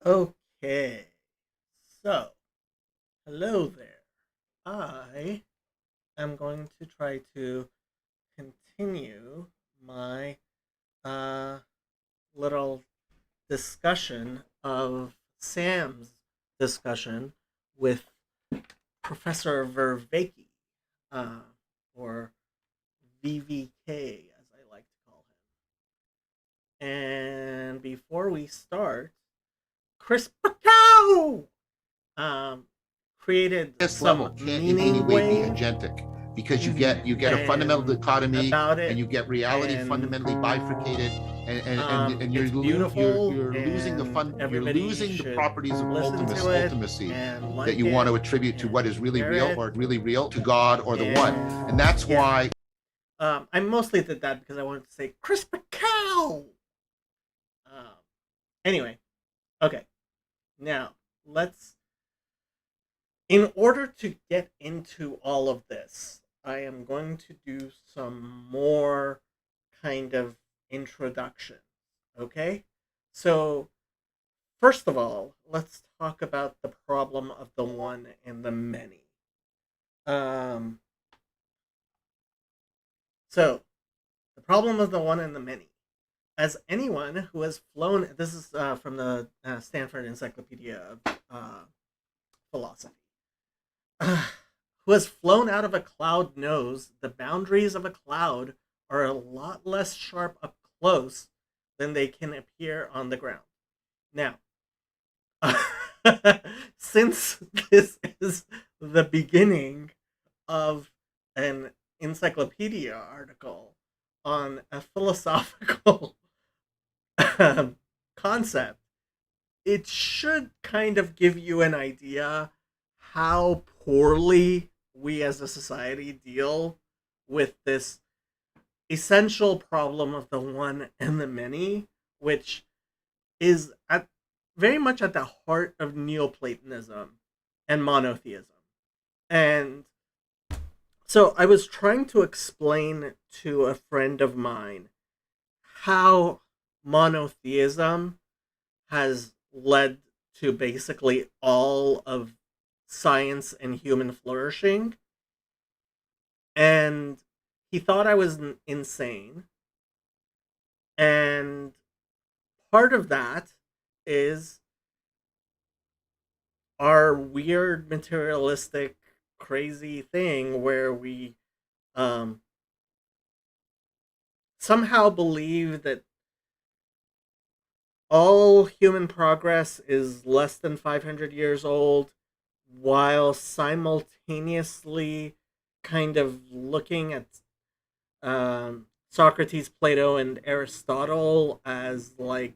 Okay, so hello there. I am going to try to continue my uh, little discussion of Sam's discussion with Professor Vervaeke, uh, or VVK, as I like to call him. And before we start, Chris Pacow um, created Highest level some can't in any meaning way be waves agentic because you get a fundamental and dichotomy about and it, you get reality and fundamentally bifurcated and it's beautiful, you're losing and you're everybody losing the should properties of listen to it ultimacy and that like you want it to attribute to what and is really share real it. or really real to God or the one. And And that's yeah, why I mostly did that because I wanted to say CRISPR cow. um, anyway, okay, now let's, in order to get into all of this, I am going to do some more kind of introduction. Okay? So, first of all, let's talk about the problem of the one and the many. Um, so, the problem of the one and the many. As anyone who has flown, this is from the Stanford Encyclopedia of Philosophy. Who has flown out of a cloud knows the boundaries of a cloud are a lot less sharp up close than they can appear on the ground. Now, since this is the beginning of an encyclopedia article on a philosophical concept, it should kind of give you an idea how poorly we as a society deal with this essential problem of the one and the many, which is at very much at the heart of Neoplatonism and monotheism. And so I was trying to explain to a friend of mine how monotheism has led to basically all of science and human flourishing. And he thought I was insane. And part of that is our weird materialistic crazy thing where we um, somehow believe that all human progress is less than 500 years old, while simultaneously kind of looking at Socrates, Plato, and Aristotle as like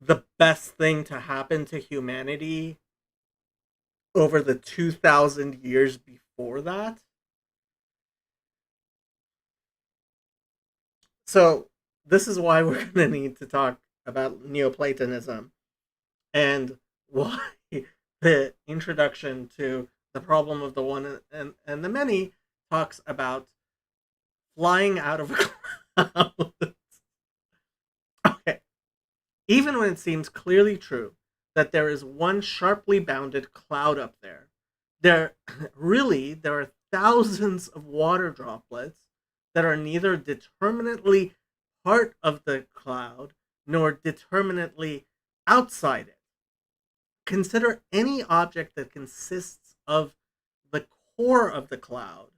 the best thing to happen to humanity over the 2,000 years before that. So, this is why we're going to need to talk about Neoplatonism and why the introduction to the problem of the one and the many talks about flying out of a cloud. Okay. Even when it seems clearly true that there is one sharply bounded cloud up there, there there are thousands of water droplets that are neither determinately part of the cloud nor determinately outside it. Consider any object that consists of the core of the cloud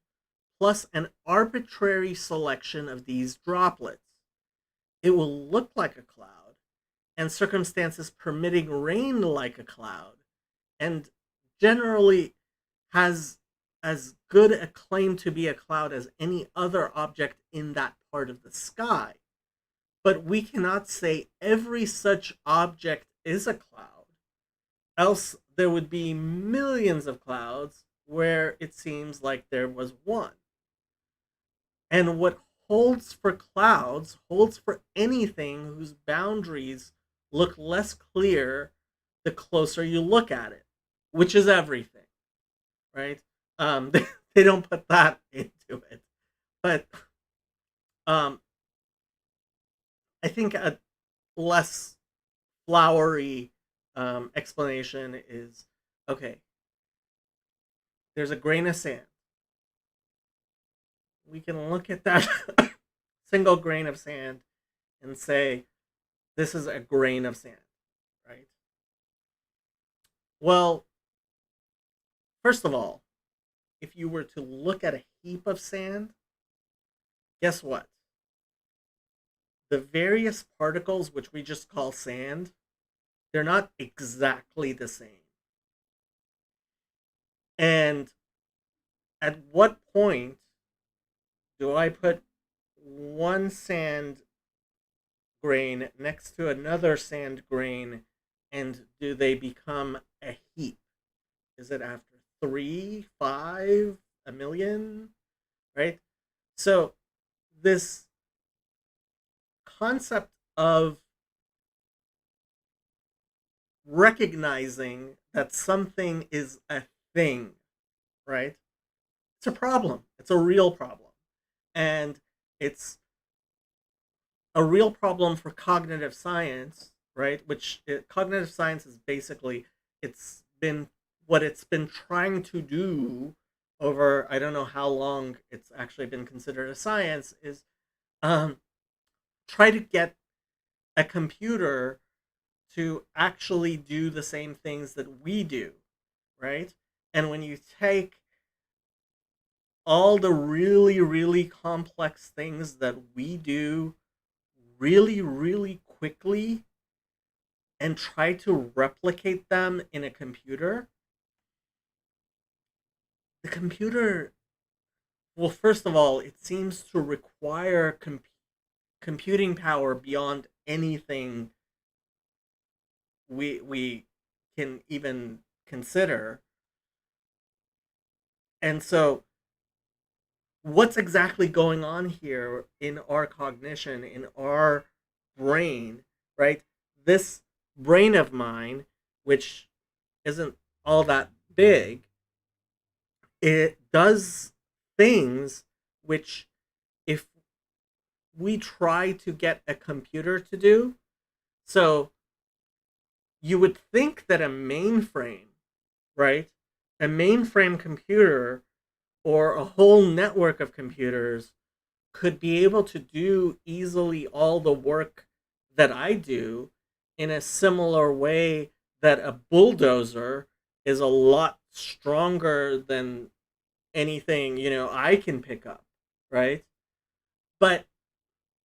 plus an arbitrary selection of these droplets. It will look like a cloud, and circumstances permitting rain like a cloud, and generally has as good a claim to be a cloud as any other object in that part of the sky. But we cannot say every such object is a cloud, else there would be millions of clouds where it seems like there was one. And what holds for clouds holds for anything whose boundaries look less clear the closer you look at it, which is everything, right? They don't put that into it. But um, I think a less flowery explanation is, okay, there's a grain of sand. We can look at that single grain of sand and say, this is a grain of sand, right? Well, first of all, if you were to look at a heap of sand, guess what? The various particles, which we just call sand, they're not exactly the same. And at what point do I put one sand grain next to another sand grain, and do they become a heap? Is it after 3, 5, a million? Right? So, this concept of recognizing that something is a thing, right? It's a problem. It's a real problem. And it's a real problem for cognitive science, right? Cognitive science is basically, it's been what it's been trying to do over, I don't know how long it's actually been considered a science, is um, try to get a computer to actually do the same things that we do, right? And when you take all the really, really complex things that we do really, really quickly and try to replicate them in a computer, the computer, well, first of all, it seems to require computing power beyond anything we can even consider. And so what's exactly going on here in our cognition, in our brain, right? This brain of mine, which isn't all that big, it does things which, if we try to get a computer to do, so you would think that a mainframe, right? A mainframe computer or a whole network of computers could be able to do easily all the work that I do in a similar way that a bulldozer is a lot stronger than anything, I can pick up, right? But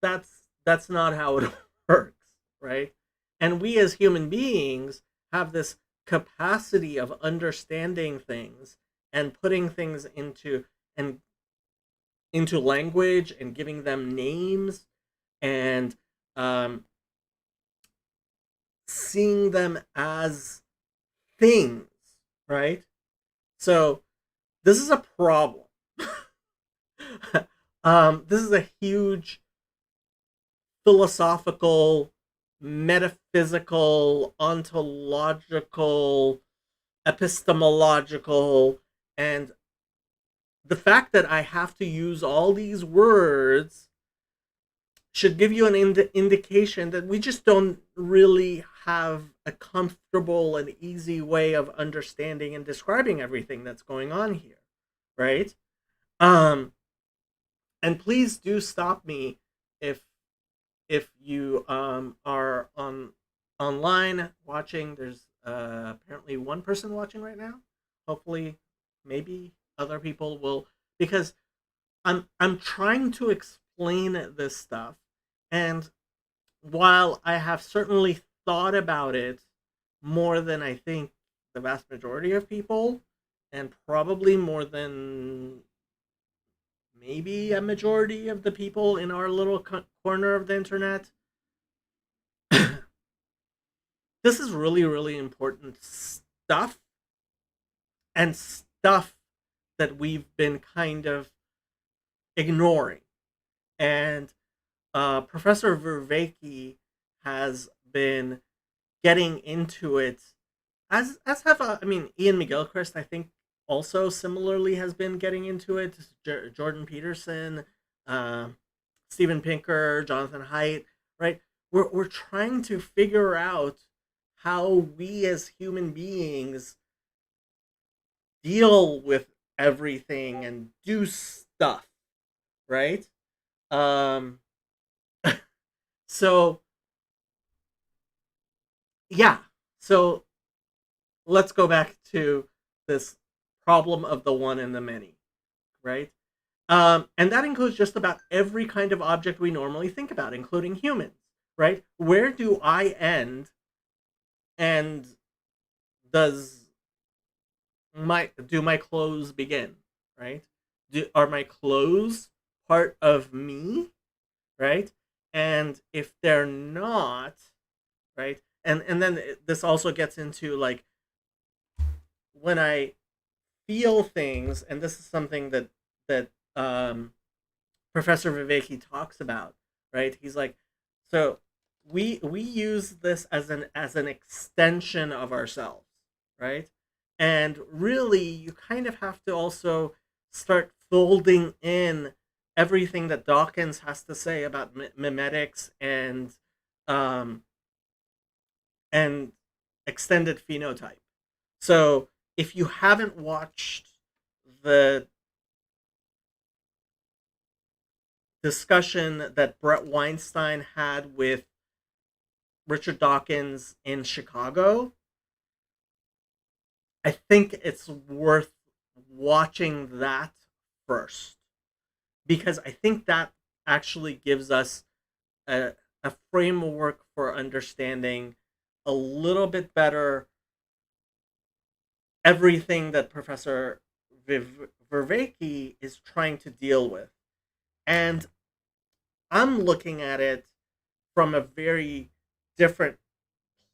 that's not how it works, right? And we as human beings have this capacity of understanding things and putting things and into language and giving them names and um, seeing them as things, right? So this is a problem. This is a huge philosophical, metaphysical, ontological, epistemological, and the fact that I have to use all these words should give you an indication that we just don't really have a comfortable and easy way of understanding and describing everything that's going on here, right? Um, and please do stop me if you are online watching. There's apparently one person watching right now. Hopefully, maybe other people will, because I'm trying to explain this stuff, and while I have certainly thought about it more than I think the vast majority of people, and probably more than maybe a majority of the people in our little corner of the internet, this is really, really important stuff, and stuff that we've been kind of ignoring. And Professor Vervaeke has been getting into it, as have I mean, Ian McGilchrist, I think, also similarly has been getting into it. Jordan Peterson, uh, Steven Pinker, Jonathan Haidt, right? We're trying to figure out how we as human beings deal with everything and do stuff, right? Um, so yeah, so let's go back to this problem of the one and the many, right? And that includes just about every kind of object we normally think about, including humans, right? Where do I end and does my clothes begin, right? Are my clothes part of me, right? And if they're not, right? And then this also gets into like when I feel things, and this is something that Professor Vervaeke talks about, right? He's like, so we use this as an extension of ourselves, right? And really, you kind of have to also start folding in everything that Dawkins has to say about mimetics um, and extended phenotype. So if you haven't watched the discussion that Brett Weinstein had with Richard Dawkins in Chicago, I think it's worth watching that first because I think that actually gives us a, a framework for understanding a little bit better everything that Professor Vervaeke is trying to deal with. And I'm looking at it from a very different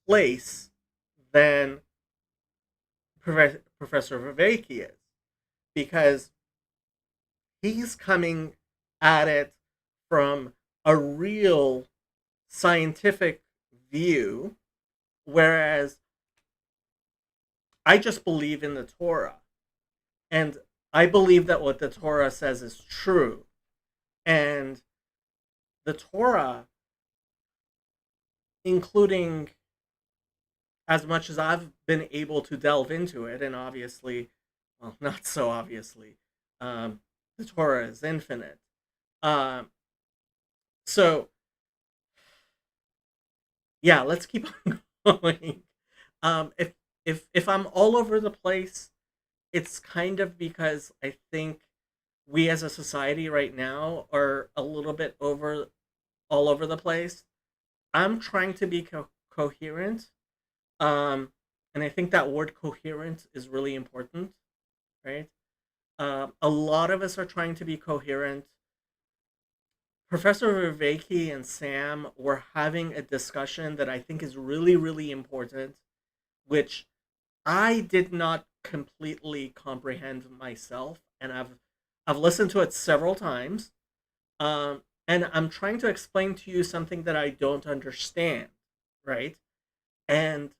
place than Professor Vervaeke is, because he's coming at it from a real scientific view, whereas I just believe in the Torah. And I believe that what the Torah says is true. And the Torah, including as much as I've been able to delve into it, and obviously, well, not so obviously, the Torah is infinite. Um, so yeah, let's keep on going. If I'm all over the place, it's kind of because I think we as a society right now are a little bit over all over the place. I'm trying to be coherent, um, and I think that word coherent is really important, right? A lot of us are trying to be coherent. Professor Vervaeke and Sam were having a discussion that I think is really, really important, which I did not completely comprehend myself, and I've listened to it several times, and I'm trying to explain to you something that I don't understand, right? And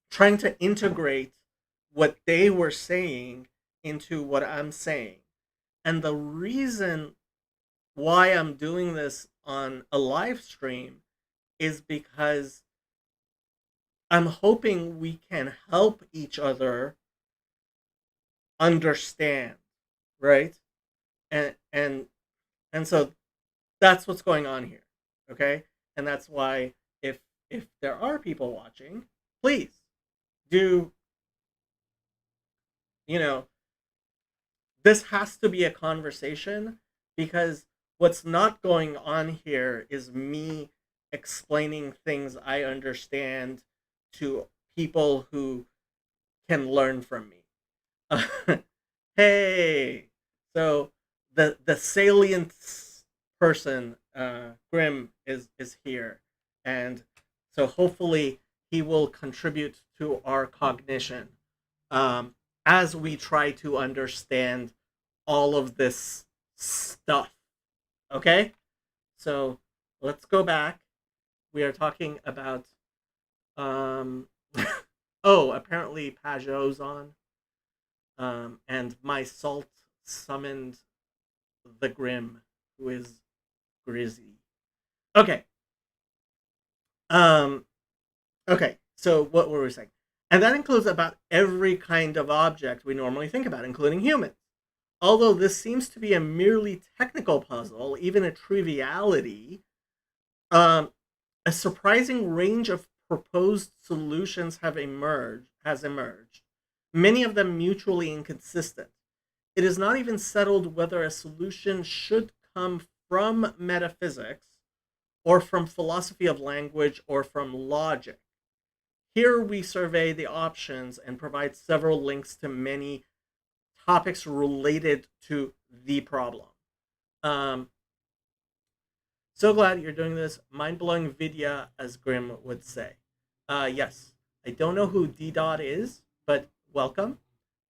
trying to integrate what they were saying into what I'm saying. And the reason why I'm doing this on a live stream is because I'm hoping we can help each other understand, right? And and so that's what's going on here, okay? And that's why if there are people watching, please do, you know, this has to be a conversation, because what's not going on here is me explaining things I understand to people who can learn from me. Hey, so the salient person, Grim, is here, and so hopefully he will contribute to our cognition, um, as we try to understand all of this stuff. Okay, so let's go back. We are talking about um, oh, apparently Pajot's on. And my salt summoned the Grim, who is Grizzy. Okay. Um. Okay. So what were we saying? And that includes about every kind of object we normally think about, including humans. Although this seems to be a merely technical puzzle, even a triviality, um, a surprising range of proposed solutions has emerged, many of them mutually inconsistent. It is not even settled whether a solution should come from metaphysics or from philosophy of language or from logic. Here we survey the options and provide several links to many topics related to the problem. Um, so glad you're doing this. Mind blowing vidya, as Grimm would say. Yes, I don't know who D Dot is, but welcome.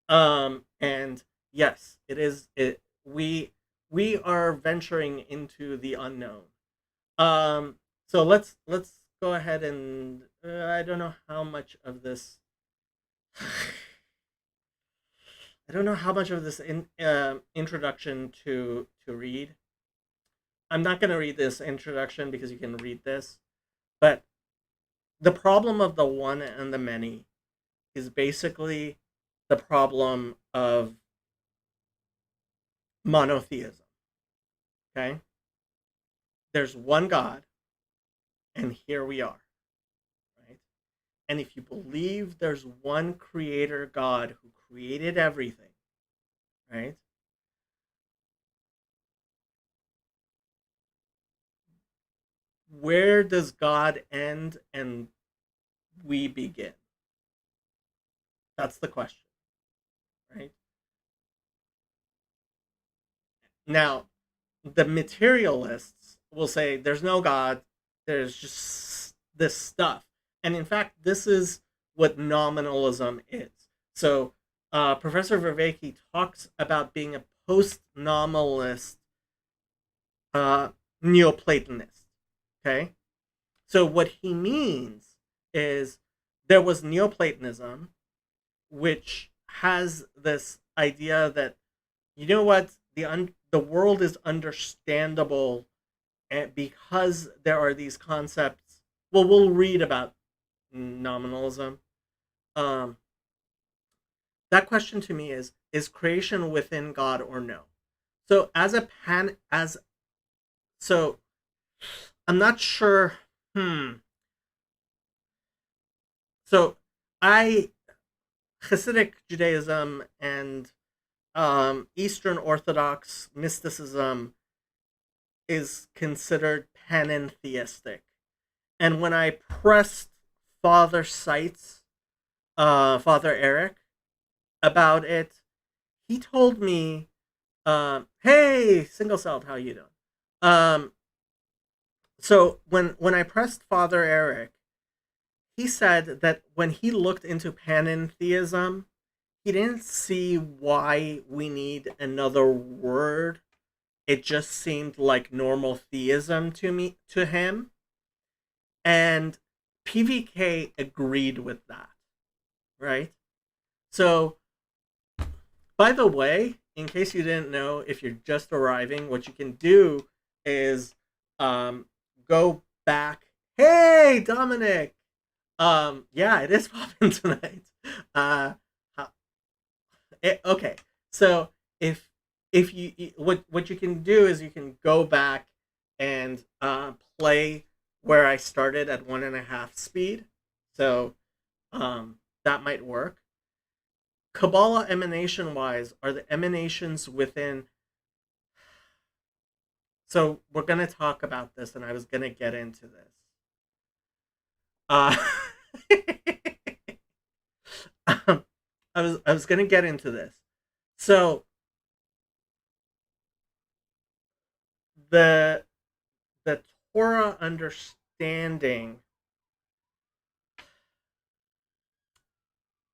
And yes, it is. We are venturing into the unknown. So let's go ahead and I don't know how much of this. I don't know how much of this introduction to read. I'm not going to read this introduction because you can read this, but the problem of the one and the many is basically the problem of monotheism. Okay? There's one God, and here we are, right? And if you believe there's one creator God who created everything, right? Where does God end and we begin? That's the question, right? Now, the materialists will say there's no God, there's just this stuff. And in fact, this is what nominalism is. So, Professor Vervaeke talks about being a post nominalist Neoplatonist. Okay? So, what he means is there was Neoplatonism, which has this idea that, you know what, the world is understandable because there are these concepts. Well, we'll read about nominalism. Um, that question to me is creation within God or no? So so I'm not sure. Hmm. So I Hasidic Judaism and Eastern Orthodox mysticism is considered panentheistic. And when I pressed Father Seitz, Father Eric, about it, he told me, "Hey, single celled, how you doing?" Um, so when I pressed Father Eric, he said that when he looked into panentheism, he didn't see why we need another word. It just seemed like normal theism to him. And PVK agreed with that, right? So, by the way, in case you didn't know, if you're just arriving, what you can do is go back. Hey, Dominic! Yeah, it is popping tonight. Uh, okay, so if you what you can do is you can go back and play where I started at 1.5 speed. So that might work. Kabbalah emanation wise, are the emanations within. So we're gonna talk about this, and I was gonna get into this. Uh, I was gonna get into this. So the the Torah understanding.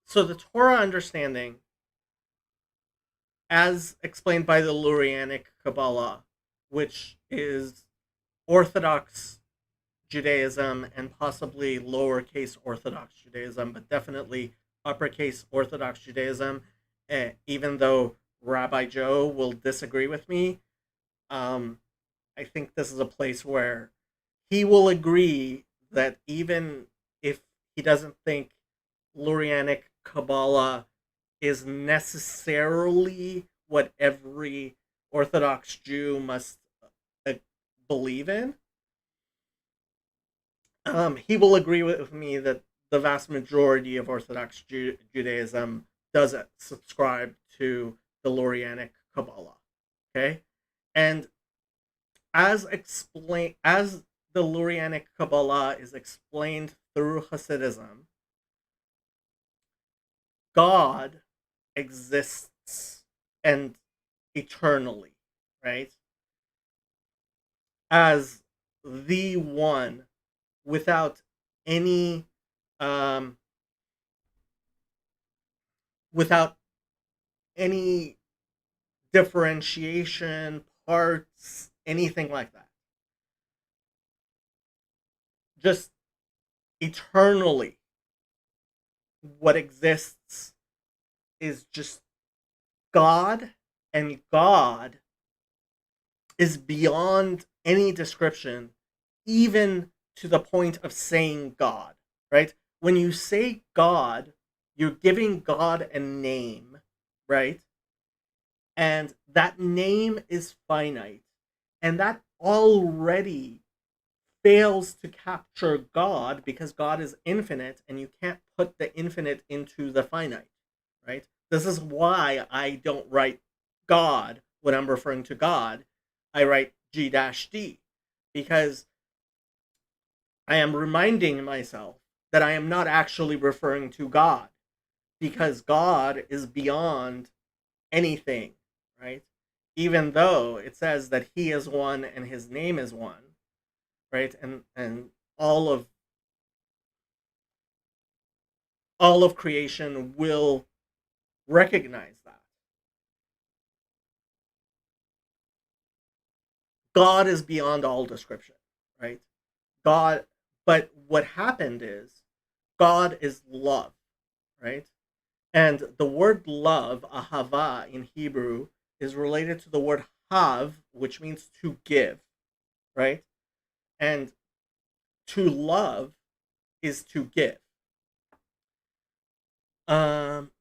So the Torah understanding, as explained by the Lurianic Kabbalah, which is Orthodox Judaism and possibly lowercase Orthodox Judaism, but definitely uppercase Orthodox Judaism, even though Rabbi Joe will disagree with me. I think this is a place where he will agree that even if he he doesn't think Lurianic Kabbalah is necessarily what every Orthodox Jew must uh, believe in. He will agree with me that the vast majority of Orthodox Judaism doesn't subscribe to the Lurianic Kabbalah. Okay, and as the Lurianic Kabbalah is explained through Hasidism, God exists and eternally, right? As the one without any um without any differentiation, parts, anything like that. Just eternally what exists is just God, and God is beyond any description, even to the point of saying God, right? When you say God, you're giving God a name, right? And that name is finite. And that already fails to capture God because God is infinite and you can't put the infinite into the finite, right? This is why I don't write God when I'm referring to God. I write G-D because I am reminding myself that I am not actually referring to God because God is beyond anything, right? Even though it says that he is one and his name is one, right? And all of creation will recognize that. God is beyond all description, right? God, but what happened is God is love, right? And the word love, ahava in Hebrew, is related to the word hav, which means to give, right? And to love is to give. Um,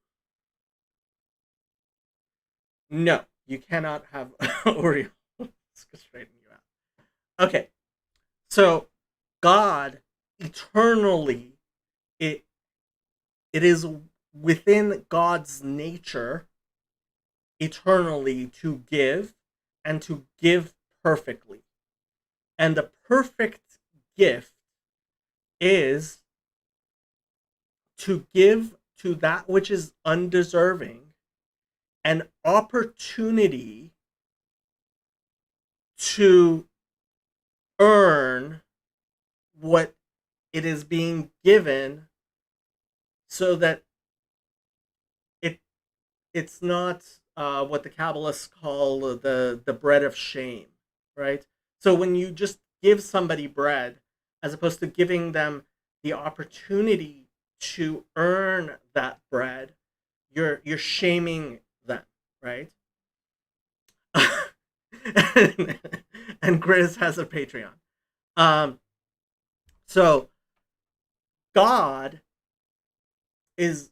no, you cannot have Oreo. Let's go straighten you out. Okay, so God eternally, it it is within God's nature eternally to give and to give perfectly. And the perfect gift is to give to that which is undeserving an opportunity to earn what it is being given so that it it's not what the Kabbalists call the bread of shame, right? So when you just give somebody bread, as opposed to giving them the opportunity to earn that bread, you're shaming them, right? and, and Grizz has a Patreon. Um, so God is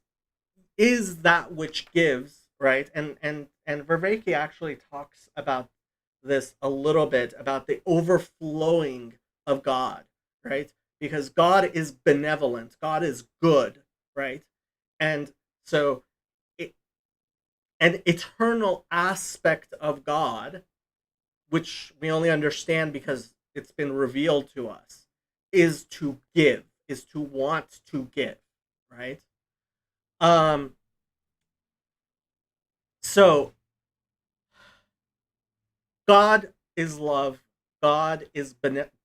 that which gives, right? And Vervaeke actually talks about this a little bit about the overflowing of God, right? Because God is benevolent, God is good, right? And so it, an eternal aspect of God, which we only understand because it's been revealed to us, is to give, is to want to give, right? Um, so God is love, God is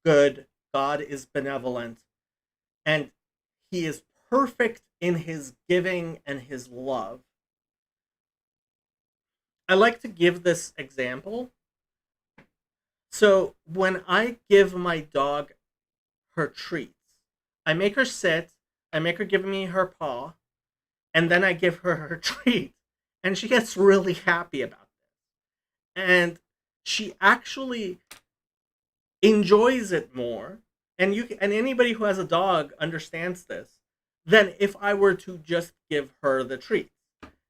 good, God is benevolent, and he is perfect in his giving and his love. I like to give this example. So when I give my dog her treats, I make her sit, I make her give me her paw, and then I give her her treat. And she gets really happy about it. And she actually enjoys it more. And anybody who has a dog understands this. than if I were to just give her the treats.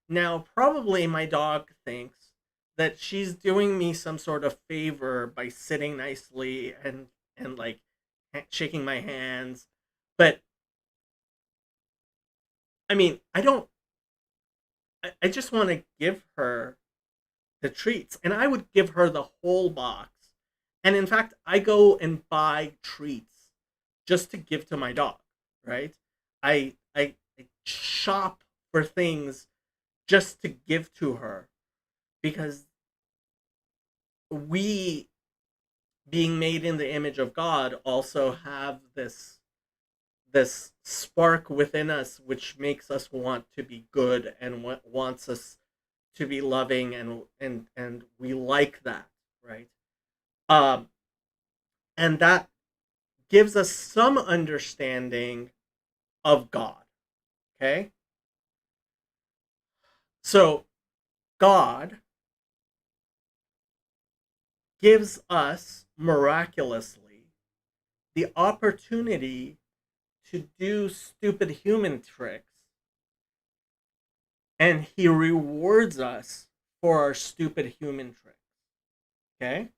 Now, probably my dog thinks that she's doing me some sort of favor by sitting nicely and like shaking my hands. But I mean, I just want to give her the treats, and I would give her the whole box. And in fact, I go and buy treats just to give to my dog, right? I shop for things just to give to her because we, being made in the image of God, also have this spark within us which makes us want to be good and wants us to be loving, and we like that, right? um and that gives us some understanding of God. Okay, so God gives us miraculously the opportunity to do stupid human tricks, and he rewards us for our stupid human tricks. Okay,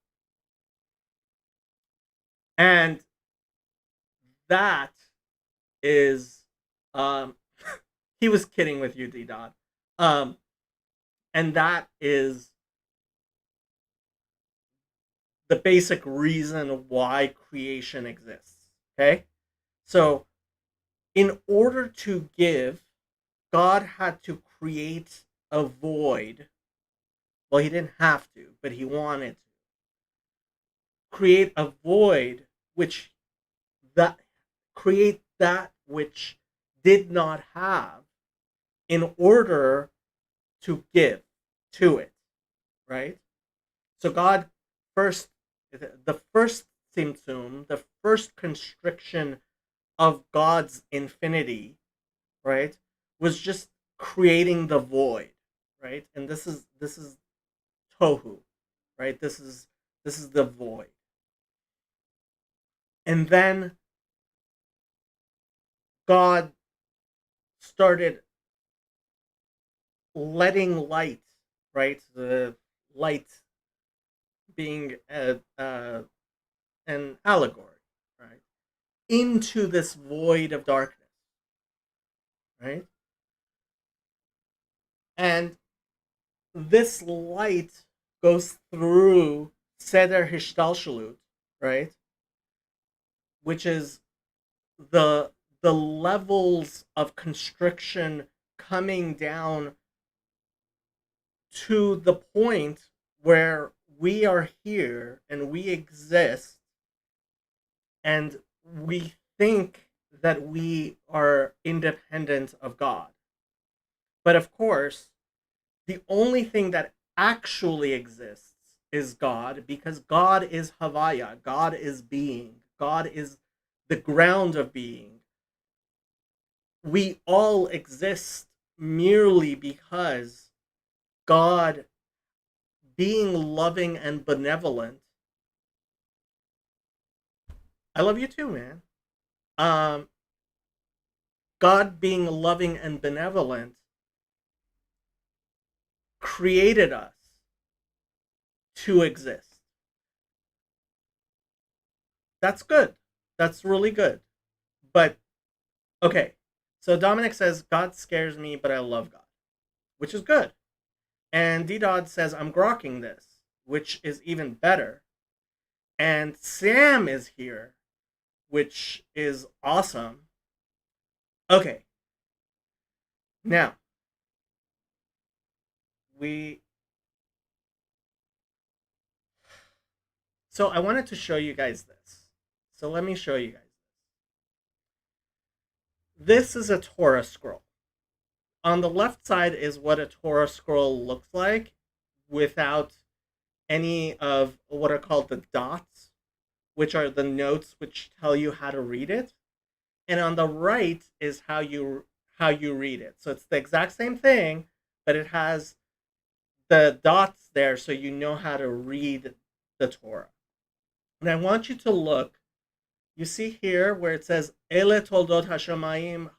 and that is, um he was kidding with you, D Dot. um and that is the basic reason why creation exists. Okay, so in order to give, God had to create a void. Well, he didn't have to, but he wanted to create a void which that create that which did not have, in order to give to it, right? So God first, the first symptom, the first constriction of God's infinity, right, was just creating the void, right? And this is tohu, right? This is the void. And then God started letting light, right? The light being an allegory, right, into this void of darkness, right? And this light goes through Seder Hishtalshalut, right? Which is the the levels of constriction coming down to the point where we are here and we exist, and we think that we are independent of God. But of course, the only thing that actually exists is God, because God is Havaya, God is being, God is the ground of being. We all exist merely because God, being loving and benevolent, I love you too, man. Um, God, being loving and benevolent, created us to exist. That's good. That's really good. But okay, so Dominic says God scares me, but I love God, which is good. And D Dodd says I'm grokking this, which is even better. And Sam is here, which is awesome. Okay, now we. So I wanted to show you guys this. So let me show you guys. This is a Torah scroll. On the left side is what a Torah scroll looks like without any of what are called the dots, which are the notes which tell you how to read it. And on the right is how you read it. So it's the exact same thing, but it has the dots there so you know how to read the Torah. And I want you to look. You see here where it says Ele toldot hashamayim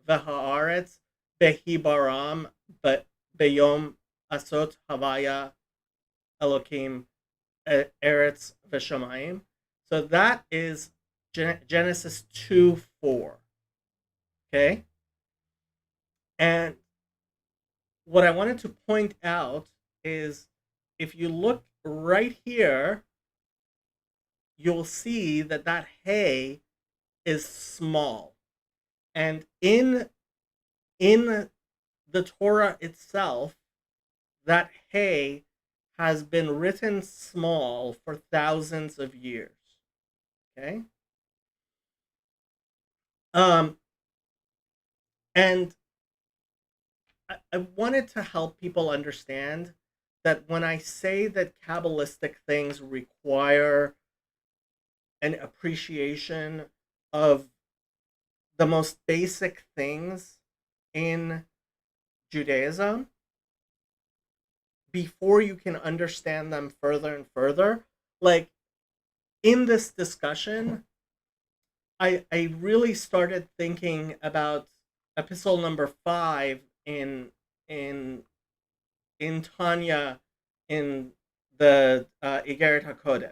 v'haaretz behibaram beyom asot havaya Elokim eretz v'shamayim. So that is Genesis 2:4. Okay? And what I wanted to point out is if you look right here, you'll see that that hay is small. And in the Torah itself, that hay has been written small for thousands of years. Okay? Um, and I wanted to help people understand that when I say that Kabbalistic things require an appreciation of the most basic things in Judaism, before you can understand them further and further, like in this discussion, I really started thinking about epistle number 5 in in Tanya in the Igeret HaKodesh,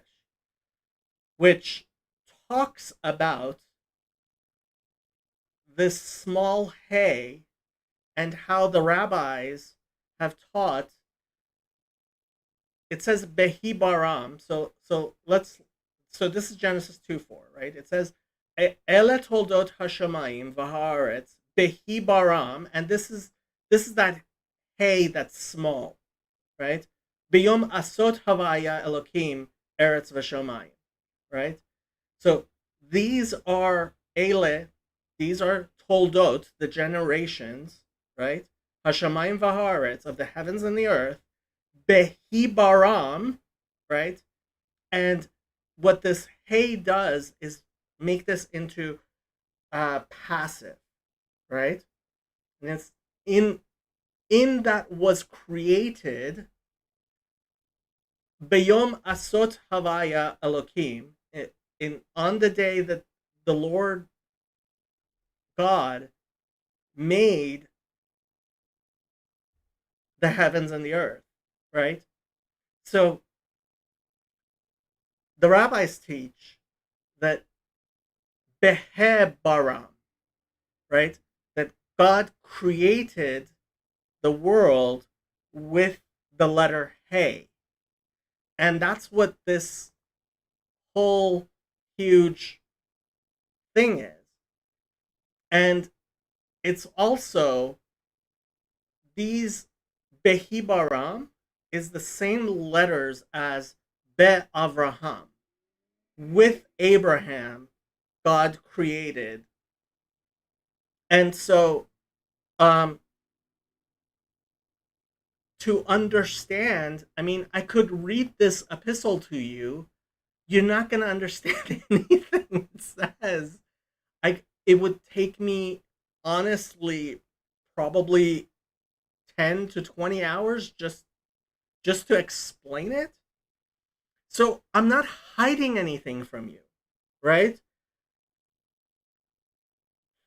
which talks about this small hay and how the rabbis have taught. It says Behi Baram. So this is Genesis 2:4, right? It says Ele toldot hashamayim v'haaretz Behi Baram, and this is that hay that's small, right? Biyom asot havaya Elokim eretz v'shamayim, right? So these are ele, these are toldot, the generations, right? Hashamayim v'haaretz, of the heavens and the earth, behi baram, right? And what this hey does is make this into passive, right? And it's in that was created beyom asot havaya Elokim, in on the day that the Lord God made the heavens and the earth, right? So the rabbis teach that behe baram, right? That God created the world with the letter hey. And that's what this whole huge thing is. And it's also these behi baram is the same letters as be Avraham. With Abraham, God created. And so to understand, I mean, I could read this epistle to you. You're not going to understand anything it says. It would take me, honestly, probably 10 to 20 hours just to explain it. So I'm not hiding anything from you, right?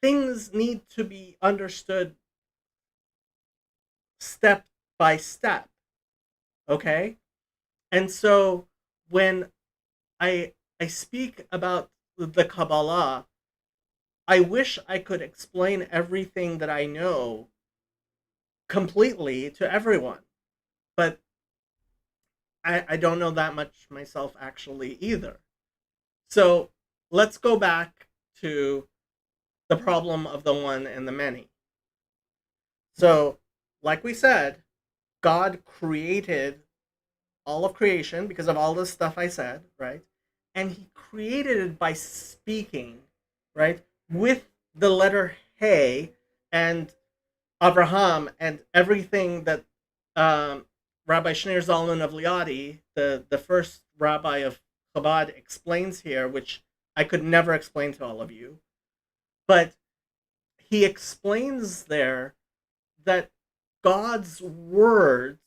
Things need to be understood step by step, okay? And so when I speak about the Kabbalah, I wish I could explain everything that I know completely to everyone, but I don't know that much myself actually either. So let's go back to the problem of the one and the many. So, like we said, God created all of creation because of all this stuff I said, right? And he created it by speaking, right? With the letter Hey and Abraham and everything that Rabbi Shneur Zalman of Liadi, the first rabbi of Chabad, explains here, which I could never explain to all of you. But he explains there that God's words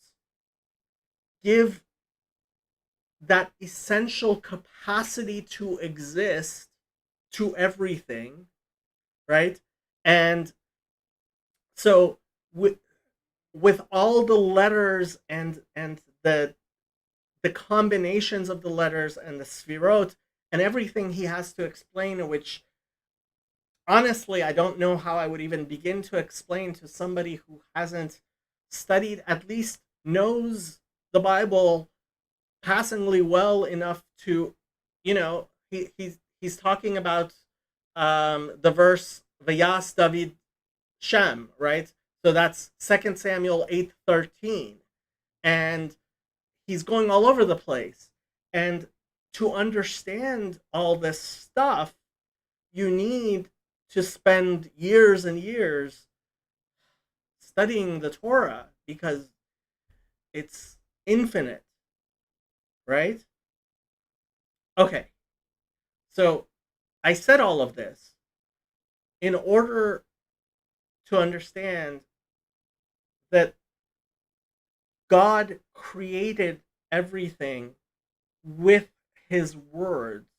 give that essential capacity to exist to everything, right? And So with all the letters and the combinations of the letters and the sfirot and everything he has to explain, which honestly I don't know how I would even begin to explain to somebody who hasn't studied, at least knows the Bible passingly well enough to, he's talking about the verse Vayas David Shem, right? So that's 2 Samuel 8:13, and he's going all over the place. And to understand all this stuff, you need to spend years and years studying the Torah because it's infinite, right? Okay, so I said all of this in order to understand that God created everything with his words,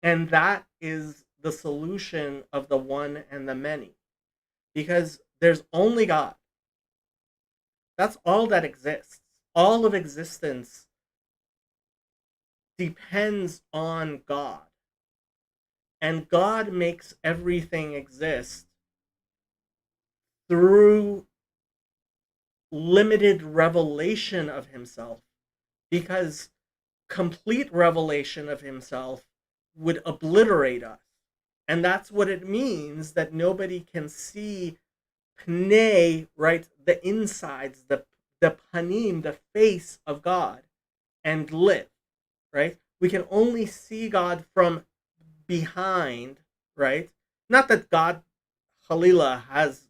and that is the solution of the one and the many, because there's only God. That's all that exists. All of existence depends on God, and God makes everything exist through limited revelation of himself, because complete revelation of himself would obliterate us. And that's what it means that nobody can see pnei, right? The insides, the panim, the face of God, and live, right? We can only see God from behind, right? Not that God, Halila, has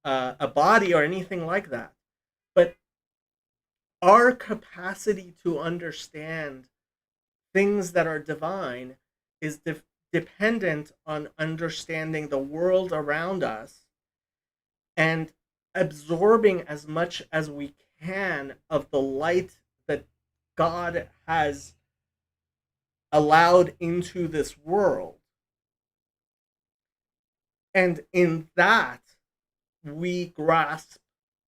a body or anything like that, but our capacity to understand things that are divine is dependent on understanding the world around us and absorbing as much as we can of the light that God has allowed into this world. And in that, we grasp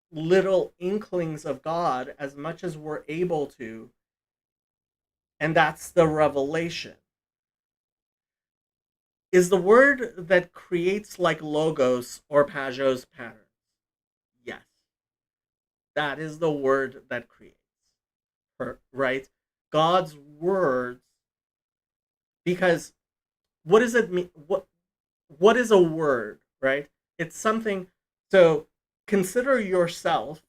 little inklings of God as much as we're able to. And that's the revelation. Is the word that creates like logos or Pajot's patterns? Yes. That is the word that creates. Right? God's words, because what does it mean? What is a word, right? It's something. So consider yourself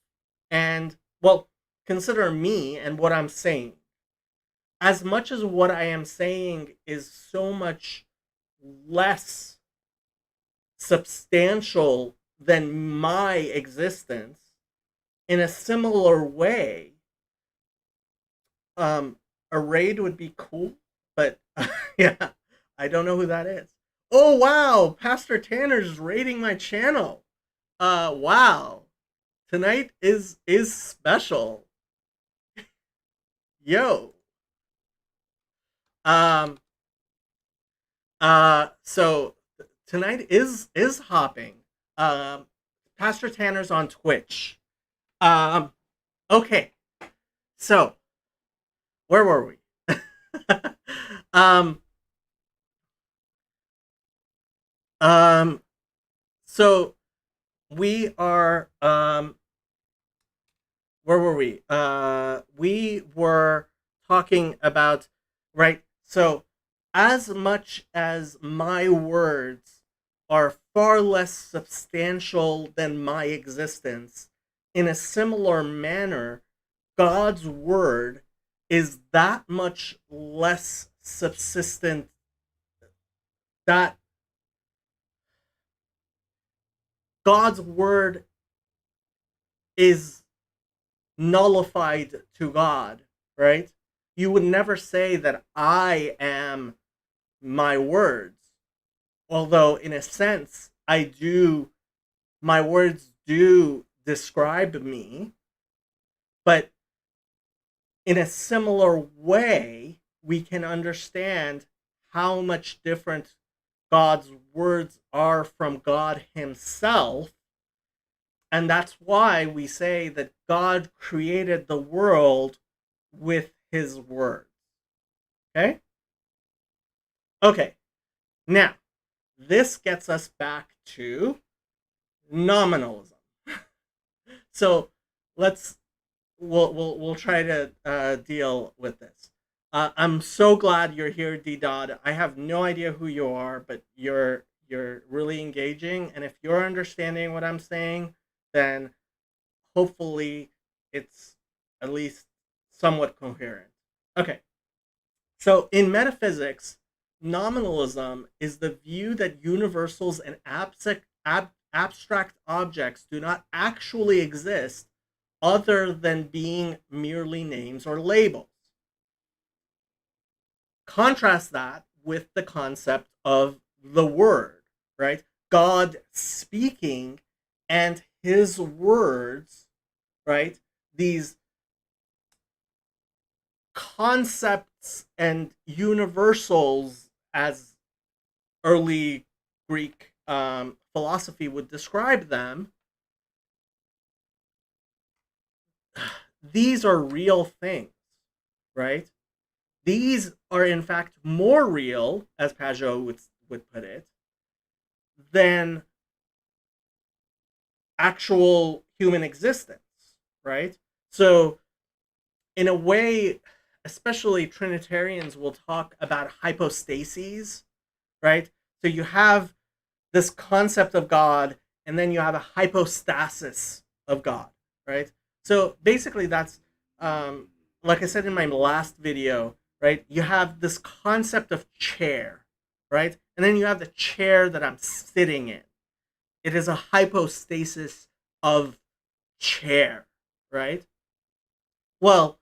and, well, consider me and what I'm saying. As much as what I am saying is so much less substantial than my existence, in a similar way, a raid would be cool, but yeah, I don't know who that is. Oh wow, Pastor Tanner's raiding my channel. Wow, tonight is special. Yo. Um. So tonight is hopping. Um. Pastor Tanner's on Twitch. Um. Okay. So where were we? um. Um. So we are where were we? We were talking about, right? So, as much as my words are far less substantial than my existence, in a similar manner, God's word is that much less subsistent, that God's word is nullified to God, right? You would never say that I am my words, although in a sense I do, my words do describe me, but in a similar way we can understand how much different God's words are from God himself, And that's why we say that God created the world with his words. Okay? Okay. Now, this gets us back to nominalism. So we'll try to deal with this. I'm so glad you're here, D Dodd. I have no idea who you are, but you're really engaging, and if you're understanding what I'm saying, then hopefully it's at least somewhat coherent. Okay, so in metaphysics, nominalism is the view that universals and abstract objects do not actually exist other than being merely names or labels. Contrast that with the concept of the word, right? God speaking and his words, right? These concepts and universals, as early Greek philosophy would describe them, these are real things, right? These are in fact more real, as Pajot would put it, than actual human existence, right? So, in a way, especially Trinitarians will talk about hypostases, right? So you have this concept of God, and then you have a hypostasis of God, right? So basically, that's like I said in my last video, right? You have this concept of chair, right? And then you have the chair that I'm sitting in. It is a hypostasis of chair, right? Well,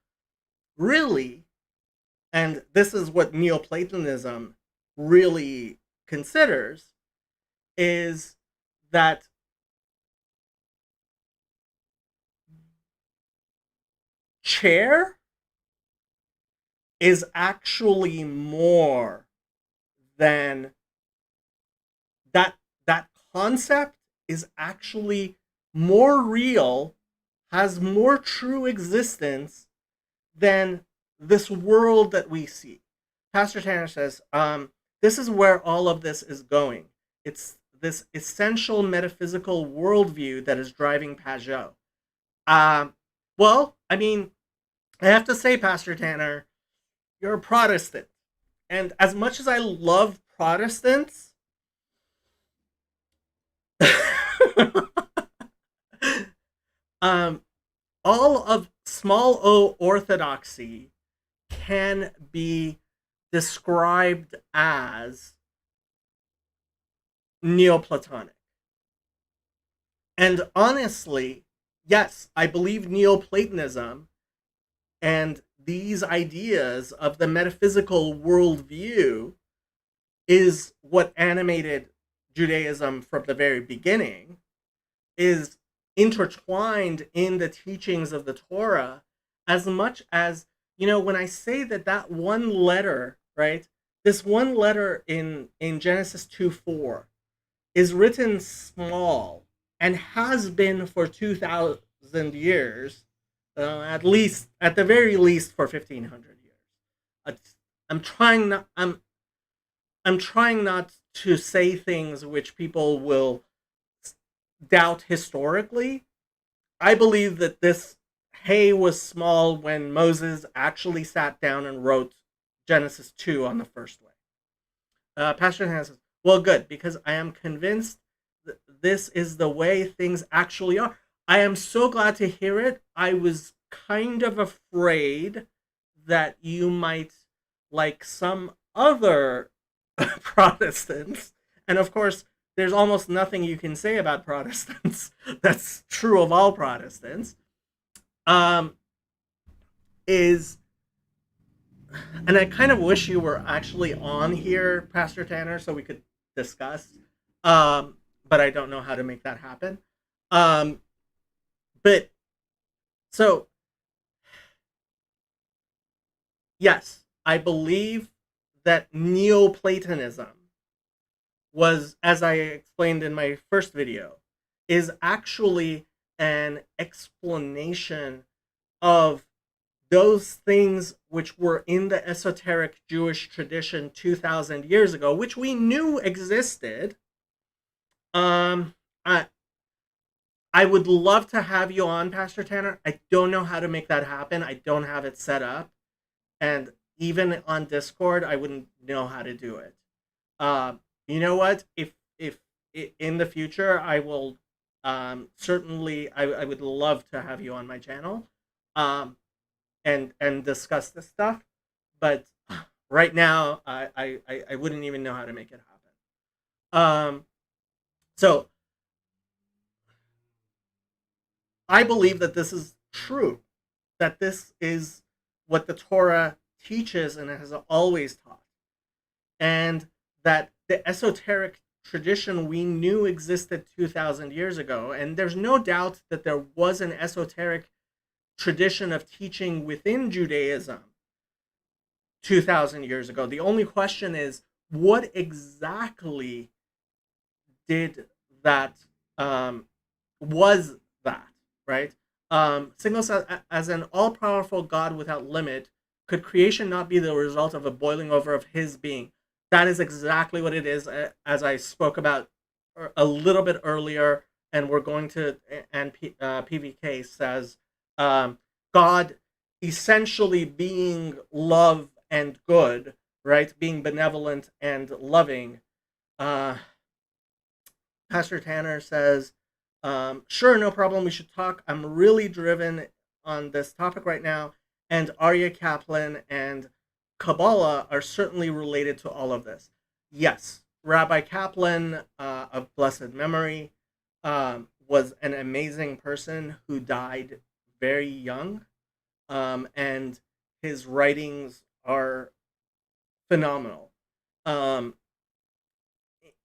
really, and this is what Neoplatonism really considers, is that chair is actually more than that concept is actually more real, has more true existence than this world that we see. Pastor Tanner says, this is where all of this is going. It's this essential metaphysical worldview that is driving Pajot. Well, I mean, I have to say, Pastor Tanner, you're a Protestant. And as much as I love Protestants, um, all of small o orthodoxy can be described as Neoplatonic. And honestly, yes, I believe Neoplatonism and these ideas of the metaphysical worldview is what animated Judaism from the very beginning, is intertwined in the teachings of the Torah, as much as, when I say that one letter, right, this one letter in Genesis 2:4 is written small and has been for 2,000 years, at the very least for 1,500 years. I'm trying not. I'm trying not to say things which people will doubt historically. I believe that this hay was small when Moses actually sat down and wrote Genesis 2 on the first way. Pastor Hannah says, well, good, because I am convinced that this is the way things actually are. I am so glad to hear it. I was kind of afraid that you might, like some other Protestants, and of course, there's almost nothing you can say about Protestants that's true of all Protestants, is, and I kind of wish you were actually on here, Pastor Tanner, so we could discuss, but I don't know how to make that happen. But, so, yes, I believe that Neoplatonism was, as I explained in my first video, is actually an explanation of those things which were in the esoteric Jewish tradition 2,000 years ago, which we knew existed. Um, I, I would love to have you on, Pastor Tanner. I don't know how to make that happen. I don't have it set up. And even on Discord, I wouldn't know how to do it. You know what? If in the future, I will certainly, I would love to have you on my channel and discuss this stuff. But right now, I wouldn't even know how to make it happen. So I believe that this is true, that this is what the Torah teaches and has always taught, and that the esoteric tradition we knew existed 2,000 years ago, and there's no doubt that there was an esoteric tradition of teaching within Judaism 2,000 years ago. The only question is, what exactly did that was that, right? Signals as an all-powerful God without limit, could creation not be the result of a boiling over of his being? That is exactly what it is, as I spoke about a little bit earlier, and we're going to, and PVK says, God essentially being love and good, right? Being benevolent and loving. Pastor Tanner says, sure, no problem, we should talk. I'm really driven on this topic right now, and Arya Kaplan and Kabbalah are certainly related to all of this. Yes, Rabbi Kaplan, of blessed memory, was an amazing person who died very young, and his writings are phenomenal.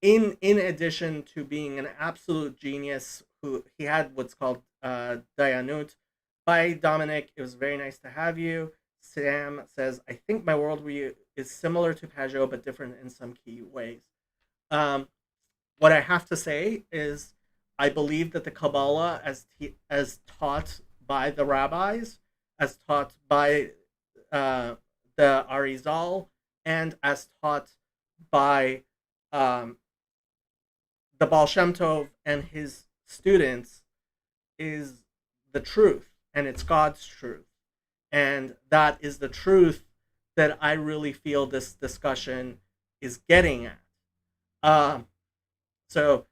In addition to being an absolute genius, who he had what's called Dayanut. Bye, Dominic. It was very nice to have you. Sam says, I think my worldview is similar to Pajot, but different in some key ways. What I have to say is, I believe that the Kabbalah, as taught by the rabbis, as taught by the Arizal, and as taught by the Baal Shem Tov and his students, is the truth, and it's God's truth. And that is the truth that I really feel this discussion is getting at. So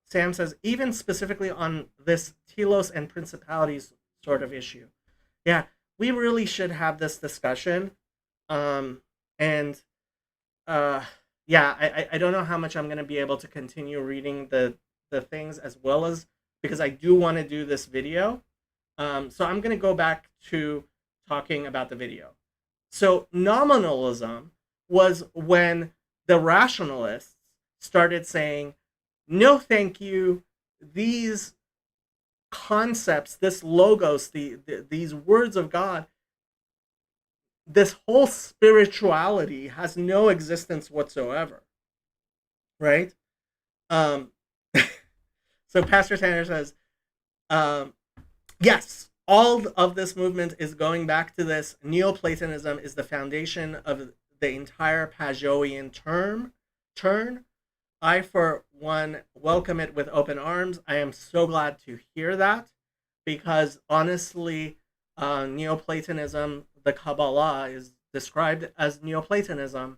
Sam says, even specifically on this telos and principalities sort of issue. Yeah, we really should have this discussion. And yeah, I don't know how much I'm going to be able to continue reading the things, as well as, because I do want to do this video. So I'm going to go back to talking about the video. So nominalism was when the rationalists started saying, no, thank you. These concepts, this logos, these words of God, this whole spirituality has no existence whatsoever, right? So Pastor Tanner says, yes, all of this movement is going back to this. Neo-Platonism is the foundation of the entire Pajotian turn. I, for one, welcome it with open arms. I am so glad to hear that, because honestly, Neoplatonism, the Kabbalah, is described as Neoplatonism,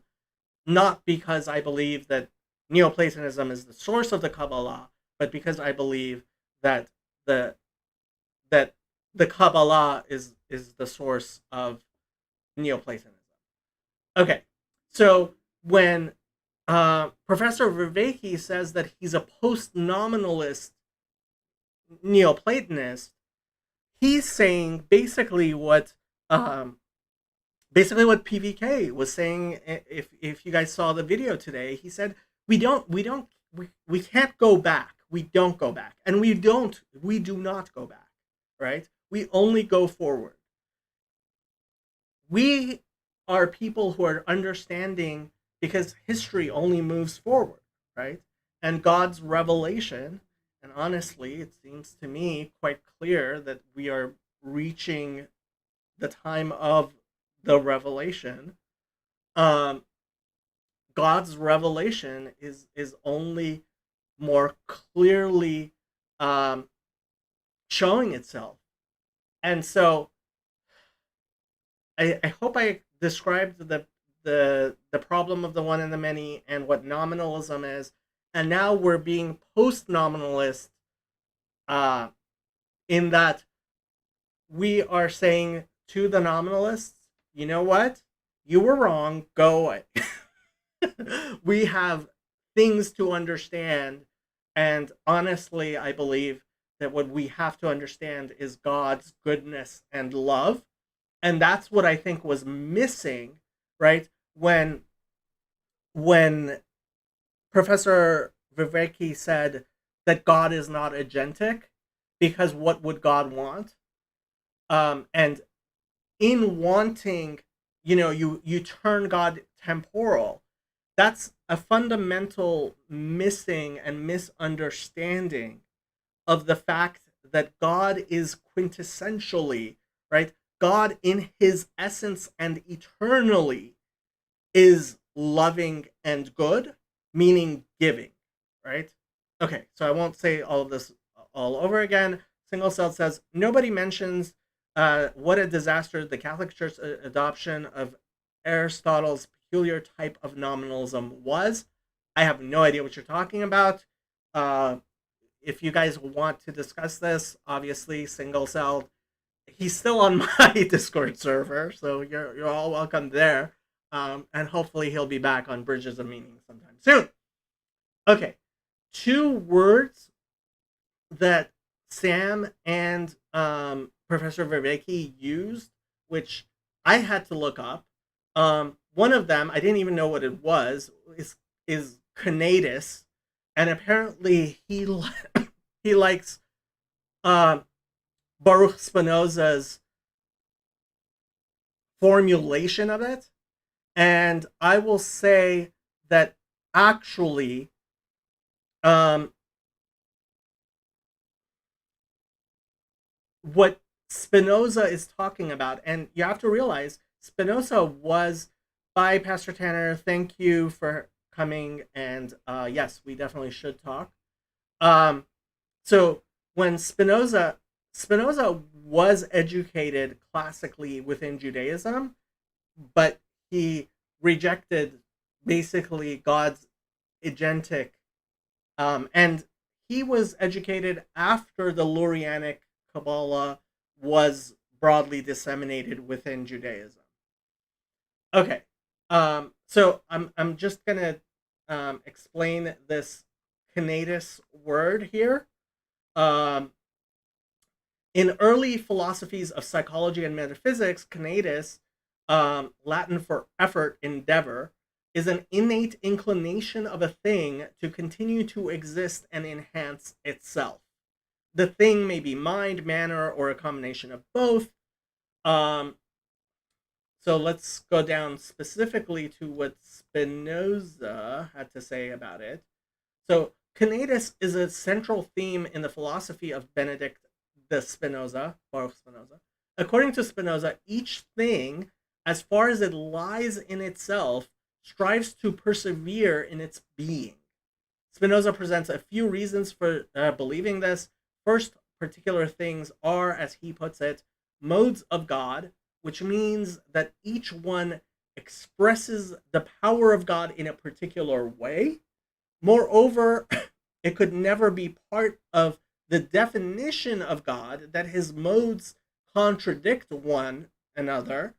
not because I believe that Neoplatonism is the source of the Kabbalah, but because I believe that the Kabbalah is the source of Neoplatonism. Okay, so when Professor Vervaeke says that he's a post-nominalist Neoplatonist, he's saying basically what PVK was saying. If you guys saw the video today, he said we can't go back. We don't go back, and we do not go back, right? We only go forward. We are people who are understanding, because history only moves forward, right? And God's revelation, and honestly, it seems to me quite clear that we are reaching the time of the revelation. Um, God's revelation is only more clearly um, showing itself, and so I hope I described the problem of the one and the many and what nominalism is, and now we're being post nominalist uh, in that we are saying to the nominalists, you know what, you were wrong, go away. We have things to understand, and honestly, I believe that what we have to understand is God's goodness and love, and that's what I think was missing, right? When Professor Vervaeke said that God is not agentic, because what would God want? And in wanting, you turn God temporal. That's a fundamental missing and misunderstanding of the fact that God is quintessentially, right? God in his essence and eternally is loving and good, meaning giving, right? Okay, so I won't say all of this all over again. Single Cell says nobody mentions what a disaster the Catholic Church adoption of Aristotle's peculiar type of nominalism was. I have no idea what you're talking about. Uh, if you guys want to discuss this, obviously, Single Cell, he's still on my Discord server, so you're all welcome there. And hopefully he'll be back on Bridges of Meaning sometime soon. Okay, two words that Sam and Professor Vervaeke used, which I had to look up. One of them, I didn't even know what it was, is conatus, and apparently he likes Baruch Spinoza's formulation of it, and I will say that actually, um, what Spinoza is talking about, and you have to realize Spinoza was by Pastor Tanner. Thank you for coming, and yes, we definitely should talk. Um, so when Spinoza was educated classically within Judaism, but he rejected basically God's agentic, and he was educated after the Lurianic Kabbalah was broadly disseminated within Judaism. Okay, so I'm just gonna explain this conatus word here. Um, in early philosophies of psychology and metaphysics, conatus, Latin for effort, endeavor, is an innate inclination of a thing to continue to exist and enhance itself. The thing may be mind, manner, or a combination of both. Um, so let's go down specifically to what Spinoza had to say about it. So, conatus is a central theme in the philosophy of Benedict the Spinoza, Baruch Spinoza. According to Spinoza, each thing, as far as it lies in itself, strives to persevere in its being. Spinoza presents a few reasons for believing this. First, particular things are, as he puts it, modes of God, which means that each one expresses the power of God in a particular way. Moreover, it could never be part of the definition of God that his modes contradict one another.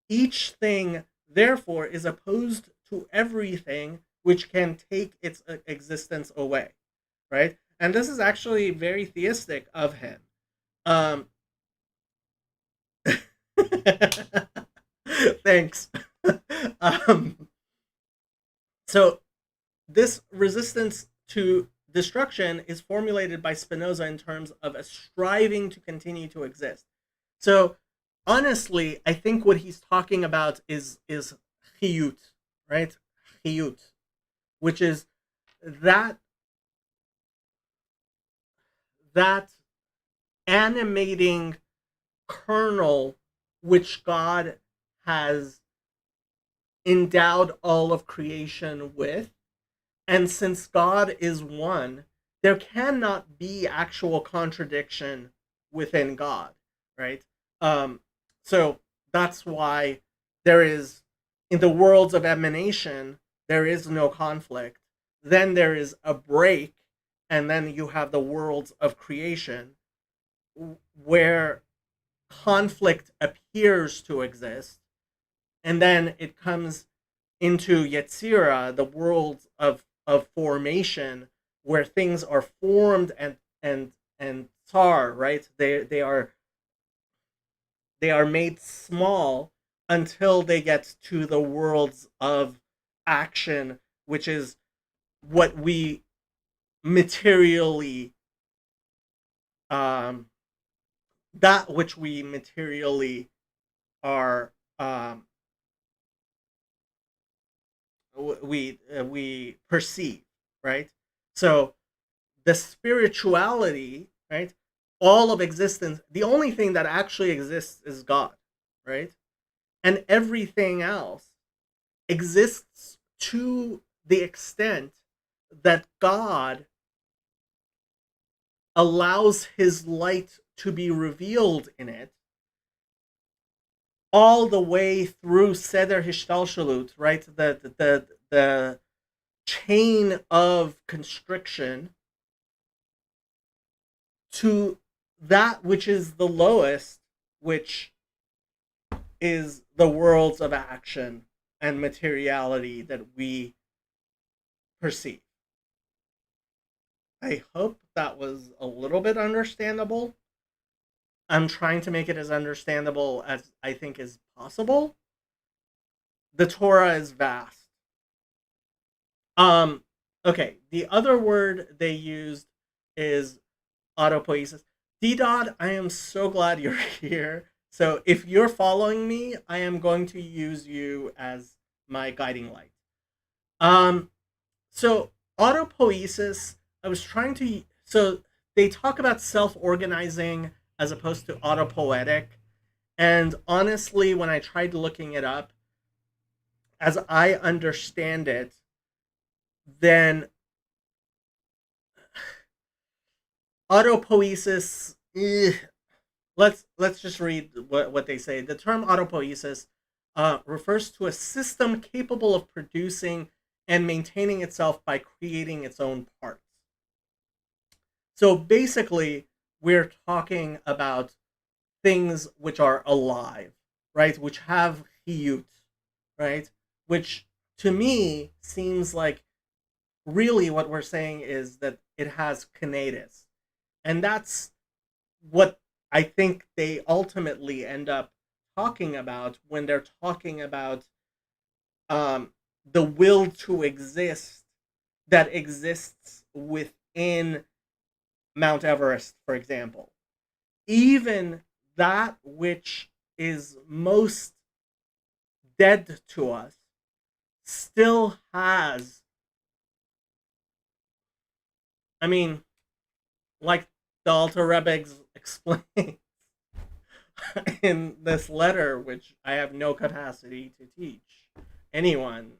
Each thing, therefore, is opposed to everything which can take its existence away, right? And this is actually very theistic of him. Um, thanks. um, so this resistance to destruction is formulated by Spinoza in terms of a striving to continue to exist. So honestly, I think what he's talking about is chiyut, right? Chiyut, which is that that animating kernel which God has endowed all of creation with. And since God is one, there cannot be actual contradiction within God, right? Um, so that's why there is, in the worlds of emanation, there is no conflict. Then there is a break, and then you have the worlds of creation where conflict appears to exist, and then it comes into Yetzira, the world of formation, where things are formed and tsar, right? They are made small until they get to the worlds of action, which is what we materially um that which we materially are we perceive, right? So the spirituality, right? All of existence, the only thing that actually exists is God, right? And everything else exists to the extent that God allows his light to be revealed in it, all the way through Seder Hishtalshalut, right? The chain of constriction to that which is the lowest, which is the worlds of action and materiality that we perceive. I hope that was a little bit understandable. I'm trying to make it as understandable as I think is possible. The Torah is vast. Um, okay, the other word they used is autopoiesis. D-Dot, I am so glad you're here. So if you're following me, I am going to use you as my guiding light. Um, so autopoiesis, I was trying to. So they talk about self-organizing as opposed to autopoetic, and honestly, when I tried looking it up, as I understand it, then autopoiesis. Let's just read what they say. The term autopoiesis refers to a system capable of producing and maintaining itself by creating its own parts. So basically, we're talking about things which are alive, right? Which have hiyut, right? Which to me seems like really what we're saying is that it has kinetis. And that's what I think they ultimately end up talking about when they're talking about the will to exist that exists within Mount Everest, for example. Even that which is most dead to us still has, I mean, like the Alter Rebbe explains in this letter, which I have no capacity to teach anyone.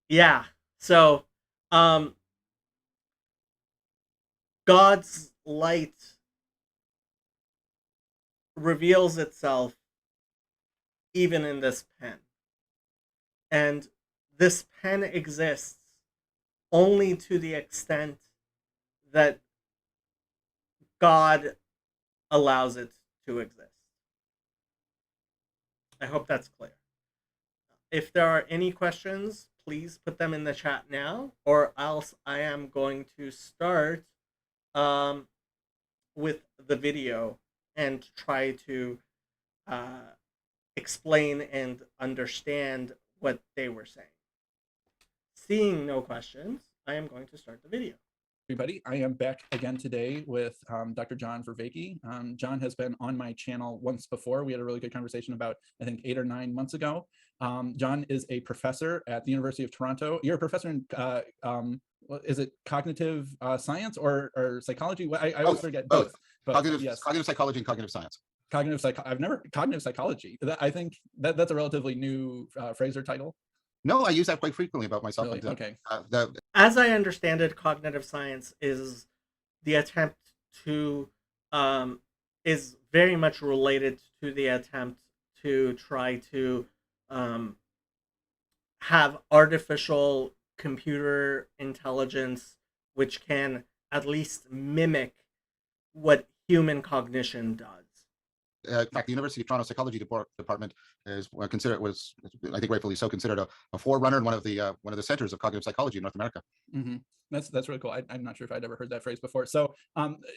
Yeah. So, um, God's light reveals itself even in this pen. And this pen exists only to the extent that God allows it to exist. I hope that's clear. If there are any questions, please put them in the chat now, or else I am going to start um, with the video and try to uh, explain and understand what they were saying. Seeing no questions, I am going to start the video. Everybody, I am back again today with Dr. John Vervaeke. John has been on my channel once before. We had a really good conversation about, I think, 8 or 9 months ago. John is a professor at the University of Toronto. You're a professor in is it cognitive science or psychology? I always Both, forget both. both. But Cognitive, yes, cognitive psychology and cognitive science. I've never cognitive psychology. I think that's a relatively new phrase or title. No, I use that quite frequently about myself. Really? Okay. As I understand it, cognitive science is the attempt to is very much related to the attempt to try to um, have artificial computer intelligence which can at least mimic what human cognition does. In fact, the University of Toronto Psychology Department is was, I think, rightfully so, considered a forerunner and one of the centers of cognitive psychology in North America. Mm-hmm. That's really cool. I'm not sure if I'd ever heard that phrase before. So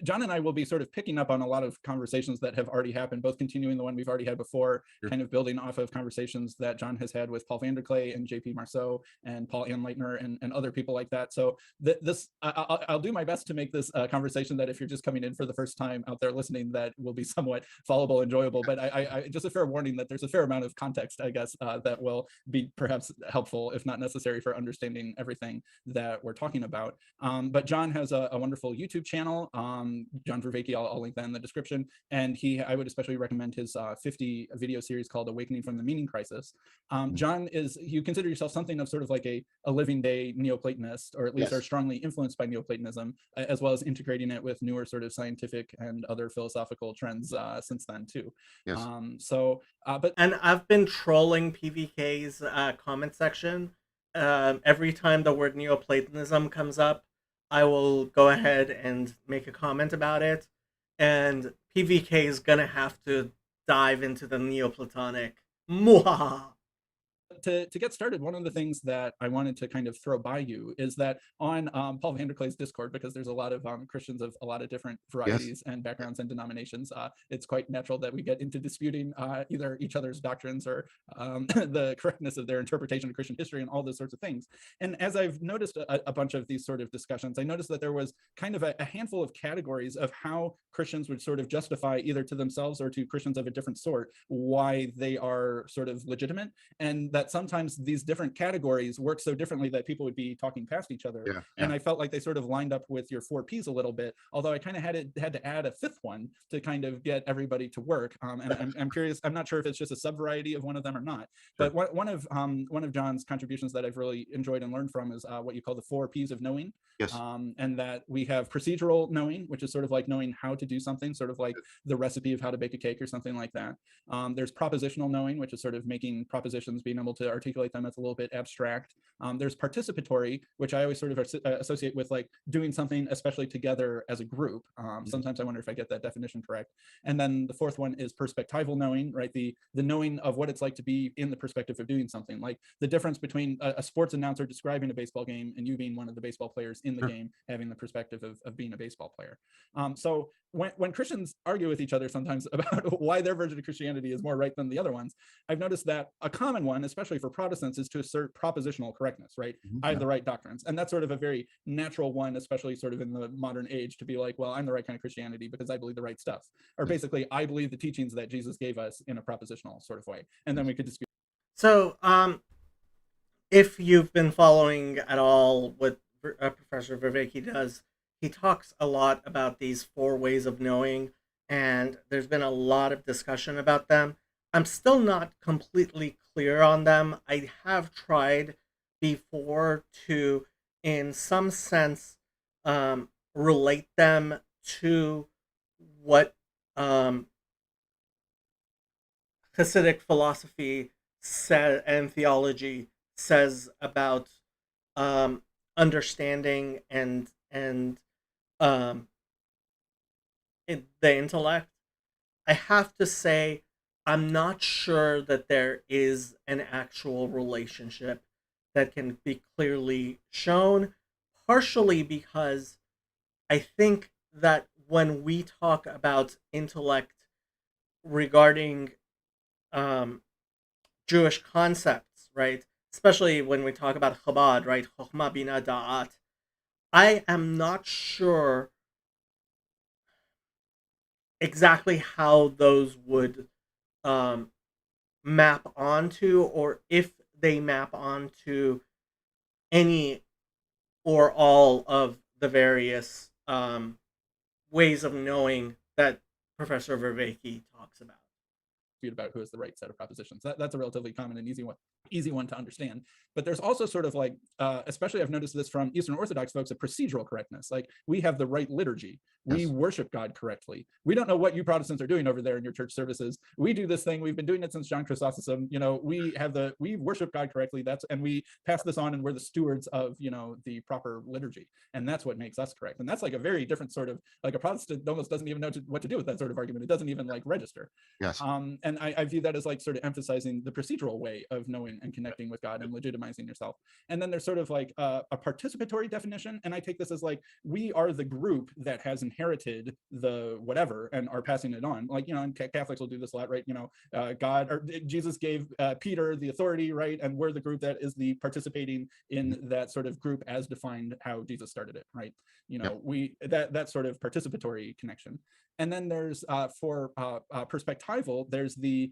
John and I will be sort of picking up on a lot of conversations that have already happened, both continuing the one we've already had before, Sure. kind of building off of conversations that John has had with Paul Vanderklay and JP Marceau and Paul Anleitner and other people like that. So I'll do my best to make this a conversation that if you're just coming in for the first time out there listening, that will be somewhat followable, enjoyable. But I just a fair warning that there's a fair amount of context, I guess, that will be perhaps helpful, if not necessary, for understanding everything that we're talking about. But John has a wonderful YouTube channel, John Vervaeke. I'll link that in the description. And I would especially recommend his 50 video series called Awakening from the Meaning Crisis. John, you consider yourself something of sort of like a living day Neoplatonist, or at least Yes. are strongly influenced by Neoplatonism, as well as integrating it with newer sort of scientific and other philosophical trends since then too. Yes. And I've been trolling PVK's comment section. Every time the word Neoplatonism comes up, I will go ahead and make a comment about it. And PVK is gonna have to dive into the Neoplatonic. Mwahaha. To get started, one of the things that I wanted to kind of throw by you is that on Paul Vanderklay's Discord, because there's a lot of Christians of a lot of different varieties and backgrounds and denominations, it's quite natural that we get into disputing either each other's doctrines or the correctness of their interpretation of Christian history and all those sorts of things. And as I've noticed a bunch of these sort of discussions, I noticed that there was kind of a handful of categories of how Christians would sort of justify either to themselves or to Christians of a different sort why they are sort of legitimate, and that sometimes these different categories work so differently that people would be talking past each other. And I felt like they sort of lined up with your 4 Ps a little bit, although I kind of had to add a 5th one to kind of get everybody to work. And I'm curious, I'm not sure if it's just a sub variety of one of them or not, but one of John's contributions that I've really enjoyed and learned from is what you call the 4 Ps of knowing. Yes. And that we have procedural knowing, which is sort of like knowing how to do something, sort of like the recipe of how to bake a cake or something like that. There's propositional knowing, which is sort of making propositions, being able to articulate them. It's a little bit abstract. There's participatory, which I always sort of associate with like doing something, especially together as a group. Sometimes I wonder if I get that definition correct. And then the 4th one is perspectival knowing, right? The knowing of what it's like to be in the perspective of doing something, like the difference between a sports announcer describing a baseball game and you being one of the baseball players in the game, having the perspective of being a baseball player. So when Christians argue with each other sometimes about why their version of Christianity is more right than the other ones, I've noticed that a common one, especially for Protestants, is to assert propositional correctness, right? I have the right doctrines. And that's sort of a very natural one, especially sort of in the modern age, to be like, well, I'm the right kind of Christianity because I believe the right stuff. Or basically, I believe the teachings that Jesus gave us in a propositional sort of way. And then we could dispute. So, if you've been following at all what Professor Vervaeke does, he talks a lot about these 4 ways of knowing, and there's been a lot of discussion about them. I'm still not completely clear on them. I have tried before to, in some sense, relate them to what Hasidic philosophy and theology says about understanding and um, the intellect. I have to say, I'm not sure that there is an actual relationship that can be clearly shown, partially because I think that when we talk about intellect regarding Jewish concepts, right? Especially when we talk about Chabad, right? Chokhmah, Bina, Da'at. I am not sure exactly how those would map onto, or if they map onto any or all of the various ways of knowing that Professor Vervaeke talks about. About who has the right set of propositions. That's a relatively common and easy one to understand. But there's also sort of like, especially I've noticed this from Eastern Orthodox folks, a procedural correctness. Like, we have the right liturgy. We Yes. worship God correctly. We don't know what you Protestants are doing over there in your church services. We do this thing. We've been doing it since John Chrysostom. We worship God correctly. And we pass this on, and we're the stewards of, the proper liturgy. And that's what makes us correct. And that's like a very different sort of, like, a Protestant almost doesn't even know what to do with that sort of argument. It doesn't even like register. Yes. And I view that as like sort of emphasizing the procedural way of knowing and connecting with God and legitimizing yourself. And then there's sort of like a participatory definition. And I take this as like, we are the group that has inherited the whatever and are passing it on. Like, and Catholics will do this a lot, right? God or Jesus gave Peter the authority, right? And we're the group that is the participating in that sort of group as defined how Jesus started it, right? That sort of participatory connection. And then there's for perspectival, there's the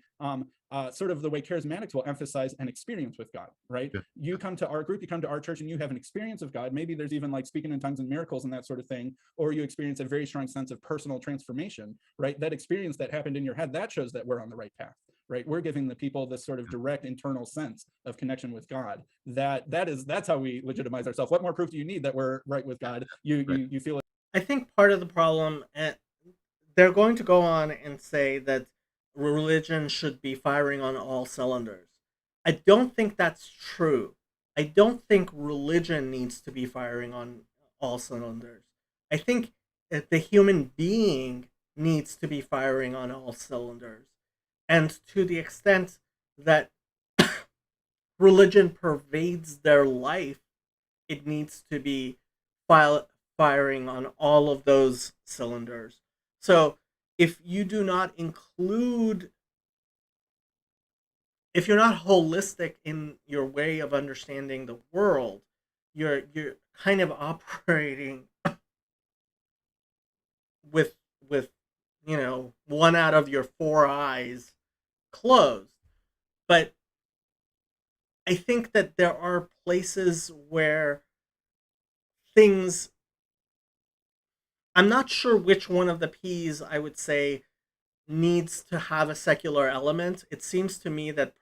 sort of the way charismatics will emphasize an experience with God, right? Yeah. You come to our group, you come to our church, and you have an experience of God. Maybe there's even like speaking in tongues and miracles and that sort of thing, or you experience a very strong sense of personal transformation, right? That experience that happened in your head, that shows that we're on the right path, right? We're giving the people this sort of direct internal sense of connection with God. That's how we legitimize ourselves. What more proof do you need that we're right with God? You feel it. I think part of the problem, they're going to go on and say that religion should be firing on all cylinders. I don't think that's true. I don't think religion needs to be firing on all cylinders. I think that the human being needs to be firing on all cylinders. And to the extent that religion pervades their life, it needs to be firing on all of those cylinders. So if you do not include, if you're not holistic in your way of understanding the world, you're kind of operating with one out of your four eyes closed. But I think that there are places where things, I'm not sure which one of the P's I would say needs to have a secular element. It seems to me that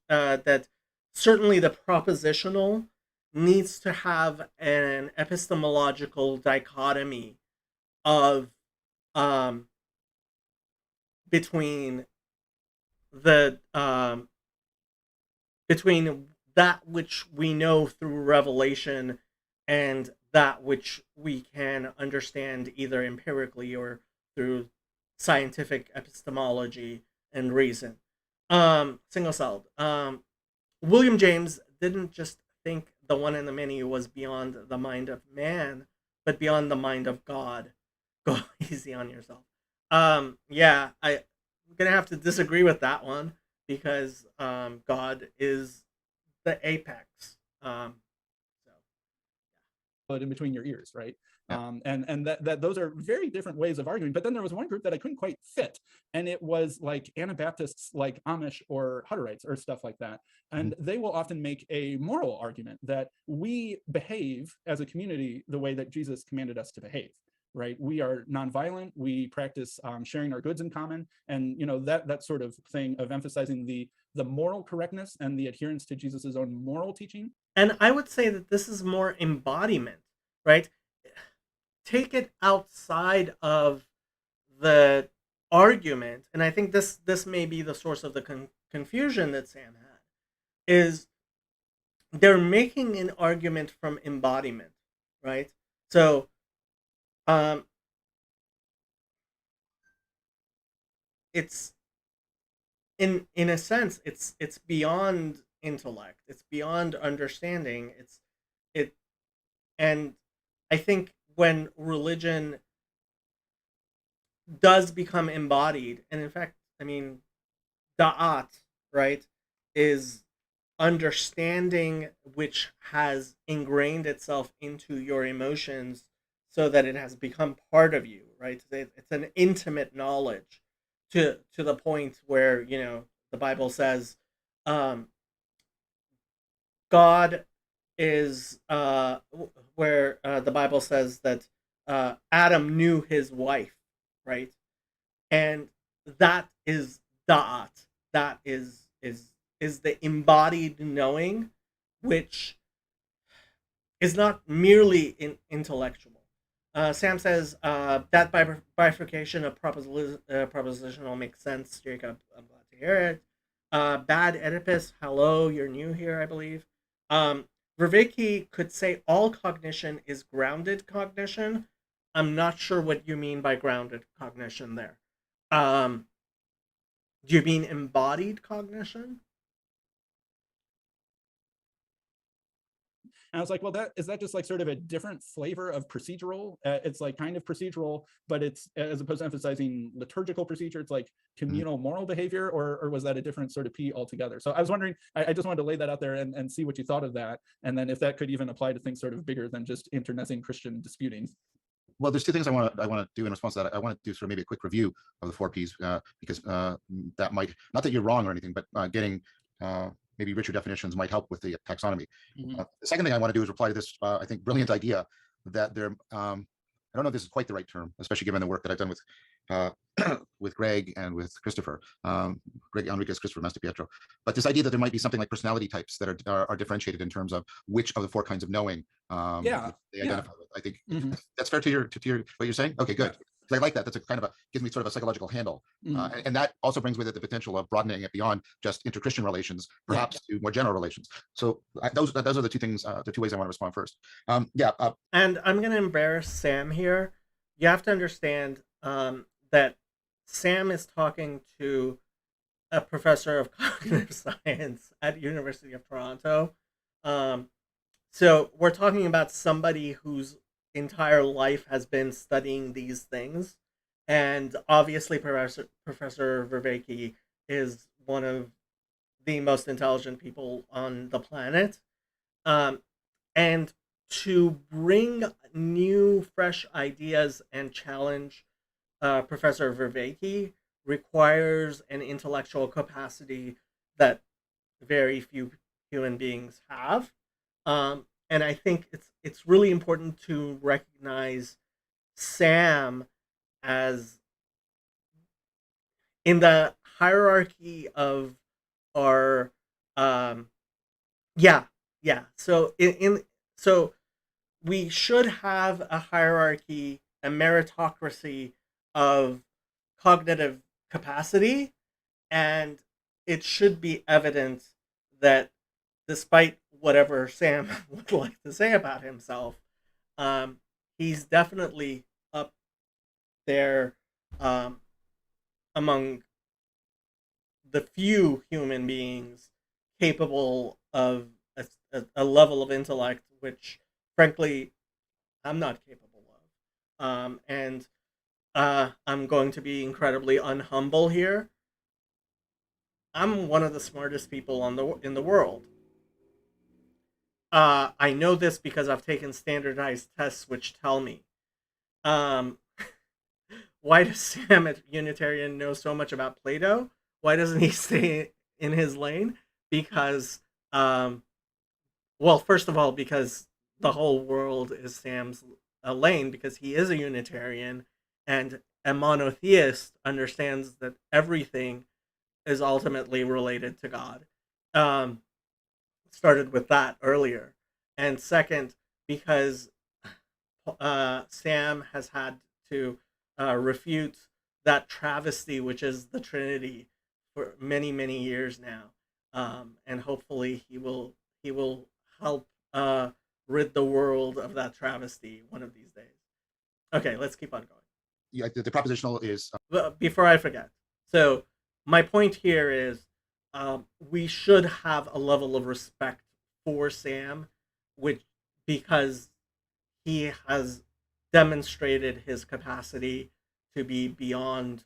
that certainly the propositional needs to have an epistemological dichotomy of um, between the between that which we know through revelation and that which we can understand either empirically or through scientific epistemology and reason. Single celled. William James didn't just think the one and the many was beyond the mind of man, but beyond the mind of God. Go easy on yourself. Yeah, I'm gonna have to disagree with that one because God is the apex. So In between your ears, right? Yeah. And that those are very different ways of arguing. But then there was one group that I couldn't quite fit, and it was like Anabaptists, like Amish or Hutterites or stuff like that. And they will often make a moral argument that we behave as a community the way that Jesus commanded us to behave. Right, we are nonviolent. We practice sharing our goods in common, and that sort of thing of emphasizing the moral correctness and the adherence to Jesus's own moral teaching. and I would say that this is more embodiment, right? Take it outside of the argument, and I think this may be the source of the confusion that Sam had, is they're making an argument from embodiment, right? So um it's in a sense it's beyond intellect, it's beyond understanding, it and I think when religion does become embodied, and in fact, I mean, da'at, right, is understanding which has ingrained itself into your emotions so that it has become part of you, right? It's an intimate knowledge to the point where, the Bible says, um, God is where the Bible says that Adam knew his wife, right? And that is da'at. That is the embodied knowing, which is not merely intellectual. Sam says that bifurcation of propositional makes sense. Jacob, I'm glad to hear it. Bad Oedipus, hello, you're new here, I believe. Vervaeke could say all cognition is grounded cognition. I'm not sure what you mean by grounded cognition there. Um, do you mean embodied cognition? And I was like, well, that is that just like sort of a different flavor of procedural? It's like kind of procedural, but it's as opposed to emphasizing liturgical procedure, it's like communal moral behavior, or was that a different sort of P altogether? So I was wondering, I just wanted to lay that out there and see what you thought of that. And then if that could even apply to things sort of bigger than just internecine Christian disputing. Well, there's two things I want to do in response to that. I want to do sort of maybe a quick review of the four Ps because that might, not that you're wrong or anything, but getting maybe richer definitions might help with the taxonomy. The second thing I want to do is reply to this, I think, brilliant idea that there, I don't know if this is quite the right term, especially given the work that I've done with with Greg and with Christopher, Greg Enriquez, Christopher Mastapietro. But this idea that there might be something like personality types that are differentiated in terms of which of the four kinds of knowing they identify with. I think that's fair to your what you're saying. Okay, good. I like that. That's a kind of gives me sort of a psychological handle, and that also brings with it the potential of broadening it beyond just inter-Christian relations, perhaps to more general relations. So those are the two things, the two ways I want to respond first. And I'm going to embarrass Sam here. You have to understand that Sam is talking to a professor of cognitive science at University of Toronto. So we're talking about somebody whose entire life has been studying these things, and obviously Professor Vervaeke is one of the most intelligent people on the planet. And to bring new, fresh ideas and challenge Professor Vervaeke requires an intellectual capacity that very few human beings have. And I think it's really important to recognize Sam as in the hierarchy of our yeah so so we should have a hierarchy, a meritocracy of cognitive capacity, and it should be evident that despite whatever Sam would like to say about himself, he's definitely up there among the few human beings capable of a level of intellect which, frankly, I'm not capable of. And I'm going to be incredibly unhumble here. I'm one of the smartest people in the world. I know this because I've taken standardized tests which tell me. Um, why does Sam at Unitarian know so much about Plato? Why doesn't he stay in his lane? Because, well, first of all, because the whole world is Sam's lane, because he is a Unitarian, and a monotheist understands that everything is ultimately related to God. Um, Started with that earlier. And second, because Sam has had to refute that travesty, which is the Trinity, for many, many years now. And hopefully he will help rid the world of that travesty one of these days. Okay, let's keep on going. Yeah, the propositional is But before I forget, so my point here is we should have a level of respect for Sam, which because he has demonstrated his capacity to be beyond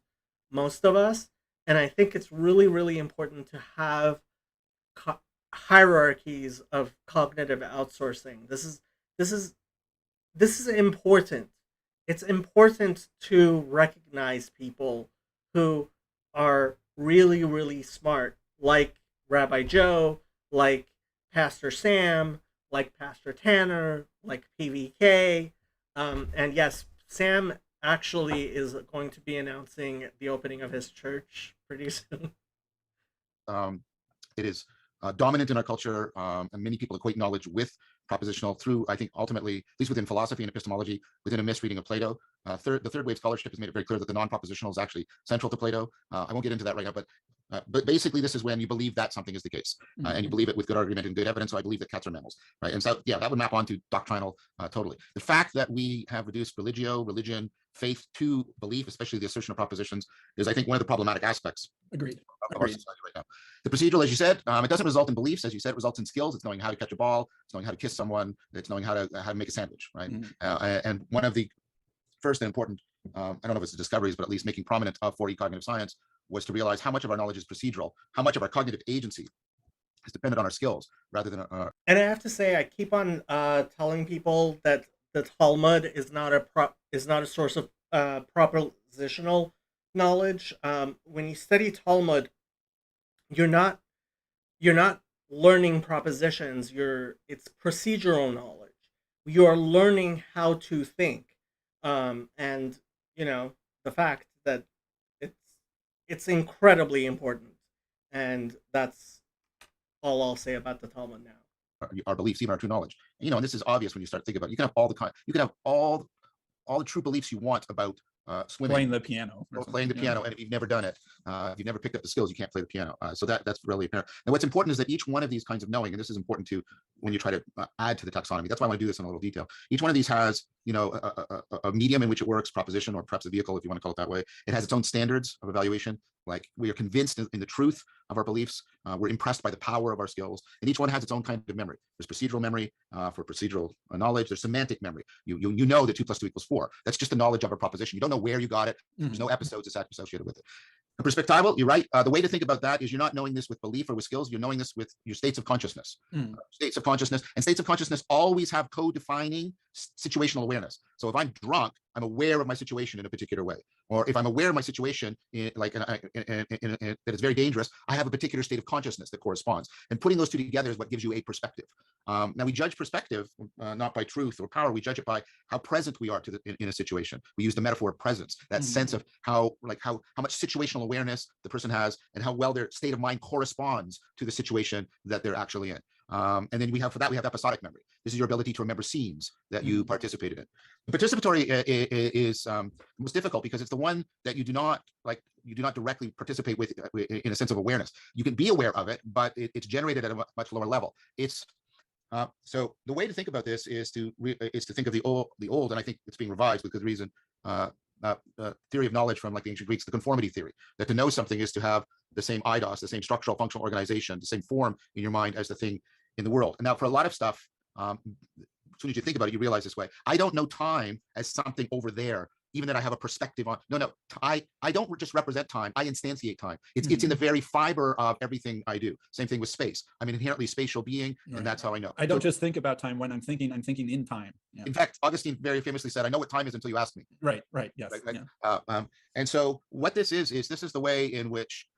most of us, and I think it's really, really important to have hierarchies of cognitive outsourcing. This is important. It's important to recognize people who are really, really smart, like Rabbi Joe, like Pastor Sam, like Pastor Tanner, like PVK, and yes, Sam actually is going to be announcing the opening of his church pretty soon. It is dominant in our culture, and many people equate knowledge with propositional through, I think, ultimately, at least within philosophy and epistemology, within a misreading of Plato. The third wave scholarship has made it very clear that the non-propositional is actually central to Plato. I won't get into that right now, but basically, this is when you believe that something is the case, and you believe it with good argument and good evidence. So I believe that cats are mammals, right? And so, yeah, that would map onto doctrinal totally. The fact that we have reduced religion, faith to belief, especially the assertion of propositions, is, I think, one of the problematic aspects Agreed. of our society right now. The procedural, as you said, it doesn't result in beliefs, as you said, it results in skills. It's knowing how to catch a ball, it's knowing how to kiss someone, it's knowing how to make a sandwich, right? And one of the first and important, I don't know if it's the discoveries, but at least making prominent of 4E cognitive science, was to realize how much of our knowledge is procedural, how much of our cognitive agency is dependent on our skills rather than our. And I have to say, I keep on telling people that the Talmud is not a source of propositional knowledge. When you study Talmud, you're not learning propositions. It's procedural knowledge. You're learning how to think, and the fact that it's incredibly important, and that's all I'll say about the Talmud now. Our beliefs, even our true knowledge. And this is obvious when you start thinking about it. You can have all the true beliefs you want about swimming, playing the piano, or playing the piano, and if you've never done it, if you've never picked up the skills, you can't play the piano. So that's really apparent. And what's important is that each one of these kinds of knowing, and this is important to when you try to add to the taxonomy. That's why I want to do this in a little detail. Each one of these has, a medium in which it works, proposition, or perhaps a vehicle, if you want to call it that way. It has its own standards of evaluation. Like, we are convinced in the truth of our beliefs. We're impressed by the power of our skills, and each one has its own kind of memory. There's procedural memory for procedural knowledge. There's semantic memory. You know that 2 + 2 = 4. That's just the knowledge of a proposition. You don't know where you got it. There's no episodes associated with it. And perspectival, you're right. The way to think about that is you're not knowing this with belief or with skills. You're knowing this with your states of consciousness. States of consciousness always have co-defining situational awareness. So if I'm drunk, I'm aware of my situation in a particular way. Or if I'm aware of my situation that it's very dangerous, I have a particular state of consciousness that corresponds. And putting those two together is what gives you a perspective. Now, we judge perspective not by truth or power. We judge it by how present we are in a situation. We use the metaphor of presence, that sense of how much situational awareness the person has, and how well their state of mind corresponds to the situation that they're actually in. And then we have episodic memory. This is your ability to remember scenes that you participated in. The participatory is most difficult because it's the one that you do not directly participate with in a sense of awareness. You can be aware of it, but it's generated at a much lower level. So the way to think about this is to think of the old, and I think it's being revised with good reason. Theory of knowledge from, like, the ancient Greeks, the conformity theory, that to know something is to have the same eidos, the same structural functional organization, the same form in your mind as the thing in the world. And now, for a lot of stuff, as soon as you think about it, you realize this way. I don't know time as something over there, even that I have a perspective on. No, I don't just represent time. I instantiate time. It's in the very fiber of everything I do. Same thing with space. I'm an inherently spatial being, and that's how I know. I don't just think about time when I'm thinking in time. In fact, Augustine very famously said, "I know what time is until you ask me." Right. Yes. And so what this is the way in which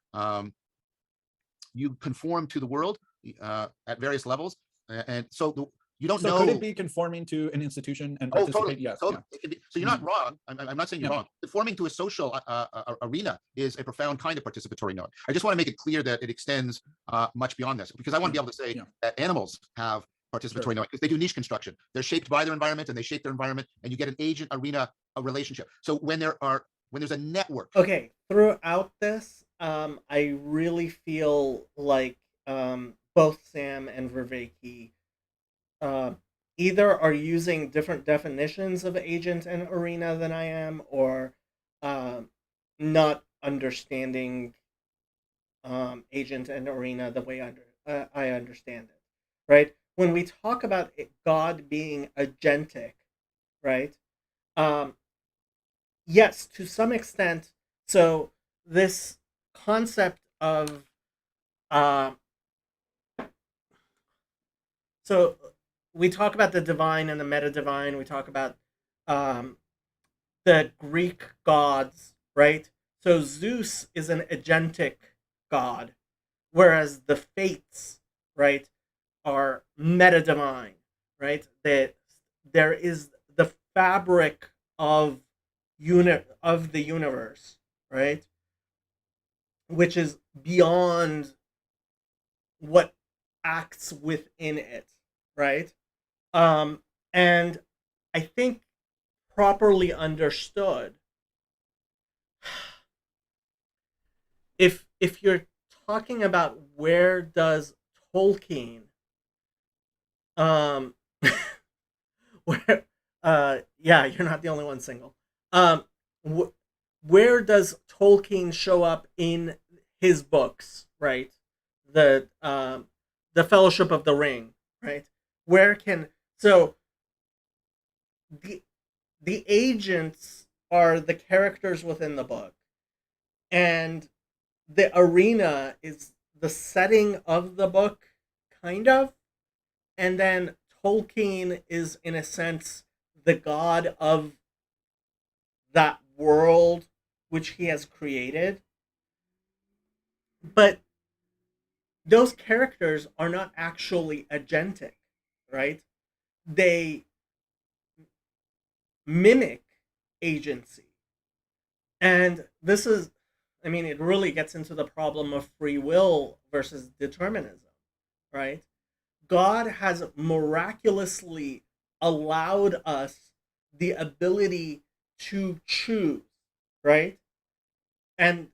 you conform to the world at various levels. And so you don't know. Could it be conforming to an institution and participate? Totally. Yes. Totally. So you're not wrong. I'm not saying you're wrong. Conforming to a social arena is a profound kind of participatory knowing. I just want to make it clear that it extends much beyond this, because I want to be able to say that animals have participatory knowing, because they do niche construction. They're shaped by their environment, and they shape their environment, and you get an agent arena, a relationship. So when there's a network. Okay, throughout this, I really feel like both Sam and Vervaeke either are using different definitions of agent and arena than I am, or not understanding agent and arena the way I understand it, right? When we talk about God being agentic, right? Yes, to some extent. So this concept of so we talk about the divine and the meta-divine. We talk about the Greek gods, right? So Zeus is an agentic god, whereas the fates, right, are meta-divine. right? That there is the fabric of of the universe, right? Which is beyond what acts within it, right? Um, and I think properly understood, if you're talking about where does Tolkien, um, where, yeah, you're not the only one single. Um, wh- where does Tolkien show up in his books, right? The Fellowship of the Ring, right? Where can so the the agents are the characters within the book, and the arena is the setting of the book, kind of, and then Tolkien is, in a sense, the god of that world which he has created. But those characters are not actually agentic, right? They mimic agency. And this is, I mean, it really gets into the problem of free will versus determinism, right? God has miraculously allowed us the ability to choose, right? And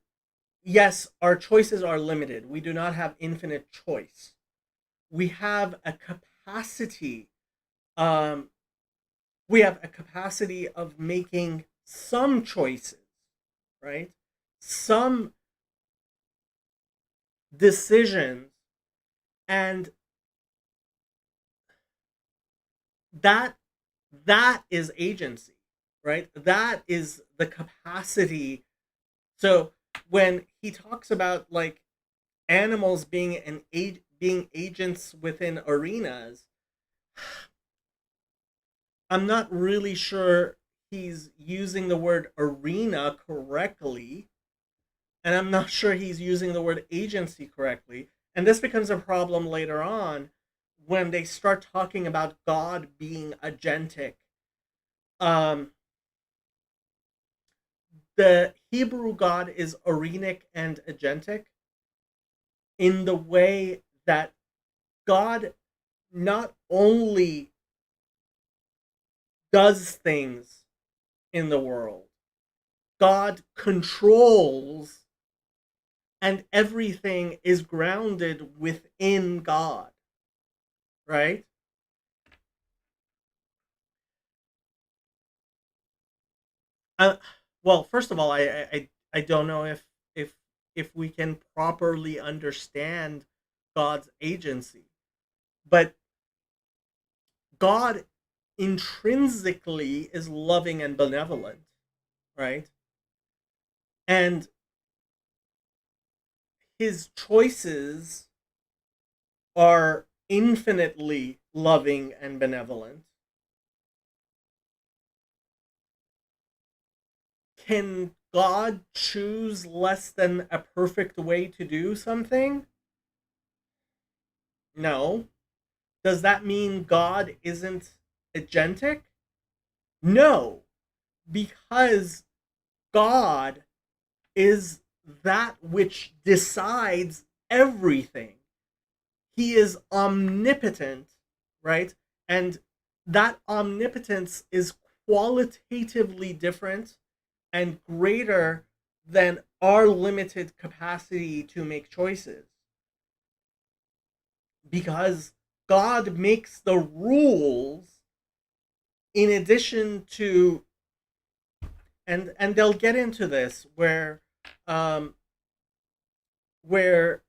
yes, our choices are limited. We do not have infinite choice. We have a capacity, um, we have a capacity of making some choices, right? Some decisions, and that that is agency, right? That is the capacity. So when he talks about like animals being being agents within arenas, I'm not really sure he's using the word arena correctly, and I'm not sure he's using the word agency correctly. And this becomes a problem later on when they start talking about God being agentic. Um, the Hebrew God is arenic and agentic in the way that God not only does things in the world, God controls, and everything is grounded within God, right? Uh, well, first of all, I don't know if if we can properly understand God's agency, but God intrinsically is loving and benevolent, right? And his choices are infinitely loving and benevolent. Can God choose less than a perfect way to do something? No. Does that mean God isn't agentic? No, because God is that which decides everything. He is omnipotent, right? And that omnipotence is qualitatively different and greater than our limited capacity to make choices, because God makes the rules in addition to, and they'll get into this um where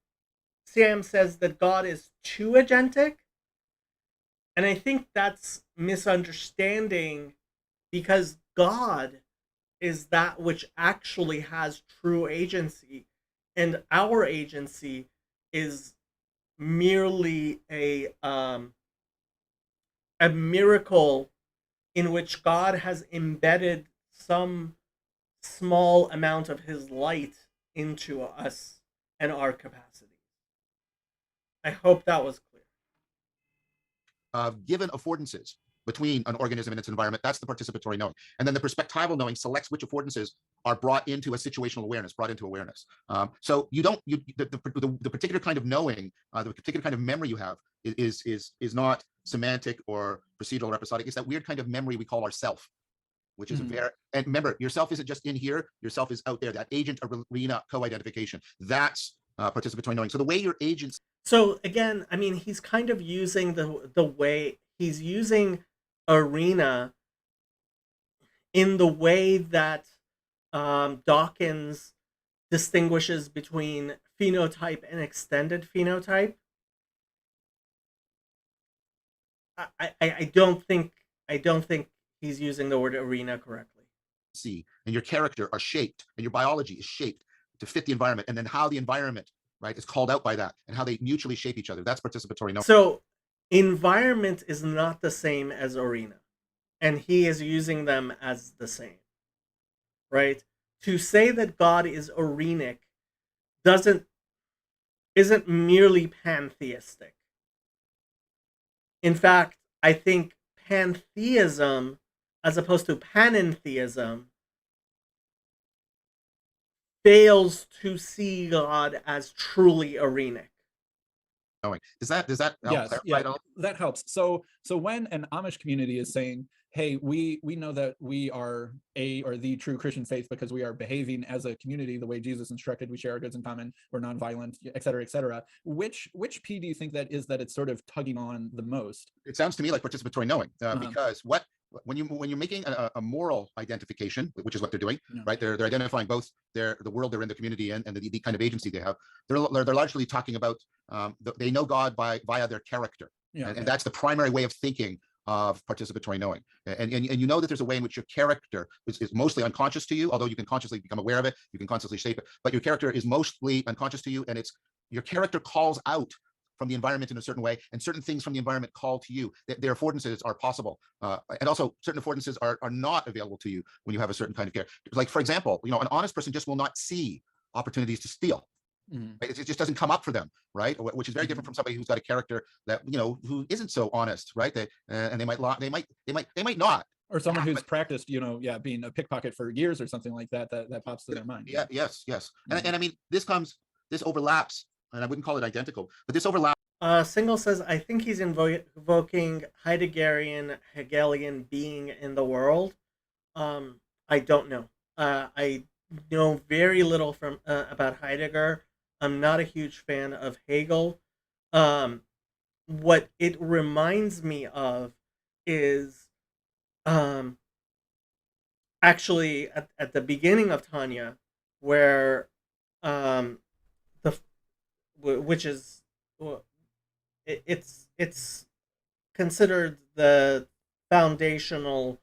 Sam says that God is too agentic, and I think that's misunderstanding, because God is that which actually has true agency, and our agency is merely a miracle in which God has embedded some small amount of his light into us and our capacity. I hope that was clear. given affordances between an organism and its environment. That's the participatory knowing. And then the perspectival knowing selects which affordances are brought into a situational awareness, brought into awareness. So you don't, the particular kind of knowing, the particular kind of memory you have is not semantic or procedural or episodic. It's that weird kind of memory we call ourself, which is a very, and remember, yourself isn't just in here, yourself is out there, that agent arena co-identification. That's participatory knowing. So the way your agents. So again, I mean, he's kind of using the way he's using arena in the way that Dawkins distinguishes between phenotype and extended phenotype. I don't think he's using the word arena correctly. See, and your character are shaped, and your biology is shaped to fit the environment, and then how the environment, right, is called out by that, and how they mutually shape each other. That's participatory knowing. So environment is not the same as arena, and he is using them as the same, right? To say that God is arenic isn't merely pantheistic. In fact, I think pantheism, as opposed to panentheism, fails to see God as truly arenic. Does that help Yes, clarify yeah, it all? that helps. So when an Amish community is saying, hey, we know that we are a or the true Christian faith because we are behaving as a community the way Jesus instructed, we share our goods in common, we're nonviolent, et cetera, et cetera. Which P do you think that is that it's sort of tugging on the most? It sounds to me like participatory knowing, because when you're making a moral identification, which is what they're doing, right? They're identifying both the world they're in, the community, and the kind of agency they have. They're largely talking about they know God via their character, and that's the primary way of thinking of participatory knowing. And you know that there's a way in which your character is mostly unconscious to you, although you can consciously become aware of it, you can consciously shape it, but your character is mostly unconscious to you, and it's your character calls out from the environment in a certain way, and certain things from the environment call to you. Their affordances are possible, and also certain affordances are not available to you when you have a certain kind of care. Like, for example, an honest person just will not see opportunities to steal. Right? It just doesn't come up for them, right? Which is very different from somebody who's got a character that who isn't so honest, right? And they might not. Or someone who's practiced, being a pickpocket for years or something like that. That pops to their mind. Yeah, yes. And I mean, this overlaps, and I wouldn't call it identical, but this overlaps. Single says, I think he's invoking Heideggerian, Hegelian being in the world. I don't know. I know very little from about Heidegger. I'm not a huge fan of Hegel. What it reminds me of is actually at the beginning of Tanya, where the which is it's considered the foundational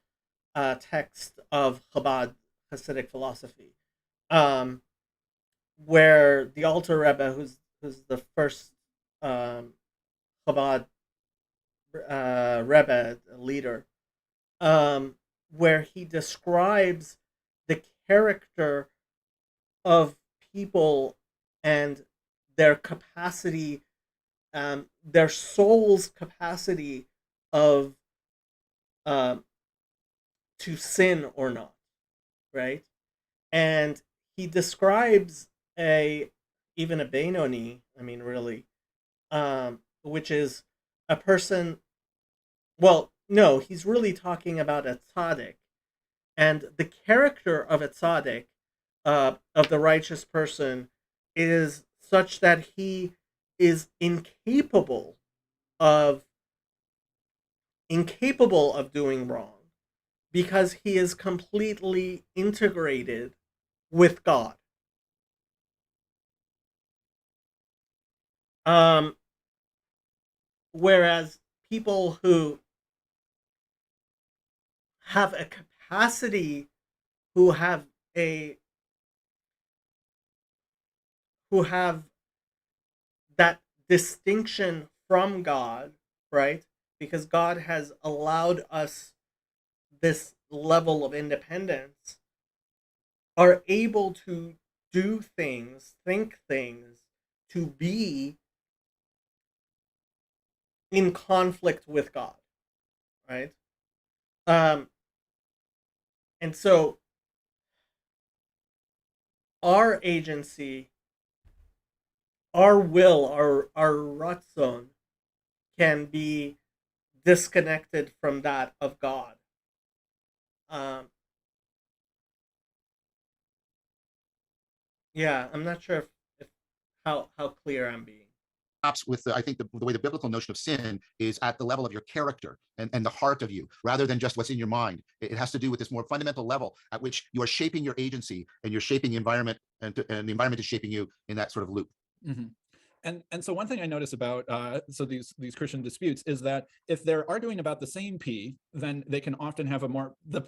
text of Chabad Hasidic philosophy, where the Alter Rebbe, who's the first Chabad Rebbe leader, where he describes the character of people and their capacity, their soul's capacity of to sin or not, right? And he describes even a Benoni, I mean, really, which is a person. Well, no, he's really talking about a tzaddik, and the character of a tzaddik, of the righteous person, is such that he is incapable of doing wrong because he is completely integrated with God. Whereas people who have a capacity, who have that distinction from God, right? Because God has allowed us this level of independence, are able to do things, think things, to be in conflict with God, right? Um, and so our agency, our will, our ratzon can be disconnected from that of God. Um, yeah, I'm not sure if how clear I'm being. Perhaps with I think the way the biblical notion of sin is at the level of your character and the heart of you, rather than just what's in your mind. It has to do with this more fundamental level at which you are shaping your agency and you're shaping the environment, and the environment is shaping you in that sort of loop. Mhm. And so one thing I notice about so these Christian disputes is that if they're arguing about the same P, then they can often have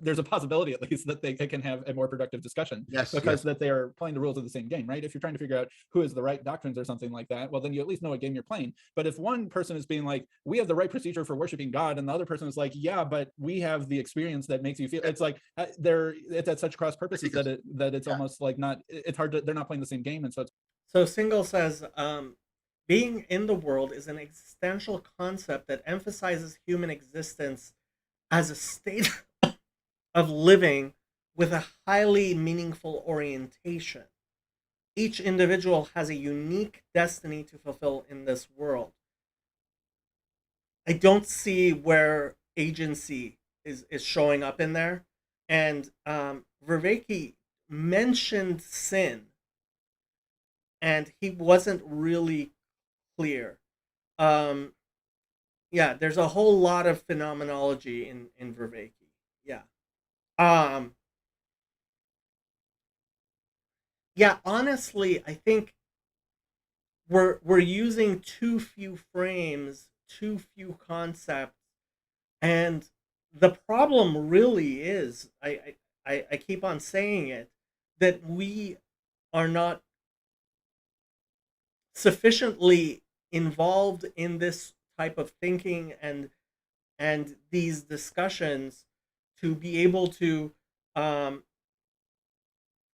there's a possibility at least that they can have a more productive discussion, Yes, because yes. that they are playing the rules of the same game, right? If you're trying to figure out who is the right doctrines or something like that, well, then you at least know what game you're playing. But if one person is being like, we have the right procedure for worshiping God, and the other person is like, yeah, but we have the experience that makes you feel, it's like it's at such cross purposes that it's Yeah. almost like not, it's hard to, they're not playing the same game, and so it's So Single says, being in the world is an existential concept that emphasizes human existence as a state of living with a highly meaningful orientation. Each individual has a unique destiny to fulfill in this world. I don't see where agency is showing up in there. And Vervaeke mentioned sin, and he wasn't really clear. Um, yeah, there's a whole lot of phenomenology in Vervaeke. Yeah. Um, yeah, honestly, I think we're using too few frames, too few concepts, and the problem really is, I keep on saying it, that we are not sufficiently involved in this type of thinking and these discussions to be able to um,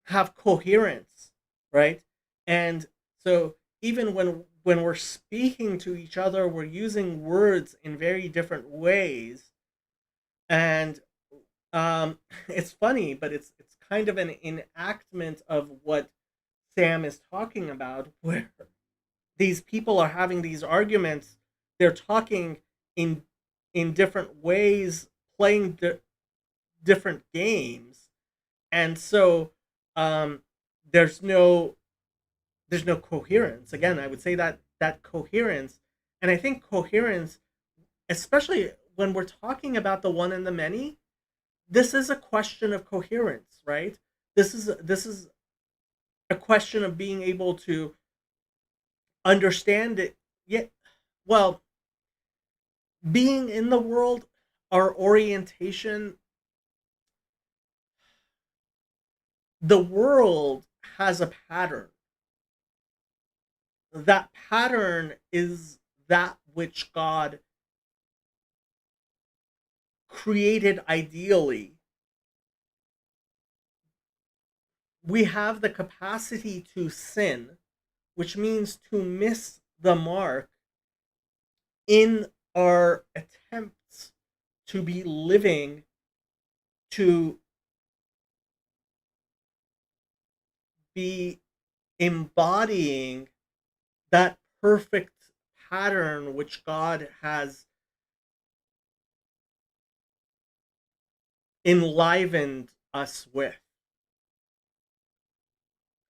have coherence, right? And so even when we're speaking to each other, we're using words in very different ways, and it's funny, but it's kind of an enactment of what Sam is talking about, where these people are having these arguments. They're talking in in different ways, playing different games, and so um, there's no there's no coherence. Again, I would say that coherence, and I think coherence, especially when we're talking about the one and the many, this is a question of coherence, right? This is a question of being able to understand it. Yet, well, being in the world, our orientation, the world has a pattern. That pattern is that which God created ideally. We have the capacity to sin, which means to miss the mark in our attempts to be living, to be embodying that perfect pattern which God has enlivened us with.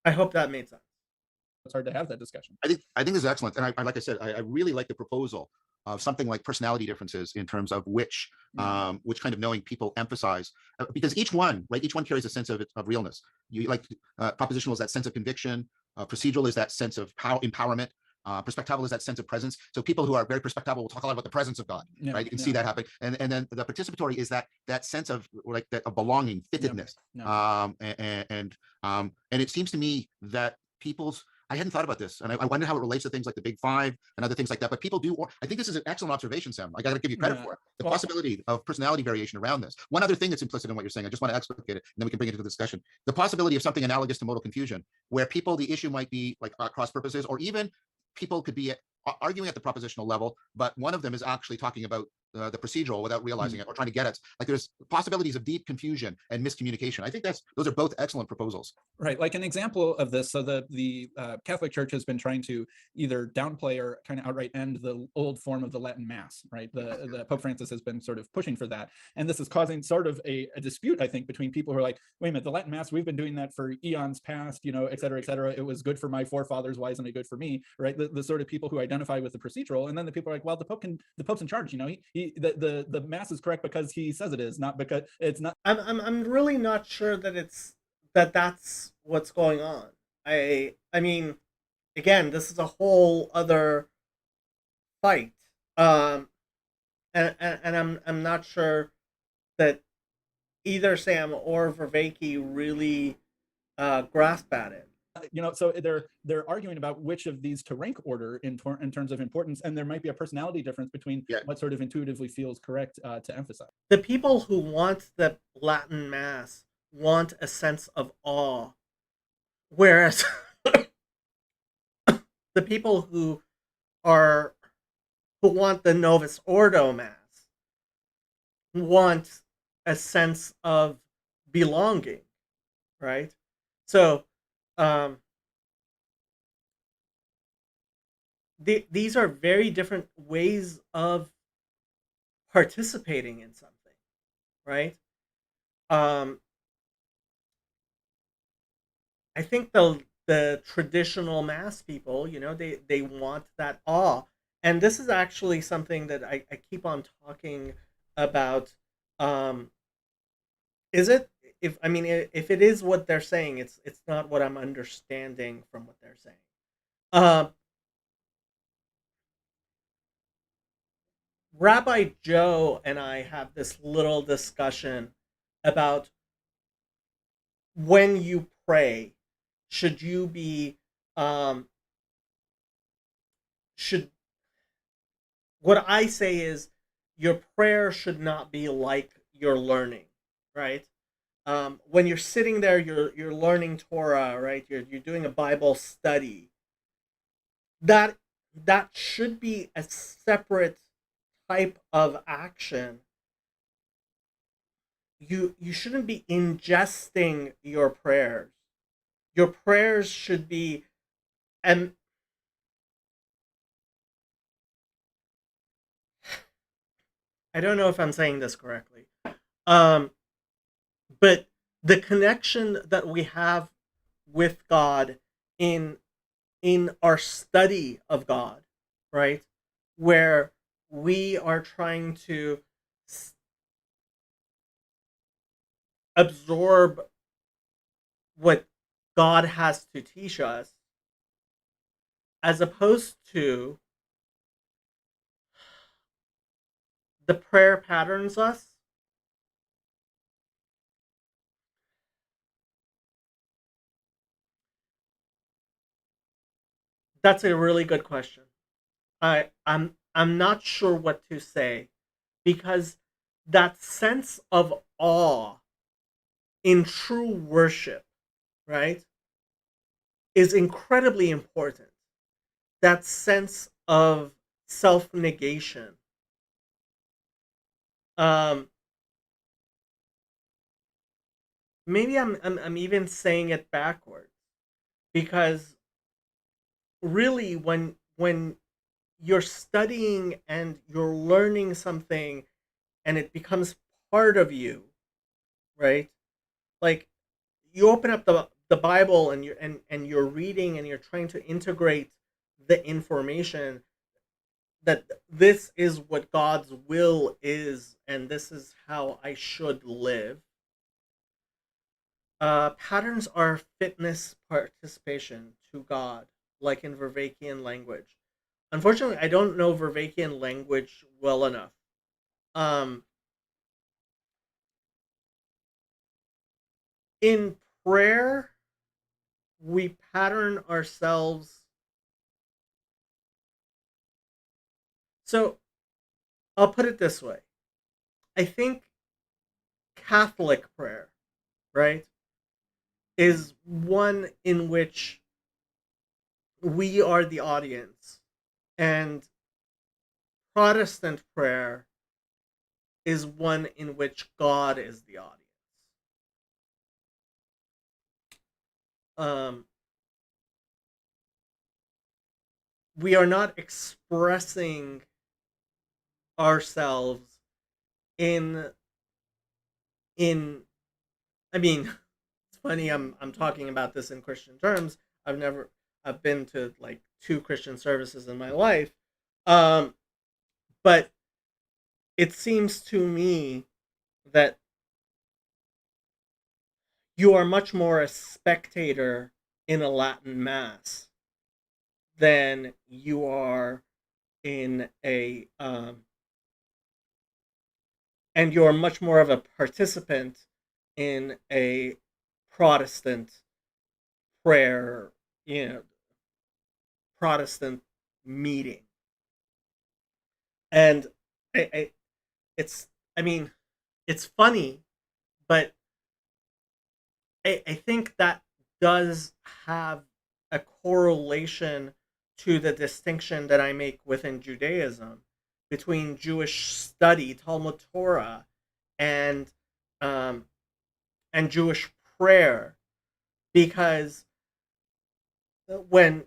I hope that made sense. hard to have that discussion. I think this is excellent, and like I said, I really like the proposal of something like personality differences in terms of which kind of knowing people emphasize, because each one, right, each one carries a sense of realness. You like propositional is that sense of conviction, procedural is that sense of empowerment, perspectival is that sense of presence. So people who are very perspectival will talk a lot about the presence of God, Yeah, right? You can see that happen, and then the participatory is that sense of like that of belonging, fittedness, and it seems to me that people's I hadn't thought about this, and I wonder how it relates to things like the Big Five and other things like that. But people do. I think this is an excellent observation, Sam. I got to give you credit for it. The possibility of personality variation around this. One other thing that's implicit in what you're saying, I just want to explicate it, and then we can bring it into the discussion. The possibility of something analogous to modal confusion, where the issue might be like cross purposes, or even people could be arguing at the propositional level, but one of them is actually talking about the procedural without realizing it, or trying to get it. Like there's possibilities of deep confusion and miscommunication. I think those are both excellent proposals. Right, like an example of this. So the Catholic Church has been trying to either downplay or kind of outright end the old form of the Latin Mass. Right, the Pope Francis has been sort of pushing for that, and this is causing sort of a dispute, I think, between people who are like, wait a minute, the Latin Mass, we've been doing that for eons past, et cetera, et cetera. It was good for my forefathers. Why isn't it good for me? Right, the sort of people who identify with the procedural, and then the people are like, well, the Pope's in charge. The Mass is correct because he says it is, not because it's not. I'm really not sure that's what's going on. I mean, again, this is a whole other fight. And I'm not sure that either Sam or Vervaeke really grasp at it. So they're arguing about which of these to rank order in terms of importance, and there might be a personality difference between what sort of intuitively feels correct to emphasize. The people who want the Latin Mass want a sense of awe, whereas the people who want the Novus Ordo Mass want a sense of belonging, right? So these are very different ways of participating in something, right? I think the traditional Mass people, they want that awe, and this is actually something that I keep on talking about. Is it? If it is what they're saying, it's not what I'm understanding from what they're saying. Rabbi Joe and I have this little discussion about when you pray, should you be should what I say is your prayer should not be like your learning, right? When you're sitting there, you're learning Torah, right? You're doing a Bible study. That should be a separate type of action. You shouldn't be ingesting your prayers. Your prayers should be, and I don't know if I'm saying this correctly, but the connection that we have with God in our study of God, right, where we are trying to absorb what God has to teach us, as opposed to the prayer patterns us. That's a really good question. I'm not sure what to say, because that sense of awe in true worship, right, is incredibly important. That sense of self-negation. Um, Maybe I'm even saying it backwards, because really when you're studying and you're learning something and it becomes part of you, right? Like, you open up the Bible and you're reading and you're trying to integrate the information that this is what God's will is and this is how I should live. Patterns are fitness participation to God, like in Vervaekean language. Unfortunately, I don't know Vervaekean language well enough. Um, in prayer, we pattern ourselves. So I'll put it this way. I think Catholic prayer, right, is one in which we are the audience And Protestant prayer is one in which God is the audience. Um, we are not expressing ourselves in in I mean, it's funny I'm talking about this in Christian terms. I've been to like 2 Christian services in my life. Um, but it seems to me that you are much more a spectator in a Latin mass than you are in a and you're much more of a participant in a Protestant prayer, you know, Protestant meeting. And I it's, I mean, it's funny, but I think that does have a correlation to the distinction that I make within Judaism between Jewish study, Talmud Torah, and um, and Jewish prayer, because when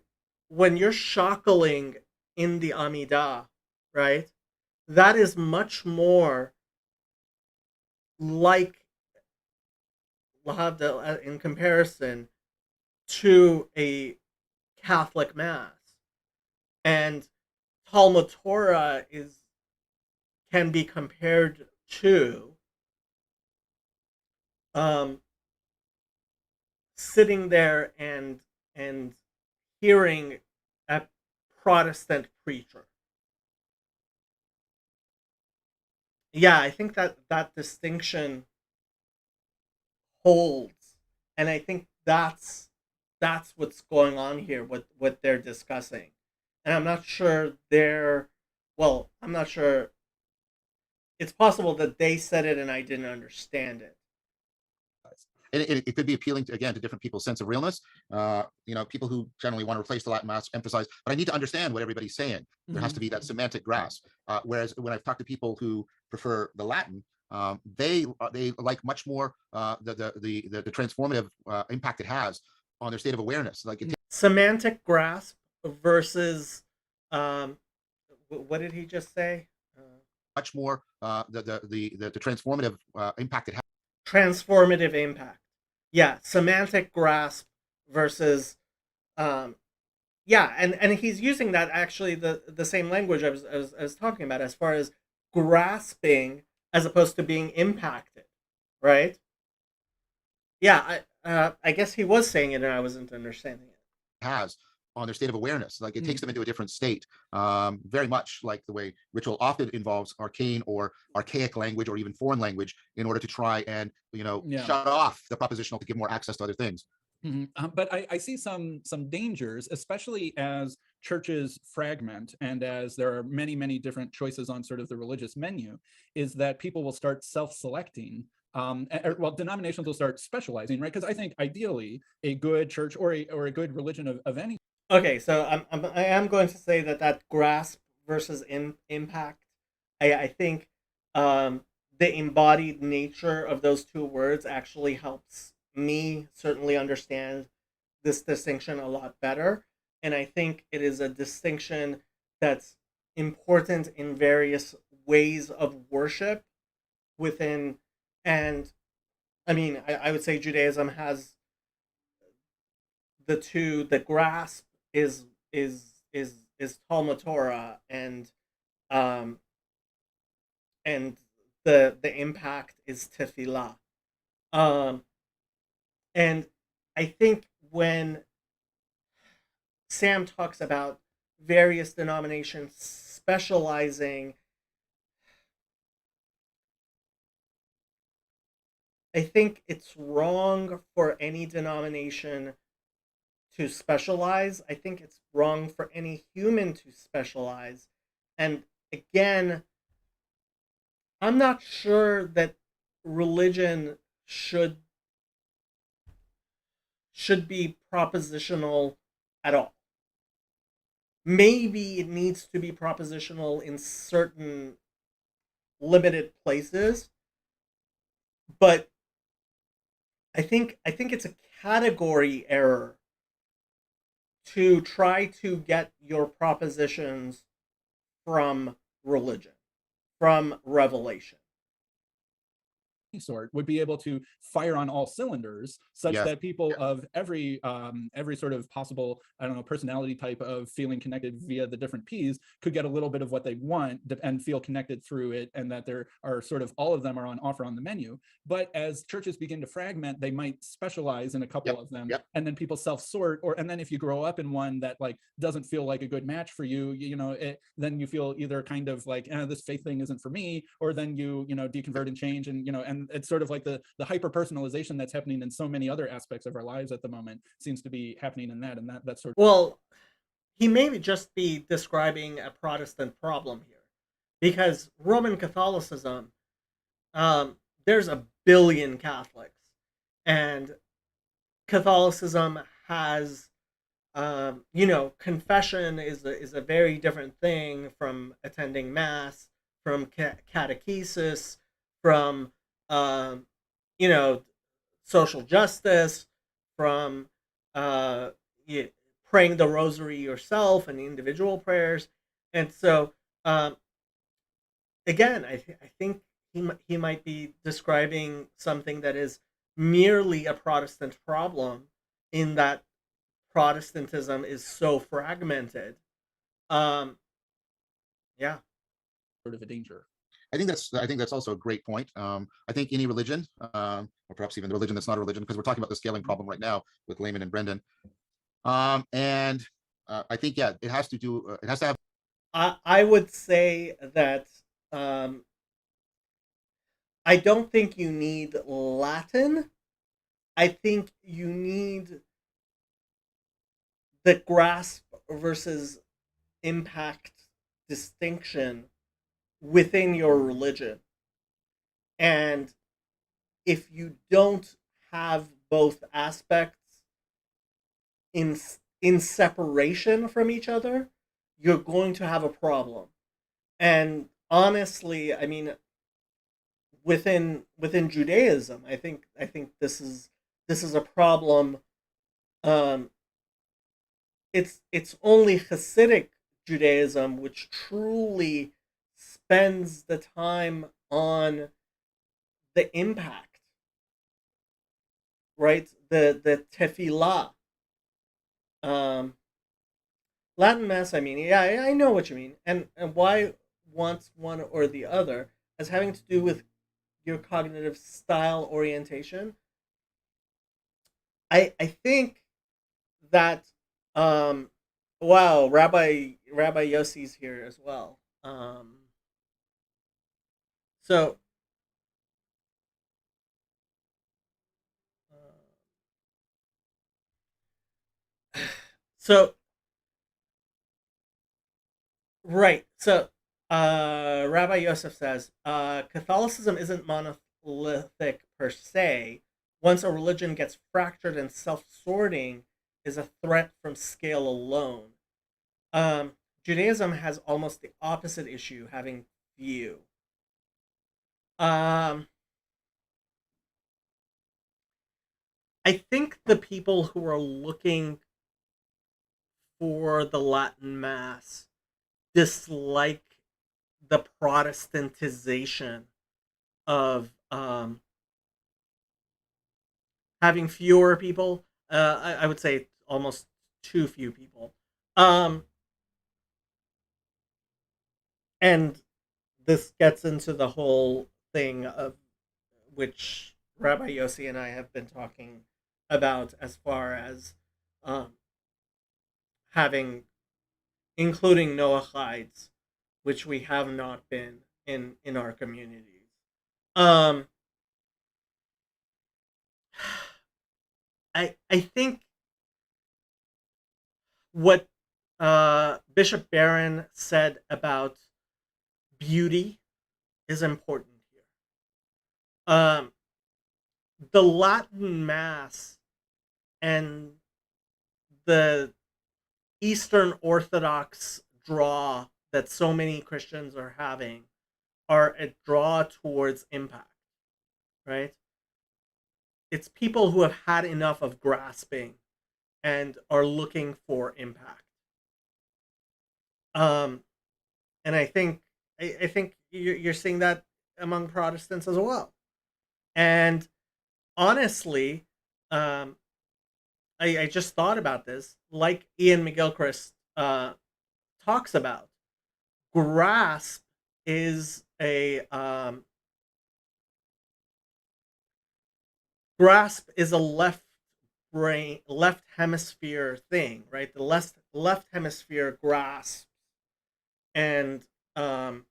when you're shackling in the Amidah, right, that is much more like Lahavdil in comparison to a Catholic mass, and Talmud Torah is can be compared to um, sitting there and hearing a Protestant preacher. Yeah, I think that that distinction holds, and I think that's what's going on here. What they're discussing, and I'm not sure they're well. I'm not sure. It's possible that they said it and I didn't understand it. It could be appealing to, again, to different people's sense of realness. People who generally want to replace the Latin mass emphasize, but I need to understand what everybody's saying. There has to be that semantic grasp. Whereas when I've talked to people who prefer the Latin, they like much more the transformative impact it has on their state of awareness. Like it Semantic grasp versus um, what did he just say? much more the transformative impact it has. Transformative impact. Yeah, semantic grasp versus um, yeah, and he's using that actually the same language I was talking about as far as grasping as opposed to being impacted, right? Yeah, I guess he was saying it and I wasn't understanding it. Has on their state of awareness. Like it takes them into a different state, very much like the way ritual often involves arcane or archaic language or even foreign language in order to try and shut off the propositional to give more access to other things. But I see some dangers, especially as churches fragment and as there are many different choices on sort of the religious menu, is that people will start self-selecting. Denominations will start specializing, right? Because I think ideally a good church or a good religion of any. Okay, so I am going to say that that grasp versus impact. I think the embodied nature of those 2 words actually helps me certainly understand this distinction a lot better, and I think it is a distinction that's important in various ways of worship within, and I mean I would say Judaism has the grasp is Talmud Torah, um and the impact is tefillah. Um and I think when Sam talks about various denominations specializing, I think it's wrong for any denomination to specialize. I think it's wrong for any human to specialize. And again, I'm not sure that religion should be propositional at all. maybe it needs to be propositional in certain limited places, but I think it's a category error to try to get your propositions from religion, from revelation. Sort would be able to fire on all cylinders such Yes. that people of every sort of possible, I don't know, personality type of feeling connected via the different P's could get a little bit of what they want and feel connected through it, and that there are sort of all of them are on offer on the menu. But as churches begin to fragment, they might specialize in a couple Yep. of them, Yep. and then people self-sort, or and then if you grow up in one that like doesn't feel like a good match for you, then you feel either kind of like this faith thing isn't for me, or then you deconvert and change, and it's sort of like the hyper personalization that's happening in so many other aspects of our lives at the moment seems to be happening in that sort of. Well, he may just be describing a Protestant problem here, because Roman Catholicism, there's a billion Catholics, and Catholicism has, confession is a very different thing from attending mass, from catechesis, from, um, you know, social justice, from uh, praying the rosary yourself and individual prayers. And so, um, again, I think he might be describing something that is merely a Protestant problem, in that Protestantism is so fragmented. Um, yeah. Sort of a danger. I think that's also a great point. I think any religion, or perhaps even the religion that's not a religion, because we're talking about the scaling problem right now with Layman and Brendan. And I think it has to do. It has to have. I would say that, I don't think you need Latin. I think you need the grasp versus impact distinction within your religion. And if you don't have both aspects in in separation from each other, you're going to have a problem. And honestly, I mean, within Judaism, I think this is a problem. Um, it's only Hasidic Judaism which truly spends the time on the impact, right? The tefillah, um, Latin mass. I mean, yeah, I know what you mean, and why wants one or the other as having to do with your cognitive style orientation. I think that, um wow, Rabbi Yossi's here as well. So so right. So Rabbi Yosef says, Catholicism isn't monolithic per se. Once a religion gets fractured and self-sorting is a threat from scale alone. um Judaism has almost the opposite issue, having few. um I think the people who are looking for the Latin Mass dislike the Protestantization of, having fewer people. I would say almost too few people. Um, and this gets into the whole thing of which Rabbi Yossi and I have been talking about, as far as, um, having including Noachides, which we have not been in our communities. Um, I think what Bishop Barron said about beauty is important here. The Latin Mass and the Eastern Orthodox draw that so many Christians are having are a draw towards impact, right? It's people who have had enough of grasping and are looking for impact. Um, and I think you're seeing that among Protestants as well. And honestly, um, I just thought about this, like Ian McGilchrist talks about. Grasp is a left hemisphere thing, right? The left hemisphere grasps, and um,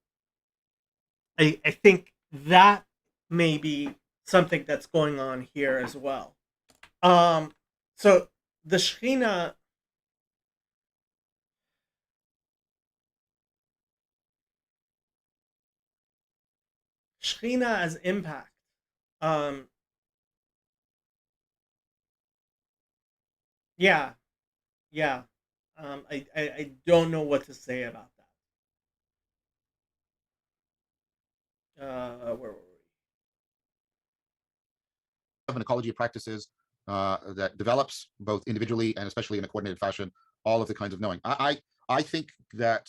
I think that may be something that's going on here as well. So the Shekhinah as impact. Um, yeah, yeah. I don't know what to say about that. Where were we? Of an ecology of practices that develops both individually and especially in a coordinated fashion all of the kinds of knowing. I think that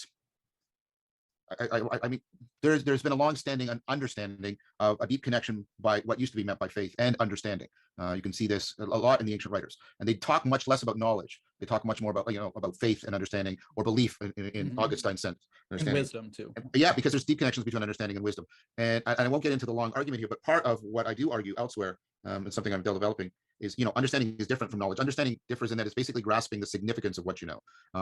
I mean, there's been a long-standing understanding of a deep connection by what used to be meant by faith and understanding. You can see this a lot in the ancient writers, and they talk much less about knowledge. They talk much more about about faith and understanding, or belief in Augustine's sense. And wisdom too. Yeah, because there's deep connections between understanding and wisdom. And I won't get into the long argument here, but part of what I do argue elsewhere, and something I'm still developing, is understanding is different from knowledge. Understanding differs in that it's basically grasping the significance of what you know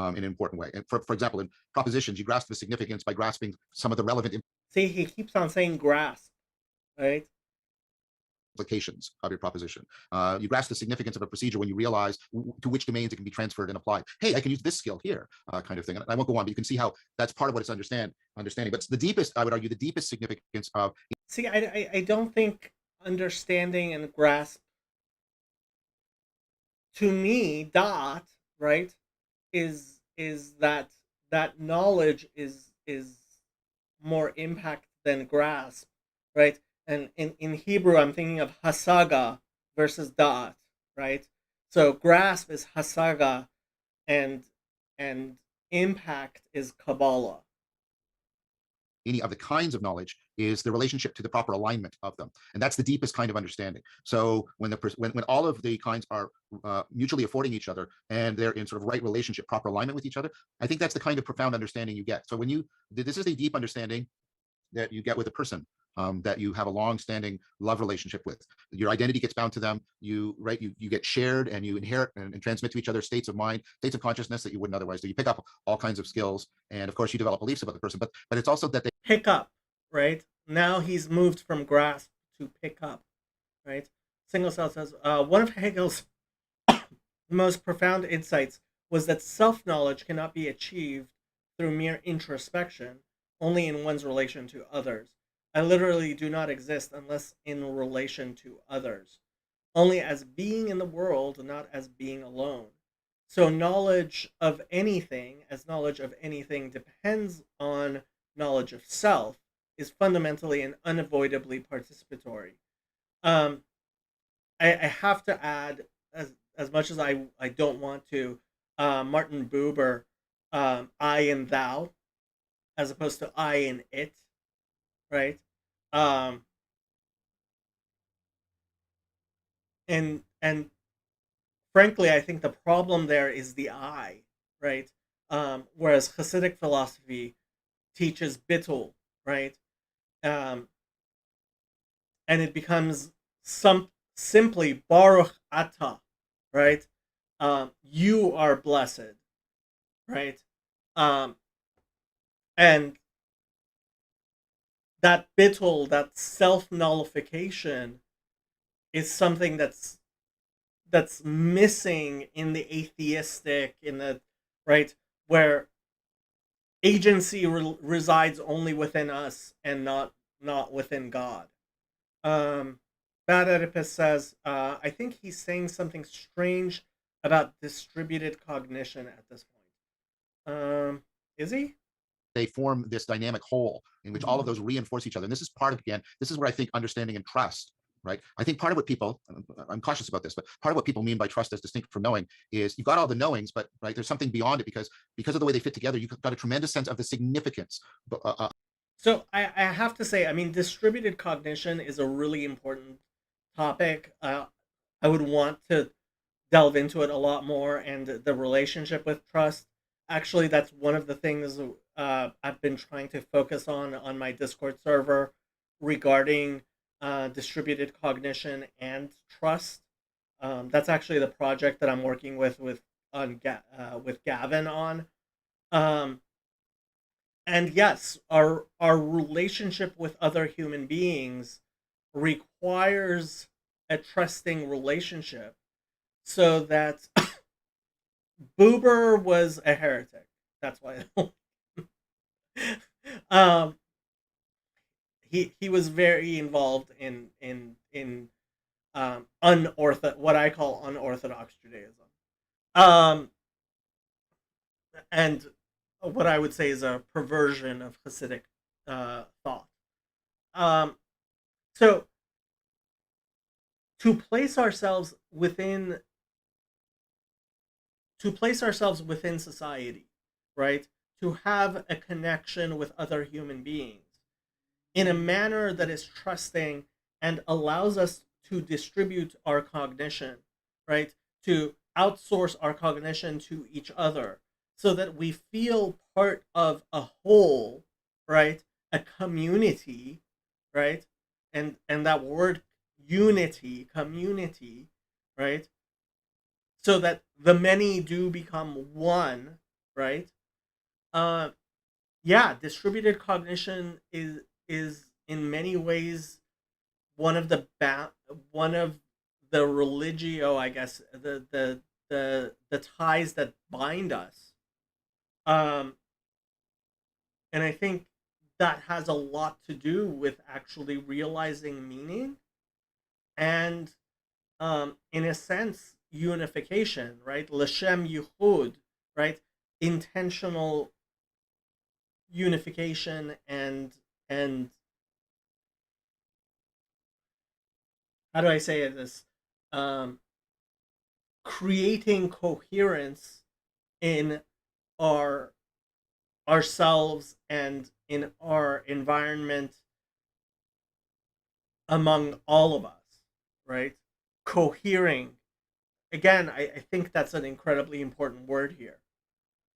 in an important way. And for example, in propositions, you grasp the significance by grasping some of the relevant See, he keeps on saying grasp, right? implications of your proposition. You grasp the significance of a procedure when you realize to which domains it can be transferred and applied. Hey, I can use this skill here, kind of thing. And I won't go on, but you can see how that's part of what it's understanding. But the deepest, I would argue, the deepest significance of. See, I don't think understanding and grasp, to me, dot, right, is that knowledge is more impact than grasp, right? And in Hebrew, I'm thinking of hasaga versus dot, right? So grasp is hasaga, and and impact is Kabbalah. Any of the kinds of knowledge is the relationship to the proper alignment of them, and that's the deepest kind of understanding. So when all of the kinds are mutually affording each other and they're in sort of right relationship, proper alignment with each other, I think that's the kind of profound understanding you get. So this is a deep understanding that you get with a person that you have a long-standing love relationship with. Your identity gets bound to them. You get shared, and you inherit and transmit to each other states of mind, states of consciousness that you wouldn't otherwise do. You pick up all kinds of skills, and of course, you develop beliefs about the person. But it's also that they pick up, right? Now he's moved from grasp to pick up, right? Single Cell says one of Hegel's most profound insights was that self-knowledge cannot be achieved through mere introspection, only in one's relation to others. I literally do not exist unless in relation to others, only as being in the world, not as being alone. So knowledge of anything, as knowledge of anything depends on knowledge of self, is fundamentally and unavoidably participatory. Um, I have to add, as much as I don't want to, Martin Buber, I and thou, as opposed to I and it, right? Um, and frankly, I think the problem there is the I, right? Whereas Hasidic philosophy teaches bittul, right? Um, and it becomes simply Baruch Atah, right? You are blessed, right? Um, and that bittul, that self nullification, is something that's missing in the atheistic, in the right, where agency resides only within us and not within God. Bad Oedipus says, I think he's saying something strange about distributed cognition at this point. Is he? They form this dynamic whole in which all of those reinforce each other. And this is part of, again, this is where I think understanding and trust, right? I think part of what people, I'm cautious about this, but part of what people mean by trust as distinct from knowing is you've got all the knowings, but right, there's something beyond it because of the way they fit together, you've got a tremendous sense of the significance. So I have to say, I mean, distributed cognition is a really important topic. I would want to delve into it a lot more, and the relationship with trust. Actually, that's one of the things I've been trying to focus on my Discord server regarding distributed cognition and trust. That's actually the project that I'm working with Gavin on. Um, and yes, our relationship with other human beings requires a trusting relationship, so that Boober was a heretic. That's why. um, he was very involved in what I call unorthodox Judaism, um, and what I would say is a perversion of Hasidic thought. Um, so to place ourselves within society, right? To have a connection with other human beings in a manner that is trusting and allows us to distribute our cognition, right? To outsource our cognition to each other so that we feel part of a whole, right? A community, right? And that word unity, community, right? So that the many do become one, right? Uh, yeah, distributed cognition is in many ways one of the religio, I guess, the ties that bind us. Um, and I think that has a lot to do with actually realizing meaning and, in a sense, unification, right? L'shem yuchud, right? Intentional unification and how do I say it? This um, creating coherence in our ourselves and in our environment among all of us, right? Cohering. Again, I think that's an incredibly important word here.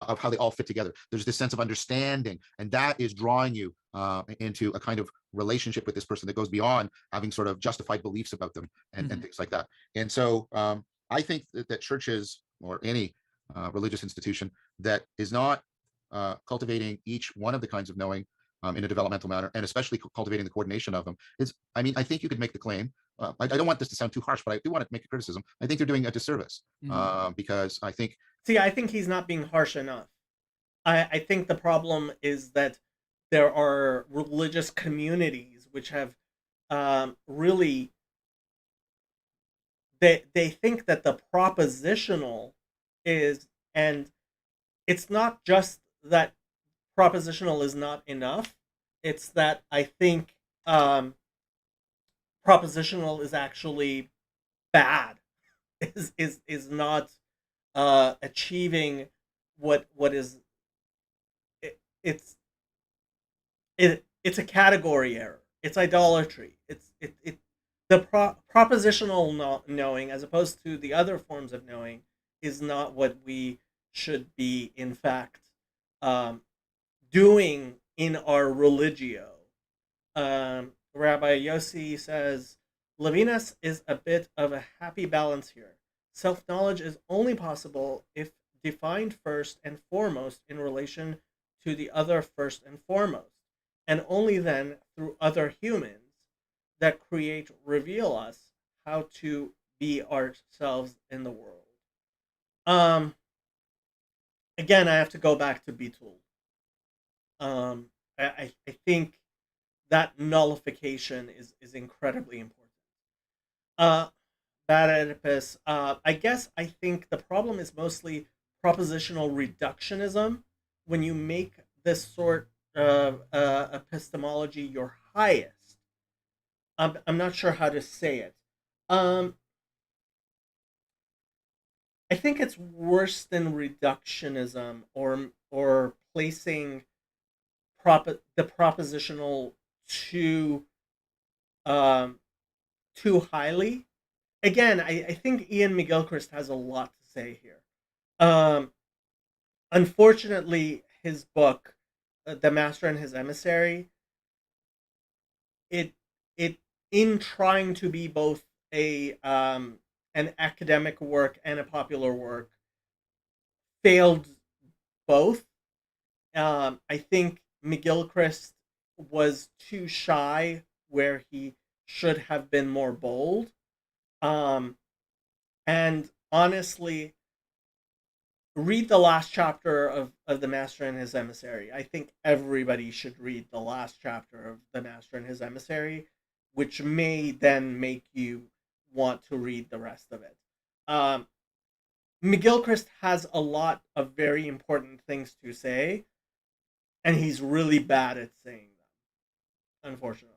Of how they all fit together. There's this sense of understanding, and that is drawing you into a kind of relationship with this person that goes beyond having sort of justified beliefs about them and things like that. And so I think that churches or any religious institution that is not cultivating each one of the kinds of knowing in a developmental manner, and especially cultivating the coordination of them, is, I mean, I think you could make the claim. I don't want this to sound too harsh, but I do want to make a criticism. I think they're doing a disservice because I think See, I think he's not being harsh enough. I think the problem is that there are religious communities which have really they think that the propositional is, and it's not just that propositional is not enough. It's that I think propositional is actually bad. Is not achieving what is it's it's a category error. It's idolatry. It the propositional knowing, as opposed to the other forms of knowing, is not what we should be in fact um, doing in our religio. Rabbi Yossi says Levinas is a bit of a happy balance here. Self knowledge is only possible if defined first and foremost in relation to the other first and foremost, and only then through other humans that create reveal us how to be ourselves in the world. Um, Again, I have to go back to Bitul. I think that nullification is incredibly important. Uh, Bad Oedipus. I guess I think the problem is mostly propositional reductionism when you make this sort of epistemology your highest, I'm not sure how to say it. Um, I think it's worse than reductionism or placing the propositional too um, too highly. Again, I think Ian McGilchrist has a lot to say here. Um, Unfortunately, his book, The Master and His Emissary, it it in trying to be both a an academic work and a popular work, failed both. I think McGilchrist was too shy where he should have been more bold. Um, and honestly, read the last chapter of The Master and His Emissary. I think everybody should read the last chapter of The Master and His Emissary, which may then make you want to read the rest of it. Um, McGilchrist has a lot of very important things to say, and he's really bad at saying them, unfortunately.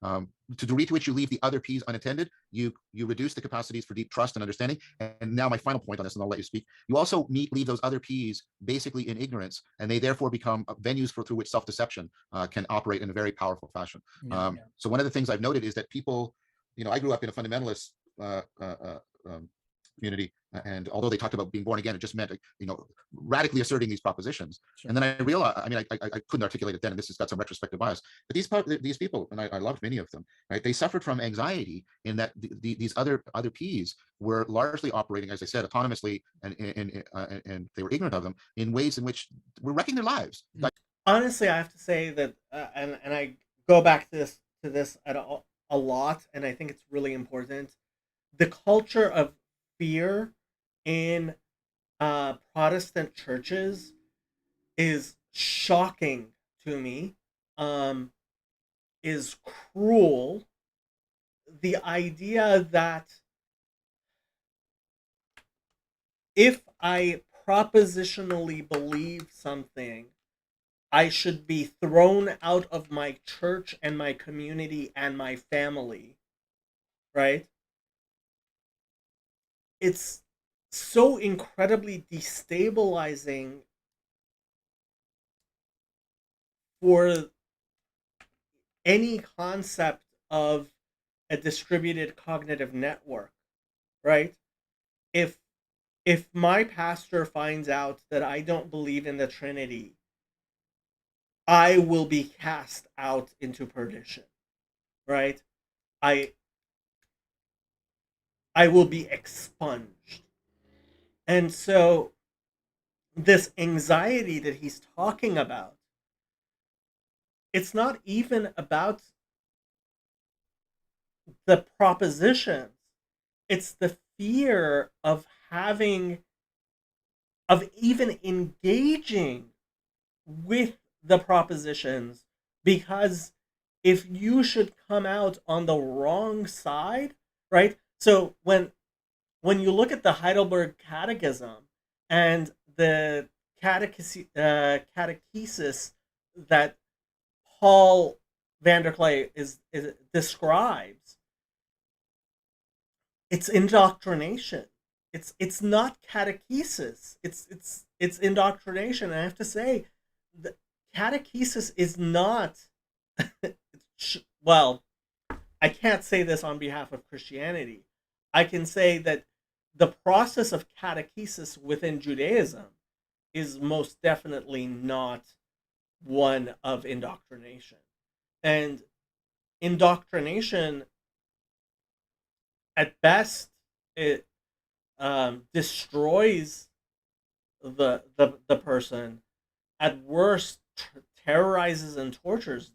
To the degree to which you leave the other P's unattended, you reduce the capacities for deep trust and understanding. And now my final point on this, and I'll let you speak. You also leave those other P's basically in ignorance, and they therefore become venues through which self-deception can operate in a very powerful fashion. So one of the things I've noted is that people, I grew up in a fundamentalist community, and although they talked about being born again, it just meant radically asserting these propositions. Sure. And then I realized, I couldn't articulate it then, and this has got some retrospective bias, but these people, and I loved many of them, right? They suffered from anxiety in that these other P's were largely operating, as I said, autonomously, and they were ignorant of them in ways in which were wrecking their lives. Honestly, I have to say that, and I go back to this a lot, and I think it's really important. The culture of fear in Protestant churches is shocking to me. Is cruel. The idea that if I propositionally believe something, I should be thrown out of my church and my community and my family, right? It's so incredibly destabilizing for any concept of a distributed cognitive network, right? If if my pastor finds out that I don't believe in the Trinity, I will be cast out into perdition, right? I I will be expunged. And so this anxiety that he's talking about, it's not even about the propositions. It's the fear of having, of even engaging with the propositions, because if you should come out on the wrong side, right? So when you look at the Heidelberg Catechism and the catechesis that Paul Vanderklay is describes, it's indoctrination. It's not catechesis. It's indoctrination. And I have to say, the catechesis is not. Well, I can't say this on behalf of Christianity. I can say that the process of catechesis within Judaism is most definitely not one of indoctrination. And indoctrination, at best, it destroys the person. At worst, terrorizes and tortures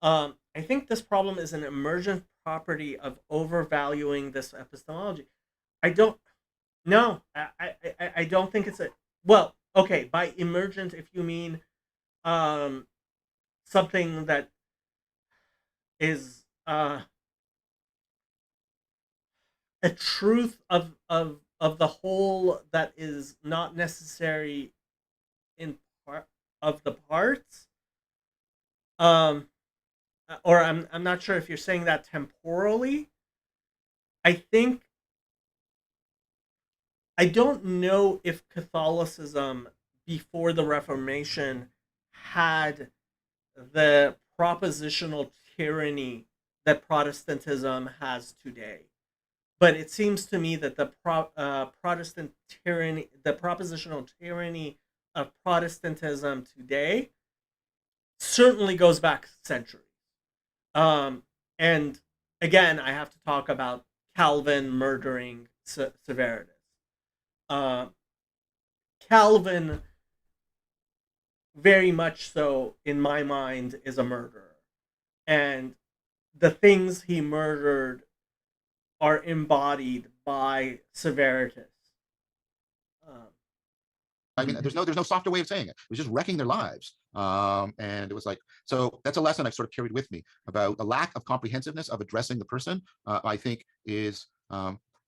them. I think this problem is an emergent property of overvaluing this epistemology. I don't. No, I don't think it's a. Well, okay. By emergent, if you mean um, something that is a truth of the whole that is not necessary in of the parts. Um, or I'm not sure if you're saying that temporally. I think I don't know if Catholicism before the Reformation had the propositional tyranny that Protestantism has today. But it seems to me that the Protestant tyranny, the propositional tyranny of Protestantism today, certainly goes back centuries. Um, and again, I have to talk about Calvin murdering Severus. Uh, Calvin, very much so, in my mind, is a murderer. And the things he murdered are embodied by Severus. Um, I mean, there's no softer way of saying it. It was just wrecking their lives. And it was like, so that's a lesson I've sort of carried with me about the lack of comprehensiveness of addressing the person. I think is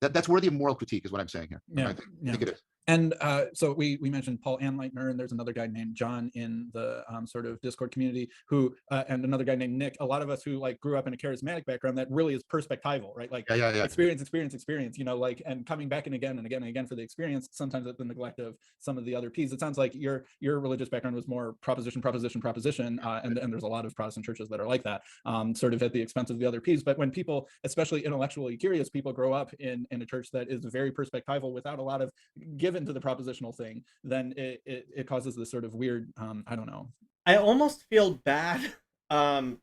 that's worthy of moral critique, is what I'm saying here. Yeah, I think it is. And so we mentioned Paul Anleitner, and there's another guy named John in the sort of Discord community who, and another guy named Nick. A lot of us who like grew up in a charismatic background, that really is perspectival, right? Like Yeah. experience, you know, like, and coming back and again and again and again for the experience, sometimes at the neglect of some of the other P's. It sounds like your religious background was more proposition, and there's a lot of Protestant churches that are like that, sort of at the expense of the other P's. But when people, especially intellectually curious people, grow up in a church that is very perspectival without a lot of given to the propositional thing, then it causes this sort of weird, I don't know. I almost feel bad. Um,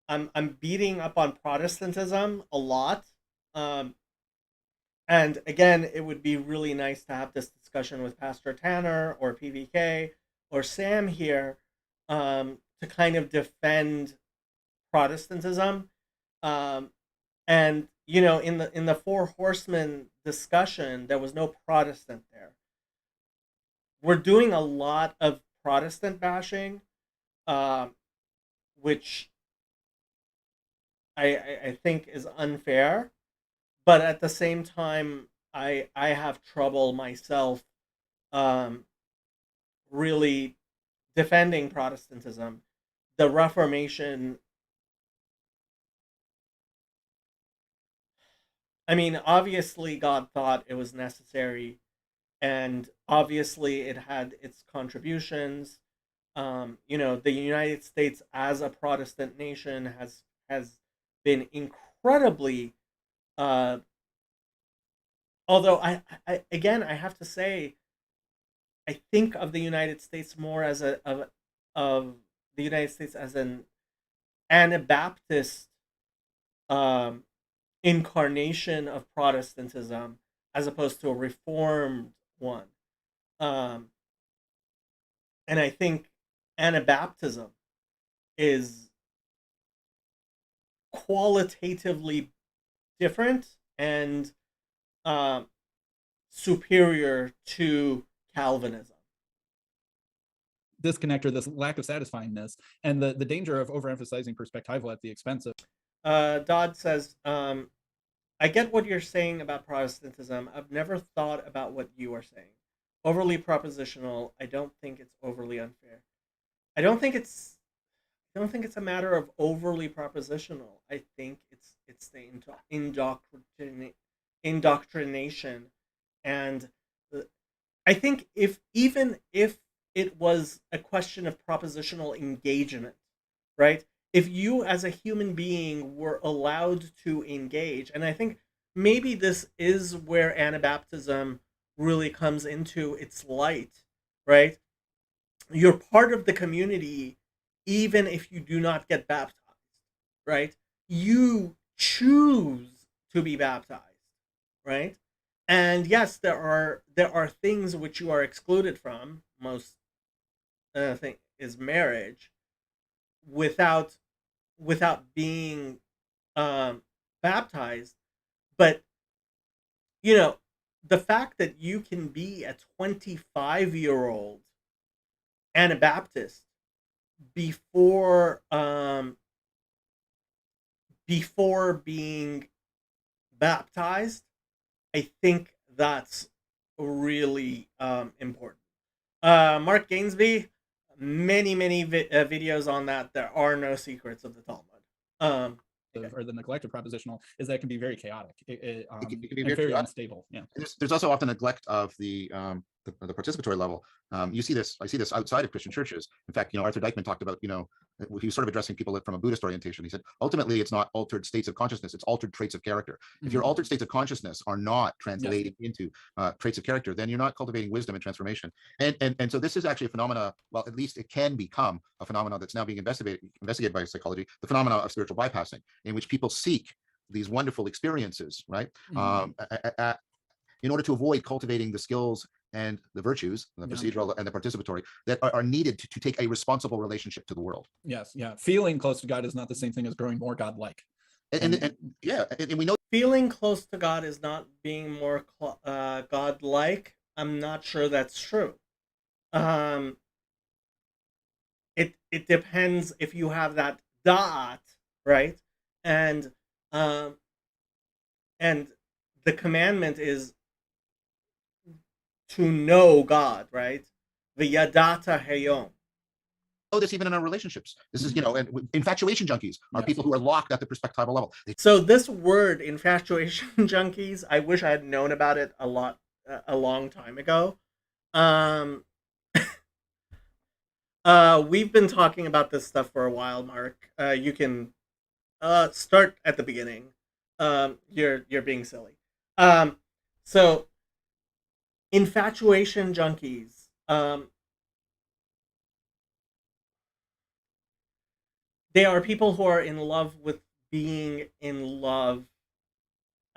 I'm beating up on Protestantism a lot. Um, and again, it would be really nice to have this discussion with Pastor Tanner or PVK or Sam here, to kind of defend Protestantism. Um, and you know, in the Four Horsemen discussion, there was no Protestant there. We're doing a lot of Protestant bashing, um, which I think is unfair. But at the same time, I have trouble myself, um, really defending Protestantism. The Reformation, I mean, obviously God thought it was necessary, and obviously it had its contributions. You know, the United States as a Protestant nation has been incredibly, uh, although I again I have to say I think of the United States more as of the United States as an Anabaptist, um, incarnation of Protestantism as opposed to a Reformed one. Um, and I think Anabaptism is qualitatively different and, um, superior to Calvinism. Disconnect, or this lack of satisfyingness, and the danger of overemphasizing perspectival at the expense of. Dodd says, I get what you're saying about Protestantism. I've never thought about what you are saying. Overly propositional. I don't think it's overly unfair. I don't think it's. I don't think it's a matter of overly propositional. I think it's the indoctrination, and I think if even if it was a question of propositional engagement, right? If you as a human being were allowed to engage, and I think maybe this is where Anabaptism really comes into its light, right? You're part of the community even if you do not get baptized, right? You choose to be baptized, right? And yes, there are things which you are excluded from. Most thing is marriage, without being, um, baptized. But you know, the fact that you can be a 25-year-old Anabaptist before, before being baptized, I think that's really, important. Mark Gainsby, many videos on that. There are no secrets of the Talmud. Okay. Or the neglect of propositional is that it can be very chaotic It can be and very very chaotic. unstable. Yeah. There's also often neglect of the participatory level. You see this, I see this outside of Christian churches. In fact, Arthur Dykman talked about, he was sort of addressing people from a Buddhist orientation. He said, ultimately, it's not altered states of consciousness, it's altered traits of character. If your altered states of consciousness are not translating into traits of character, then you're not cultivating wisdom and transformation. And so this is actually a phenomena, well, at least it can become a phenomenon that's now being investigated by psychology, the phenomena of spiritual bypassing, in which people seek these wonderful experiences, right? In order to avoid cultivating the skills and the virtues, the procedural and the participatory, that are needed to take a responsible relationship to the world. Yes, yeah. Feeling close to God is not the same thing as growing more God-like. And we know feeling close to God is not being more God-like. I'm not sure that's true. It depends if you have that dot, right? And and the commandment is to know God, right? The yadata hayom. Oh, this even in our relationships. This is, and infatuation junkies are people who are locked at the perspectival level. So this word, infatuation junkies, I wish I had known about it a long time ago. We've been talking about this stuff for a while, Mark. You can start at the beginning. You're being silly. So infatuation junkies. They are people who are in love with being in love.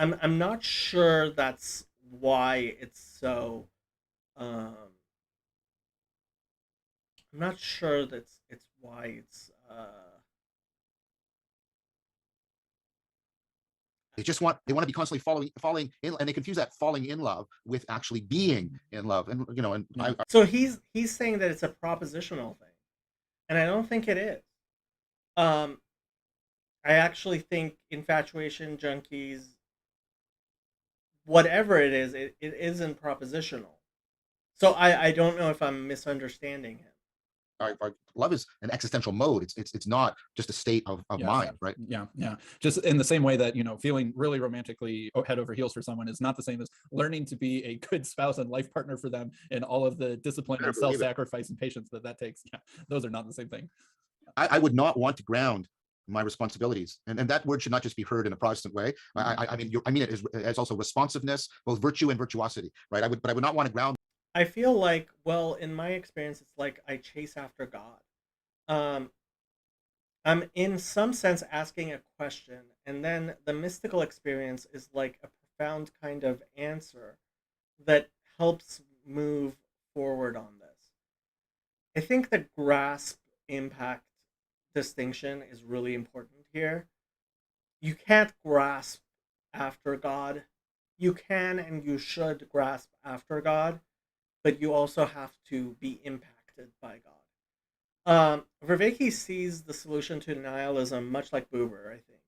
I'm not sure that's why it's so. I'm not sure that's it's why it's. They want to be constantly falling in, and they confuse that falling in love with actually being in love. And so he's saying that it's a propositional thing, and I don't think it is. I actually think infatuation junkies, whatever it is, it isn't propositional. So I don't know if I'm misunderstanding him. love is an existential mode. It's not just a state of mind, right? Yeah. Just in the same way that feeling really romantically head over heels for someone is not the same as learning to be a good spouse and life partner for them, and all of the discipline and self-sacrifice and patience that takes. Yeah, those are not the same thing. I would not want to ground my responsibilities, and that word should not just be heard in a Protestant way. I mean it as also responsiveness, both virtue and virtuosity, right? But I would not want to ground. I feel like, well, in my experience, it's like I chase after God. I'm in some sense asking a question, and then the mystical experience is like a profound kind of answer that helps move forward on this. I think the grasp impact distinction is really important here. You can't grasp after God. You can and you should grasp after God, but you also have to be impacted by God. Vervaeke sees the solution to nihilism much like Buber, I think,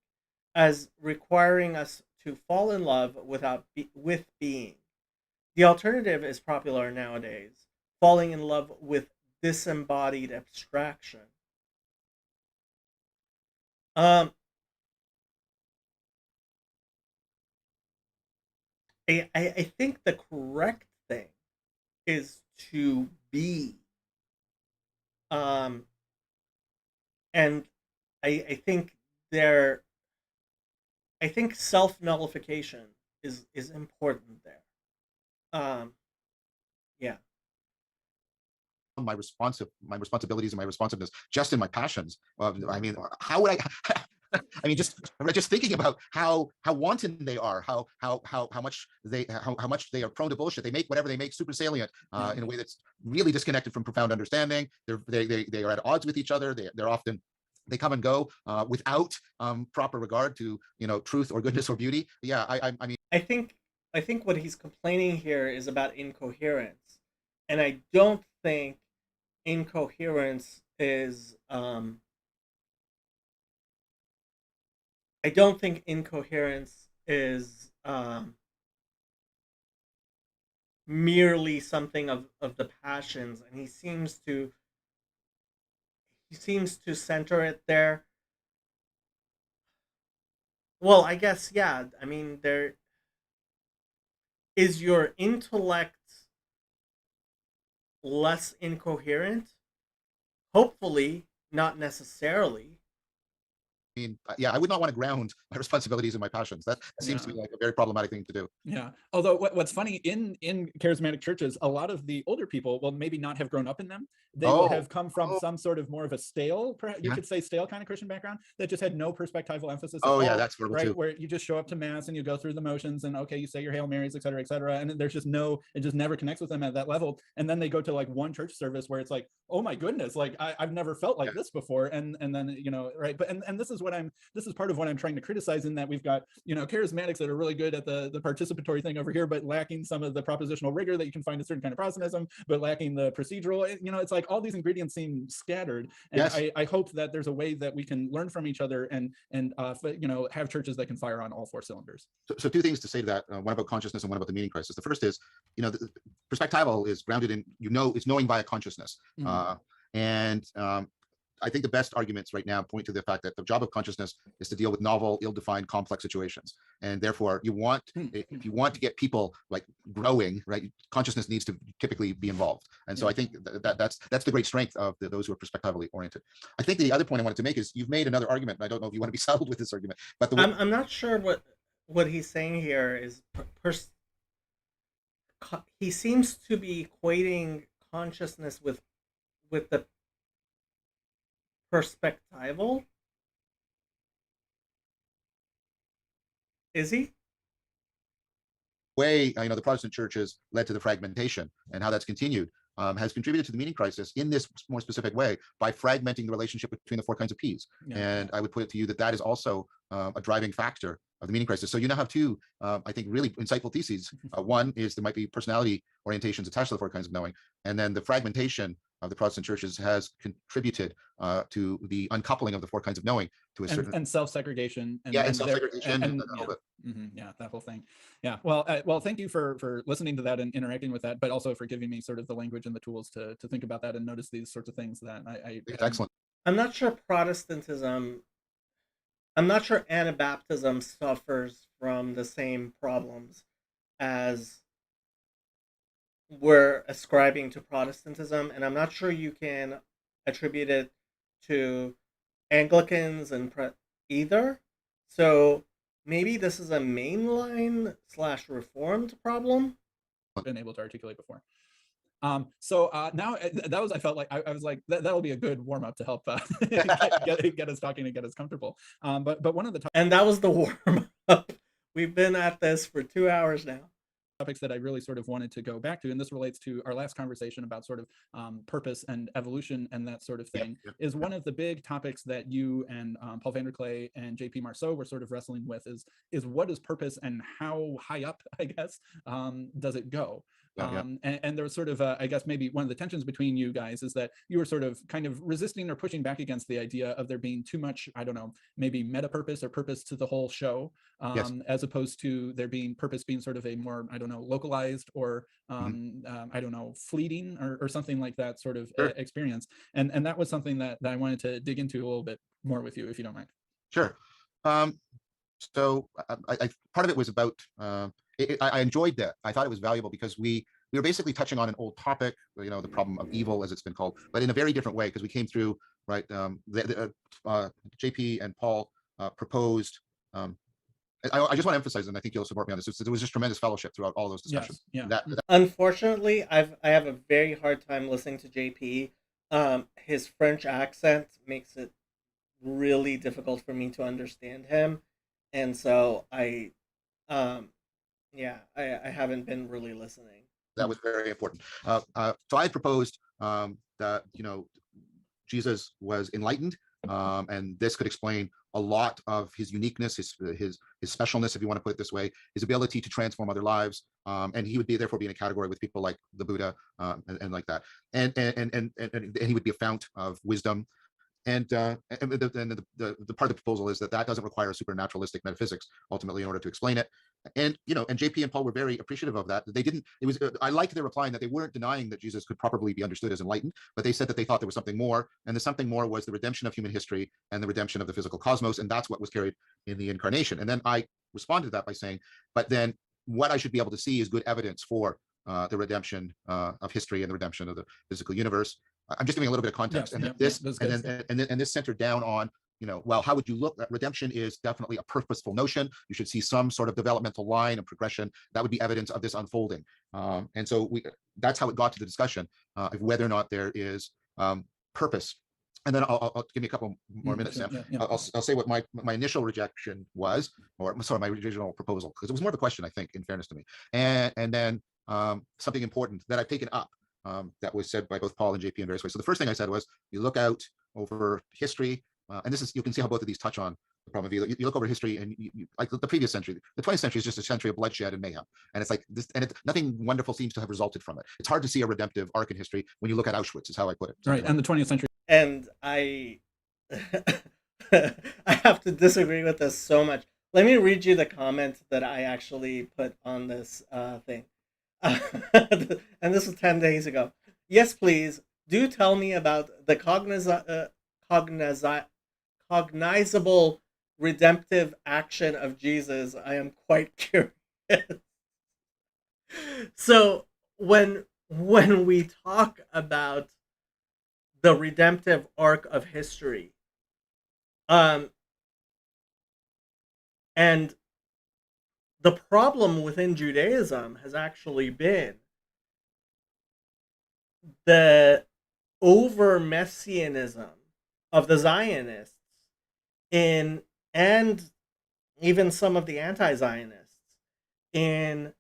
as requiring us to fall in love with being. The alternative is popular nowadays, falling in love with disembodied abstraction. I think the correct thing is to be. Um, and I think there I think self nullification is important there. Yeah. My responsibilities and my responsiveness just in my passions. I mean, how would I? I mean, just thinking about how wanton they are, how much they are prone to bullshit. They make whatever they make super salient in a way that's really disconnected from profound understanding. They are at odds with each other. They're often they come and go without proper regard to truth or goodness or beauty. Yeah, I mean, I think what he's complaining here is about incoherence, and I don't think incoherence is I don't think incoherence is merely something of the passions, and he seems to seems to center it there. Well, I guess, yeah. I mean, there is your intellect less incoherent. Hopefully, not necessarily. I mean, yeah, I would not want to ground my responsibilities and my passions. That seems to Yeah. be like a very problematic thing to do. Yeah. Although what's funny in charismatic churches, a lot of the older people will maybe not have grown up in them. They will Oh, have come from oh, some sort of more of a stale, you yeah. could say stale kind of Christian background that just had no perspectival emphasis at Oh, yeah, all, that's horrible right? too. Where you just show up to mass and you go through the motions and okay, you say your Hail Marys, et cetera, and there's just no, it just never connects with them at that level. And then they go to like one church service where it's like, oh my goodness, like I've never felt like Yeah. this before, and then right. But and this is part of what I'm trying to criticize, in that we've got charismatics that are really good at the participatory thing over here, but lacking some of the propositional rigor that you can find in certain kind of Protestantism, but lacking the procedural. It's like all these ingredients seem scattered, and Yes. I hope that there's a way that we can learn from each other and have churches that can fire on all four cylinders. So two things to say to that. One about consciousness and one about the meaning crisis. The first is, perspectival is grounded in, it's knowing via consciousness. Mm. And I think the best arguments right now point to the fact that the job of consciousness is to deal with novel, ill-defined, complex situations. And therefore, if you want to get people like growing, right, consciousness needs to typically be involved. And so I think that's the great strength of those who are perspectively oriented. I think the other point I wanted to make is you've made another argument, and I don't know if you want to be saddled with this argument, but I'm not sure what he's saying here is he seems to be equating consciousness with the perspectival. Is he? way the Protestant churches led to the fragmentation and how that's continued has contributed to the meaning crisis in this more specific way by fragmenting the relationship between the four kinds of P's. Yeah. And I would put it to you that is also a driving factor of the meaning crisis. So you now have two, I think, really insightful theses. One is there might be personality orientations attached to the four kinds of knowing, and then the fragmentation of the Protestant churches has contributed to the uncoupling of the four kinds of knowing to a certain and self-segregation. And self-segregation and yeah. Yeah, that whole thing. Yeah. Well, thank you for listening to that and interacting with that, but also for giving me sort of the language and the tools to think about that and notice these sorts of things that it's excellent. I'm not sure Protestantism. I'm not sure Anabaptism suffers from the same problems as we're ascribing to Protestantism, and I'm not sure you can attribute it to Anglicans and either. So maybe this is a mainline / reformed problem. Been able to articulate before. So now that was, I felt like I was like that'll be a good warm up to help get us talking and get us comfortable. But one of the and that was the warm up. We've been at this for 2 hours now. Topics that I really sort of wanted to go back to, and this relates to our last conversation about sort of purpose and evolution and that sort of thing, is one of the big topics that you and Paul Vanderklay and J.P. Marceau were sort of wrestling with is what is purpose and how high up, I guess, does it go? And there was sort of, I guess, maybe one of the tensions between you guys is that you were sort of kind of resisting or pushing back against the idea of there being too much, I don't know, maybe meta purpose or purpose to the whole show, as opposed to there being purpose being sort of a more, I don't know, localized or, I don't know, fleeting or something like that sort of experience. And that was something that I wanted to dig into a little bit more with you, if you don't mind. Sure. So I part of it was about, I enjoyed that. I thought it was valuable because we were basically touching on an old topic, the problem of evil, as it's been called, but in a very different way, because we came through, right, JP and Paul proposed, I just want to emphasize, and I think you'll support me on this, there was just tremendous fellowship throughout all those discussions. Yes, yeah. Unfortunately, I have a very hard time listening to JP. His French accent makes it really difficult for me to understand him, and so I haven't been really listening. That was very important. So I proposed that Jesus was enlightened, and this could explain a lot of his uniqueness, his specialness, if you want to put it this way, his ability to transform other lives, and he would therefore be in a category with people like the Buddha and like that, and he would be a fount of wisdom. And the part of the proposal is that doesn't require supernaturalistic metaphysics ultimately in order to explain it. And and JP and Paul were very appreciative of that. They didn't. It was. I liked their replying that they weren't denying that Jesus could properly be understood as enlightened, but they said that they thought there was something more, and the something more was the redemption of human history and the redemption of the physical cosmos, and that's what was carried in the incarnation. And then I responded to that by saying, but then what I should be able to see is good evidence for the redemption of history and the redemption of the physical universe. I'm just giving a little bit of context, and this, and this centered down on, well, how would you look? Redemption is definitely a purposeful notion. You should see some sort of developmental line and progression that would be evidence of this unfolding. And so that's how it got to the discussion of whether or not there is purpose. And then I'll give me a couple more minutes, Sam. I'll say what my initial rejection was, or sorry, my original proposal, because it was more of a question, I think, in fairness to me. And then something important that I've taken up that was said by both Paul and JP in various ways. So the first thing I said was, you look out over history, and this is, you can see how both of these touch on the problem of you look over history, and you like the previous century, the 20th century is just a century of bloodshed and mayhem, and it's like this, and nothing wonderful seems to have resulted from it. It's hard to see a redemptive arc in history when you look at Auschwitz, is how I put it. Right, and the 20th century. And I I have to disagree with this so much. Let me read you the comment that I actually put on this thing. And this was 10 days ago. Yes, please, do tell me about the cognizable redemptive action of Jesus. I am quite curious. So when we talk about the redemptive arc of history, and the problem within Judaism has actually been the over messianism of the Zionists and even some of the anti-Zionists in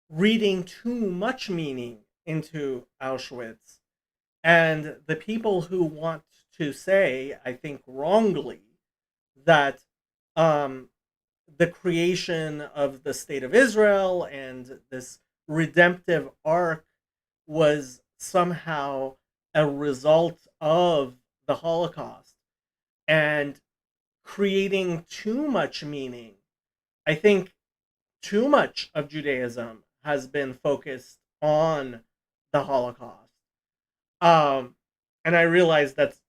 reading too much meaning into Auschwitz. And the people who want to say, I think wrongly, that the creation of the state of Israel and this redemptive arc was somehow a result of the Holocaust and creating too much meaning. I think too much of Judaism has been focused on the Holocaust. And I realize that's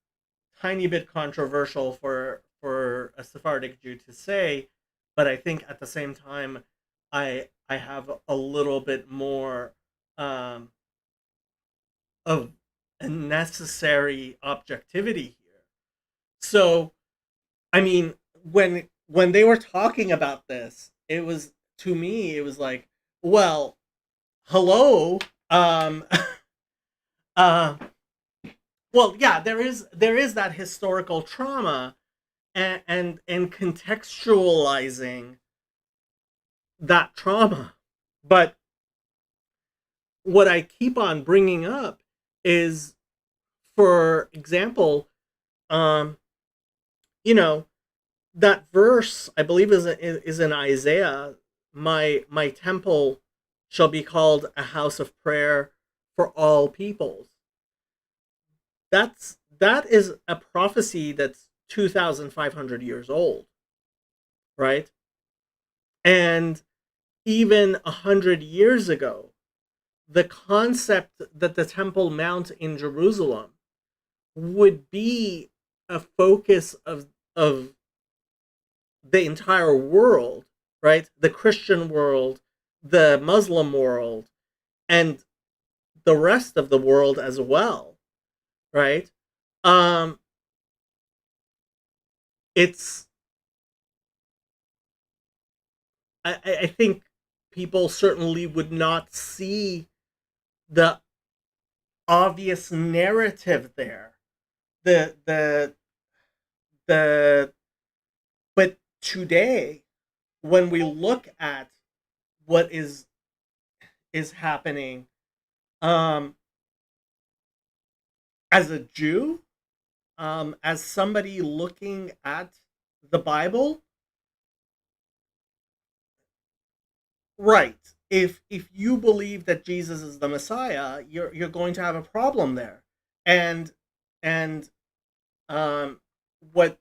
tiny bit controversial for a Sephardic Jew to say, but I think at the same time, I have a little bit more of a necessary objectivity here. So, I mean, when they were talking about this, it was, to me, it was like, well, hello, well, yeah, there is that historical trauma, and contextualizing that trauma. But what I keep on bringing up is, for example, you know, that verse, I believe, is in Isaiah. My temple shall be called a house of prayer for all peoples. That is a prophecy that's 2,500 years old, right? And even 100 years ago, the concept that the Temple Mount in Jerusalem would be a focus of the entire world, right? The Christian world, the Muslim world, and the rest of the world as well, right? It's I think people certainly would not see the obvious narrative there. The But today, when we look at what is happening, as a Jew, as somebody looking at the Bible, right? If you believe that Jesus is the Messiah, you're going to have a problem there, and what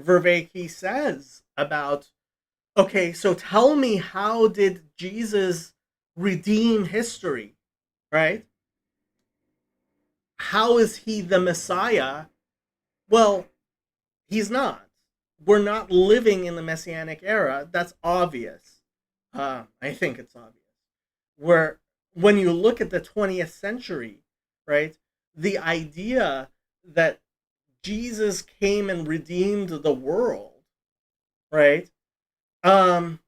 Vervaeke says about Okay, so tell me, how did Jesus redeem history, right? How is he the Messiah? Well, he's not. We're not living in the Messianic era. That's obvious. I think it's obvious. Where when you look at the 20th century, right, the idea that Jesus came and redeemed the world, right? Um,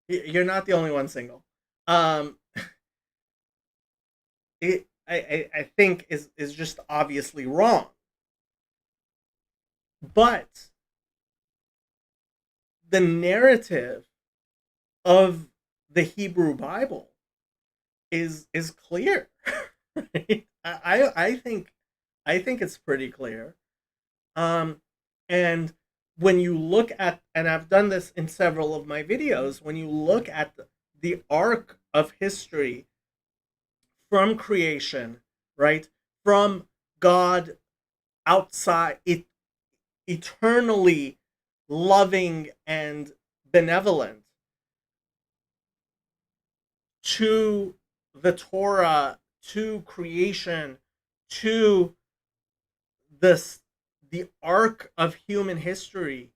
you're not the only one single. Um, I think is just obviously wrong. But the narrative of the Hebrew Bible is clear. Right? I think it's pretty clear. Um, and when you look at, and I've done this in several of my videos, when you look at the arc of history from creation, right, from God outside it, eternally loving and benevolent, to the Torah, to creation, to this the arc of human history,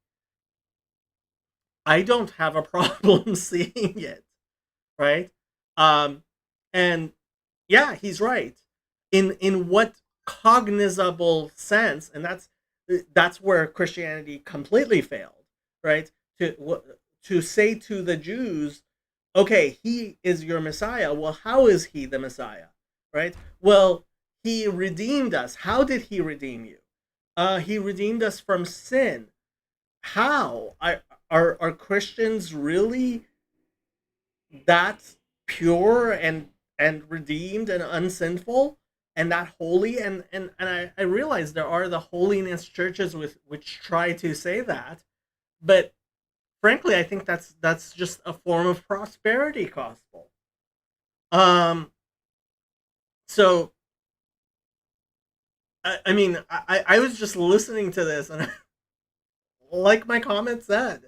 I don't have a problem seeing it, right? Um, and yeah, he's right. In what cognizable sense, and that's where Christianity completely failed, right? To say to the Jews, okay, he is your Messiah. Well, how is he the Messiah, right? Well, he redeemed us. How did he redeem you? He redeemed us from sin. How are Christians really that pure and redeemed and unsinful and that holy? And I realize there are the holiness churches with which try to say that, but frankly, I think that's just a form of prosperity gospel. Um, so I mean, I was just listening to this, and like my comment said,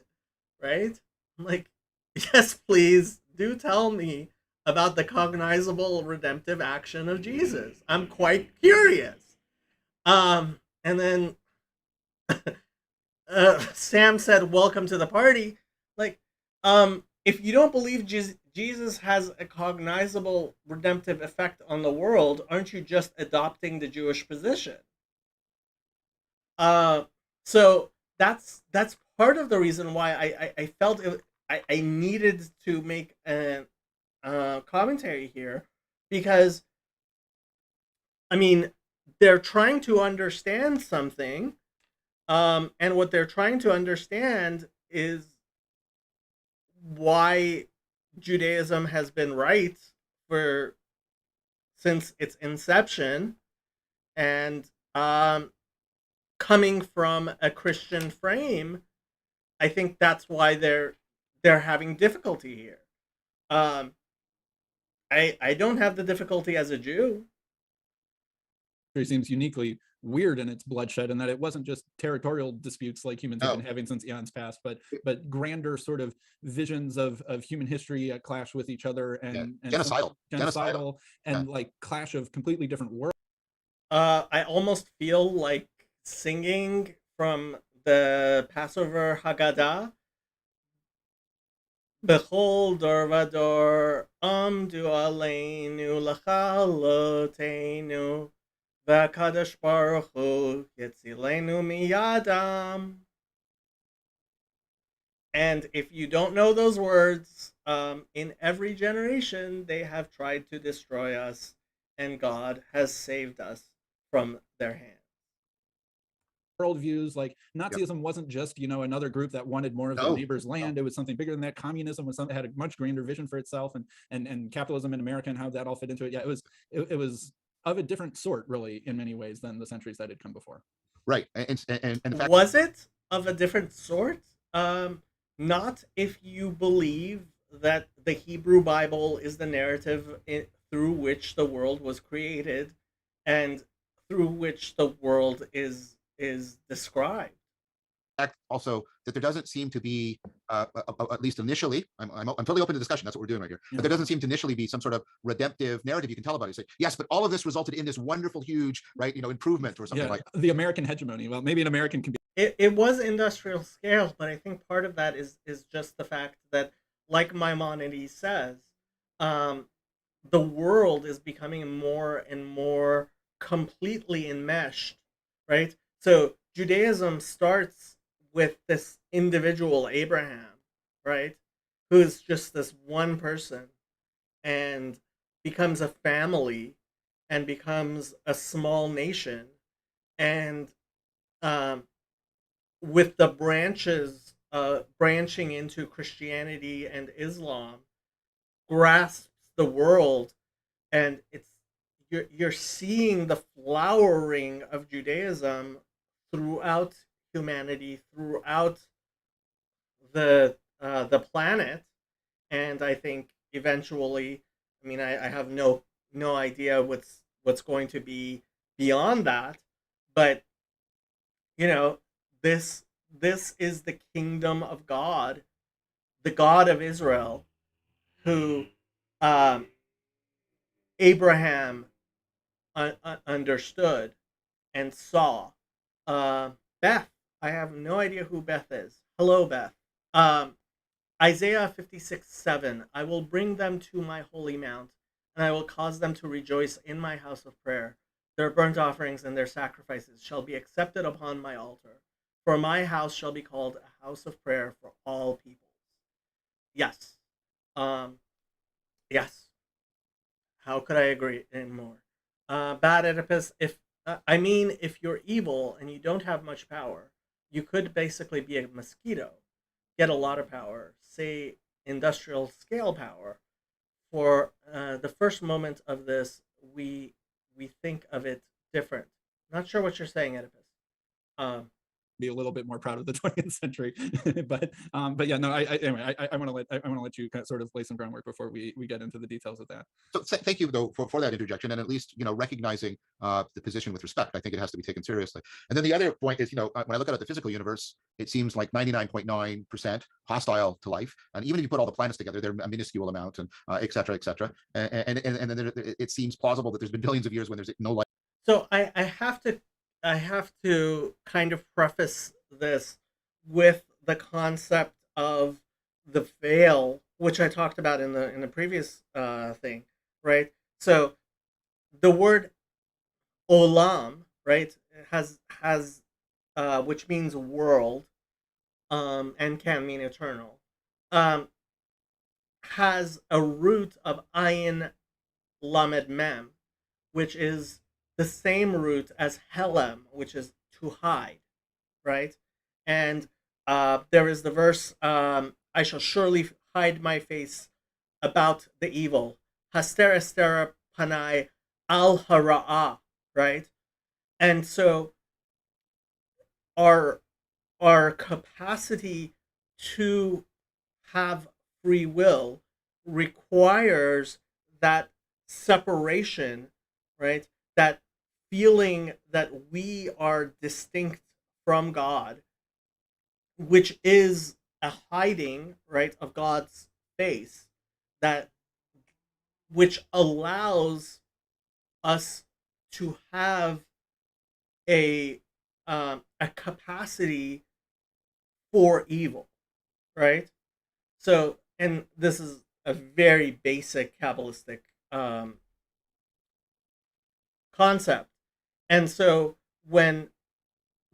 right? I'm like, yes, please do tell me about the cognizable redemptive action of Jesus. I'm quite curious. And then Sam said, "Welcome to the party." Like, if you don't believe Jesus has a cognizable redemptive effect on the world, aren't you just adopting the Jewish position? Uh, so that's part of the reason why I felt I needed to make a commentary here, because I mean they're trying to understand something, and what they're trying to understand is why Judaism has been right for since its inception, and coming from a Christian frame, I think that's why they're having difficulty here. Um, I don't have the difficulty as a Jew. Seems uniquely weird in its bloodshed, and that it wasn't just territorial disputes like humans have No, been having since eons past, but grander sort of visions of human history clash with each other, yeah, and some genocidal. genocidal Yeah. and like clash of completely different worlds. I almost feel like singing from the Passover Haggadah. Bechol dor vador amdu aleinu lachalotenu v'akadosh baruch hu yitzilenu miyadam. And if you don't know those words, in every generation they have tried to destroy us, and God has saved us from their hands. Worldviews like Yep. Nazism wasn't just another group that wanted more of their No, neighbor's no. land. It was something bigger than that. Communism was something that had a much grander vision for itself, and capitalism in America and how that all fit into it. Yeah, it was of a different sort, really, in many ways than the centuries that had come before. Right. And the fact, Was it of a different sort? Not if you believe that the Hebrew Bible is the narrative through which the world was created, and through which the world is described. fact also that there doesn't seem to be, at least initially, I'm totally open to discussion. That's what we're doing right here. Yeah. But there doesn't seem to initially be some sort of redemptive narrative you can tell about it. Say, yes, but all of this resulted in this wonderful, huge, right, improvement or something Yeah, like. the American hegemony. Well, maybe an American can be. It was industrial scale, but I think part of that is just the fact that, like Maimonides says, um, the world is becoming more and more completely enmeshed, right? So Judaism starts with this individual Abraham, right, who's just this one person, and becomes a family, and becomes a small nation, and um, with the branches branching into Christianity and Islam, grasps the world, and you're seeing the flowering of Judaism throughout humanity, throughout the planet, and I think eventually, I mean, I have no idea what's going to be beyond that, but you know, this this is the kingdom of God, the God of Israel, who um, Abraham understood and saw. Uh, Beth, I have no idea who Beth is. Hello, Beth. Um, Isaiah 56:7. I will bring them to my holy mount, and I will cause them to rejoice in my house of prayer. Their burnt offerings and their sacrifices shall be accepted upon my altar. For my house shall be called a house of prayer for all peoples. Yes. Um, yes. How could I agree anymore? Bad Oedipus, if I mean, if you're evil and you don't have much power, you could basically be a mosquito, get a lot of power, say industrial scale power. For the first moment of this, we think of it different. Not sure what you're saying, Oedipus. Um, Be a little bit more proud of the 20th century. But yeah, no, anyway, I want to let you kind of sort of lay some groundwork before we get into the details of that. So thank you though for that interjection, and at least recognizing the position with respect. I think it has to be taken seriously. And then the other point is, when I look at the physical universe, it seems like 99.9% hostile to life, and even if you put all the planets together, they're a minuscule amount, and et cetera, et cetera. And then it seems plausible that there's been billions of years when there's no life. So I have to kind of preface this with the concept of the veil, which I talked about in the previous thing, right? So the word olam, right, has which means world, and can mean eternal, um, has a root of ayin lamed mem, which is the same root as helem, which is to hide, right? And there is the verse, I shall surely hide my face about the evil. Haster estera panai al hara'ah, right? And so our our capacity to have free will requires that separation, right? That feeling that we are distinct from God, which is a hiding, right, of God's face, that which allows us to have a capacity for evil, right? So, and this is a very basic Kabbalistic um, concept. And so, when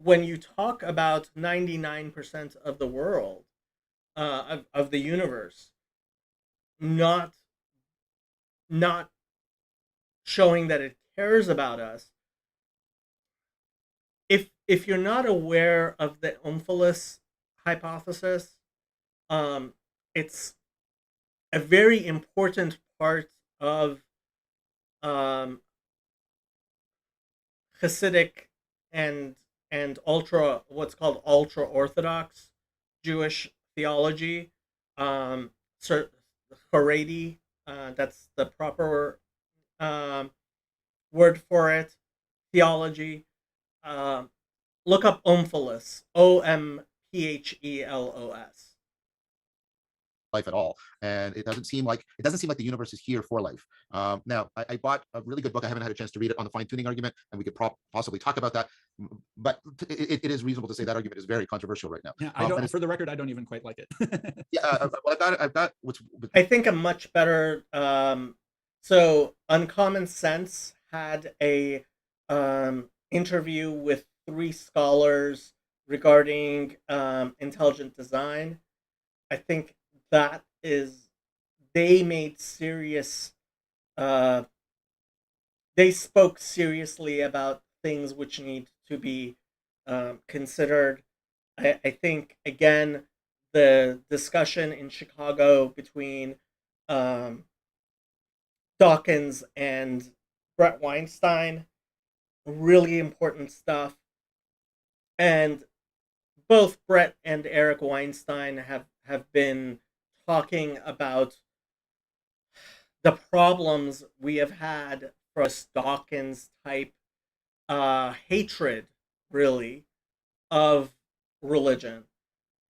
you talk about 99% of the world, of the universe, not not showing that it cares about us, if you're not aware of the Omphalos hypothesis, um, it's a very important part of um, Hasidic and ultra, what's called ultra Orthodox Jewish theology. Um, Haredi, that's the proper um, word for it. Theology. Um, Look up Omphalos, Phelos. life at all, and it doesn't seem like the universe is here for life. Now, I bought a really good book. I haven't had a chance to read it, on the fine-tuning argument, and we could possibly talk about that. But it is reasonable to say that argument is very controversial right now. Yeah, I don't. For the record, I don't even quite like it. Yeah, well, I've got what's. I think a much better. So, Uncommon Sense had a interview with 3 scholars regarding intelligent design. I think that is, they made serious. Uh, they spoke seriously about things which need to be considered. I think, again, the discussion in Chicago between um, Dawkins and Brett Weinstein, really important stuff. And both Brett and Eric Weinstein have been talking about the problems we have had for Dawkins type hatred, really, of religion.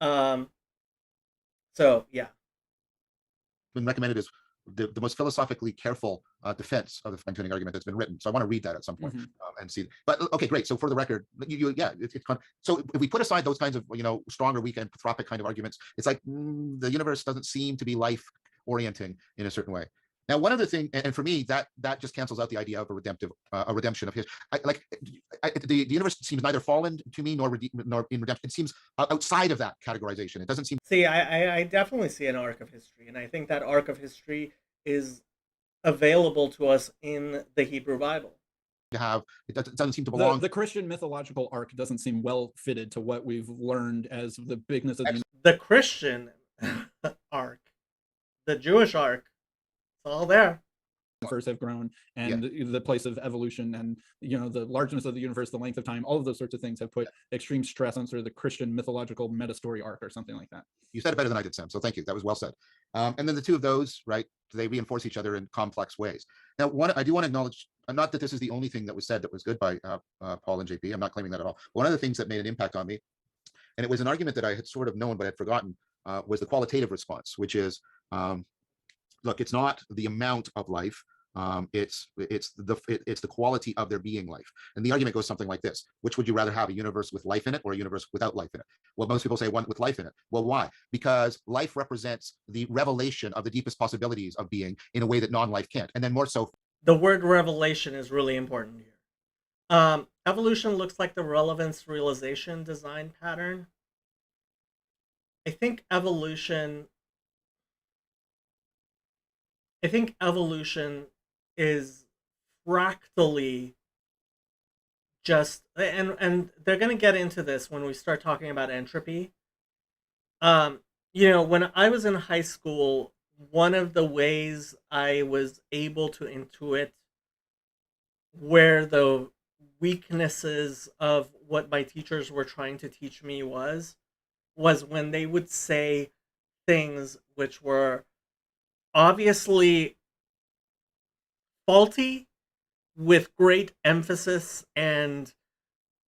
Um, so yeah. Been recommended as the most philosophically careful defense of the fine-tuning argument that's been written. So I want to read that at some point and see. But okay, great. So for the record, yeah, it's so if we put aside those kinds of strong or weak anthropic kind of arguments, it's like the universe doesn't seem to be life orienting in a certain way. Now, one other thing, and for me, that just cancels out the idea of a redemption of his. The universe seems neither fallen to me nor in redemption. It seems outside of that categorization. It doesn't seem. See, I definitely see an arc of history, and I think that arc of history is available to us in the Hebrew Bible. To have it doesn't seem to belong. The Christian mythological arc doesn't seem well fitted to what we've learned as the bigness of the Christian arc, the Jewish arc. It's all there. Universe have grown, and the place of evolution, and the largeness of the universe, the length of time, all of those sorts of things have put extreme stress on sort of the Christian mythological meta story arc or something like that. You said it better than I did, Sam. So thank you. That was well said. And then the two of those, right? They reinforce each other in complex ways. Now, I do want to acknowledge, not that this is the only thing that was said that was good by Paul and JP. I'm not claiming that at all. One of the things that made an impact on me, and it was an argument that I had sort of known but had forgotten, was the qualitative response, which is, look, it's not the amount of life. It's the quality of there being life. And the argument goes something like this: which would you rather have, a universe with life in it or a universe without life in it? Well, most people say one with life in it. Well, why? Because life represents the revelation of the deepest possibilities of being in a way that non-life can't. And then more so, the word revelation is really important here. Evolution looks like the relevance realization design pattern. I think evolution is fractally just, and they're going to get into this when we start talking about entropy. When I was in high school, one of the ways I was able to intuit where the weaknesses of what my teachers were trying to teach me was when they would say things which were obviously faulty with great emphasis, and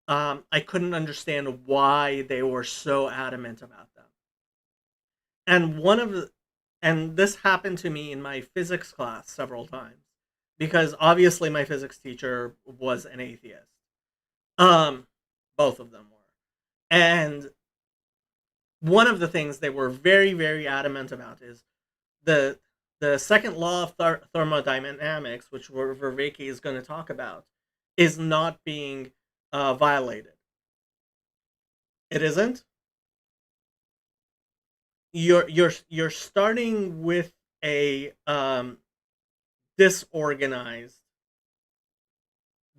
I couldn't understand why they were so adamant about them. And this happened to me in my physics class several times, because obviously my physics teacher was an atheist. Both of them were. And one of the things they were very, very adamant about is the second law of thermodynamics, which Vervaeke is going to talk about, is not being violated. It isn't. You're starting with a disorganized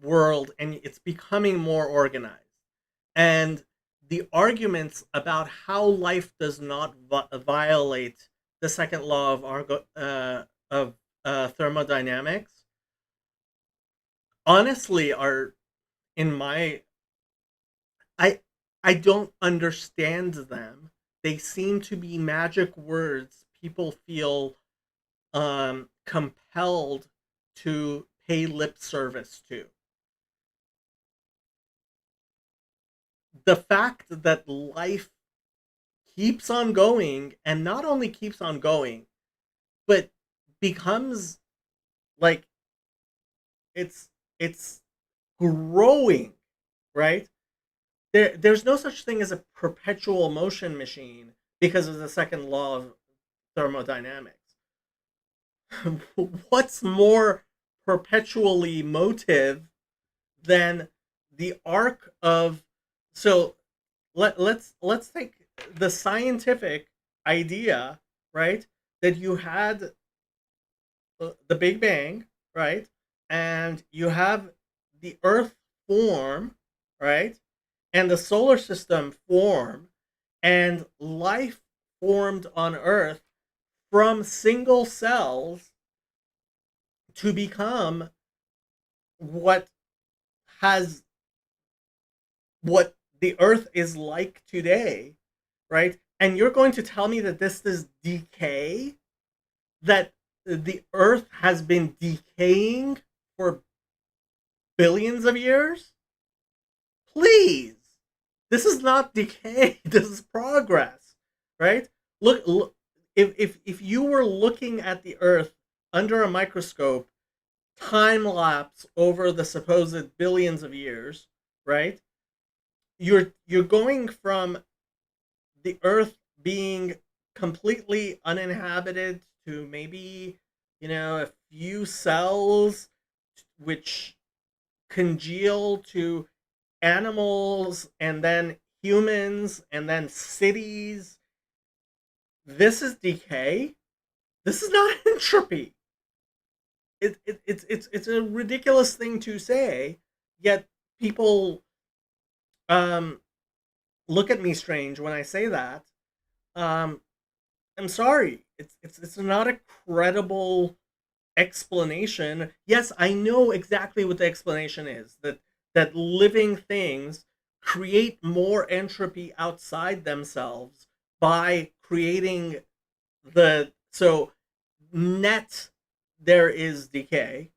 world, and it's becoming more organized. And the arguments about how life does not violate the second law of thermodynamics, honestly, are in my I don't understand them. They seem to be magic words people feel compelled to pay lip service to. The fact that life keeps on going, and not only keeps on going, but becomes like it's growing, right? There's no such thing as a perpetual motion machine because of the second law of thermodynamics. What's more perpetually motive than the arc of, so let's take the scientific idea, right? That you had the Big Bang, right? And you have the Earth form, right? And the solar system form, and life formed on Earth from single cells to become what has what the Earth is like today, right? And you're going to tell me that this is decay, that the Earth has been decaying for billions of years? Please, this is not decay. This is progress, right? Look, if you were looking at the Earth under a microscope, time lapse over the supposed billions of years, right? You're going from the Earth being completely uninhabited to maybe, a few cells which congeal to animals and then humans and then cities. This is decay. This is not entropy. It's a ridiculous thing to say, yet people um look at me strange when I say that. um I'm sorry, it's not a credible explanation. Yes, I know exactly what the explanation is, that living things create more entropy outside themselves by creating so net there is decay.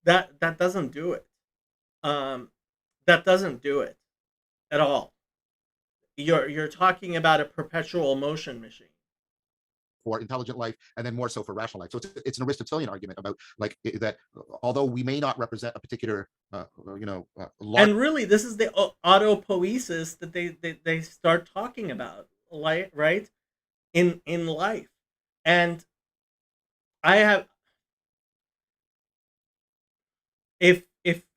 That doesn't do it. Um that doesn't do it at all. You're talking about a perpetual motion machine. for intelligent life, and then more so for rational life. So it's an Aristotelian argument about like that, although we may not represent a particular, large. And really, this is the autopoiesis that they start talking about, like, right, in life. And I have, if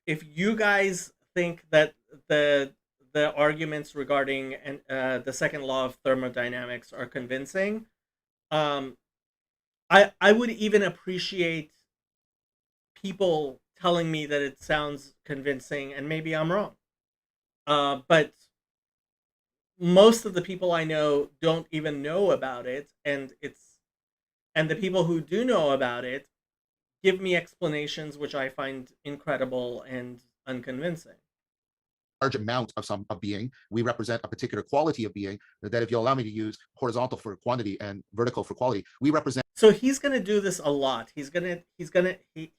you guys think that the the arguments regarding the second law of thermodynamics are convincing, um, I would even appreciate people telling me that it sounds convincing, and maybe I'm wrong. But most of the people I know don't even know about it, and the people who do know about it give me explanations which I find incredible and unconvincing. Large amount of some of being, we represent a particular quality of being, that if you'll allow me to use horizontal for quantity and vertical for quality, we represent. So he's going to do this a lot. He's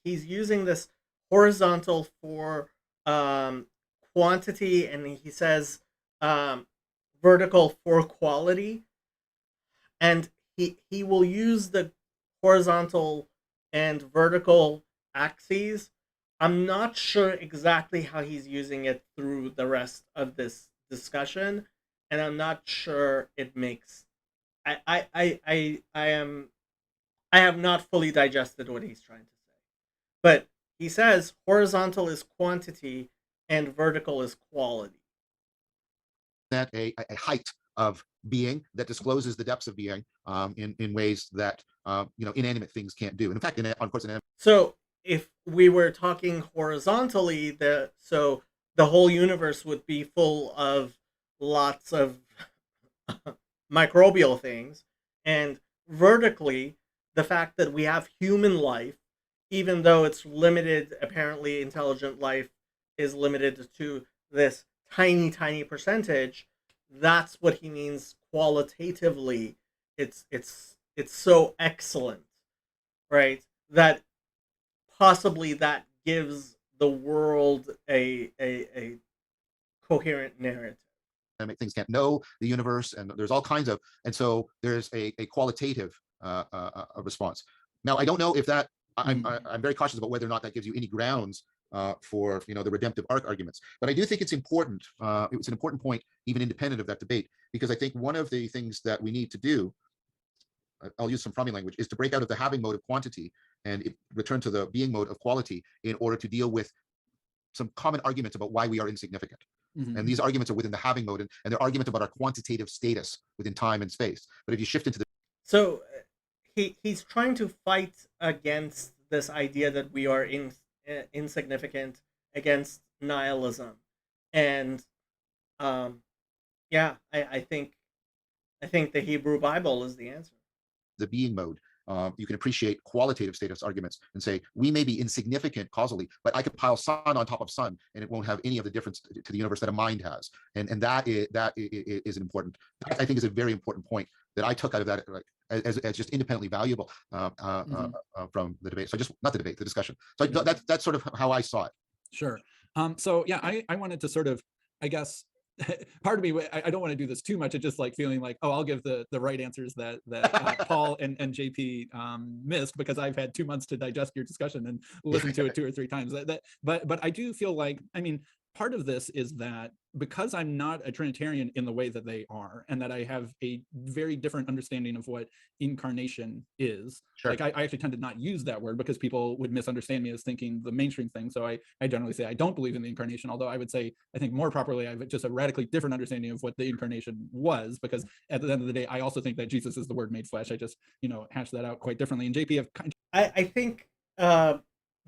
using this horizontal for um, quantity, and he says um, vertical for quality, and he will use the horizontal and vertical axes. I'm not sure exactly how he's using it through the rest of this discussion, and I'm not sure it makes. I have not fully digested what he's trying to say, but he says horizontal is quantity and vertical is quality. That a height of being that discloses the depths of being, in ways that inanimate things can't do. And in fact, of course, So if we were talking horizontally, the whole universe would be full of lots of microbial things, and vertically, the fact that we have human life, even though it's limited, apparently intelligent life is limited to this tiny percentage. That's what he means qualitatively. It's so excellent, right? That possibly that gives the world a coherent narrative. things can't know the universe, and there's all kinds of, and so there's a qualitative response. Now, I don't know if that, I'm very cautious about whether or not that gives you any grounds for the redemptive arc arguments. But I do think it's important. It's an important point, even independent of that debate, because I think one of the things that we need to do, I'll use some Frommy language, is to break out of the having mode of quantity and return to the being mode of quality in order to deal with some common arguments about why we are insignificant. And these arguments are within the having mode, and they're arguments about our quantitative status within time and space. But if you shift into the So he's trying to fight against this idea that we are insignificant, against nihilism, and yeah, I think the Hebrew Bible is the answer. the being mode, you can appreciate qualitative status arguments and say we may be insignificant causally, but I could pile sun on top of sun and it won't have any of the difference to the universe that a mind has, and that is an important. That, I think, is a very important point that I took out of that, like, as just independently valuable from the debate. So just not the debate, the discussion. So that's sort of how I saw it. Sure. So yeah, I wanted to sort of, I guess, part of me, I don't want to do this too much. It's just like feeling like, oh, I'll give the right answers that Paul and JP missed, because I've had 2 months to digest your discussion and listen to it 2 or 3 times. But I do feel like, I mean, part of this is that because I'm not a Trinitarian in the way that they are, and that I have a very different understanding of what incarnation is. Sure. Like I actually tend to not use that word because people would misunderstand me as thinking the mainstream thing. So I generally say I don't believe in the incarnation, although I would say, I think more properly, I have just a radically different understanding of what the incarnation was, because at the end of the day, I also think that Jesus is the word made flesh. I just, hash that out quite differently. And JP have kind of... I think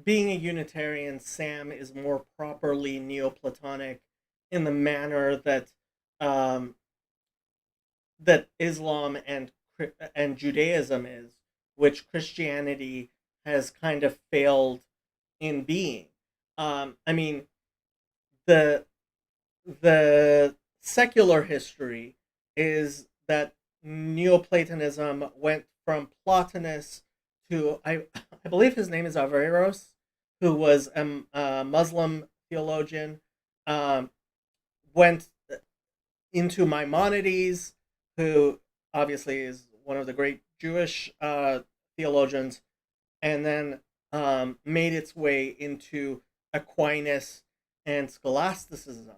being a Unitarian, Sam is more properly Neoplatonic in the manner that that Islam and Judaism is, which Christianity has kind of failed in being. I mean, the secular history is that Neoplatonism went from Plotinus to, I believe his name is Averroes, who was a Muslim theologian, went into Maimonides, who obviously is one of the great Jewish theologians, and then made its way into Aquinas and scholasticism.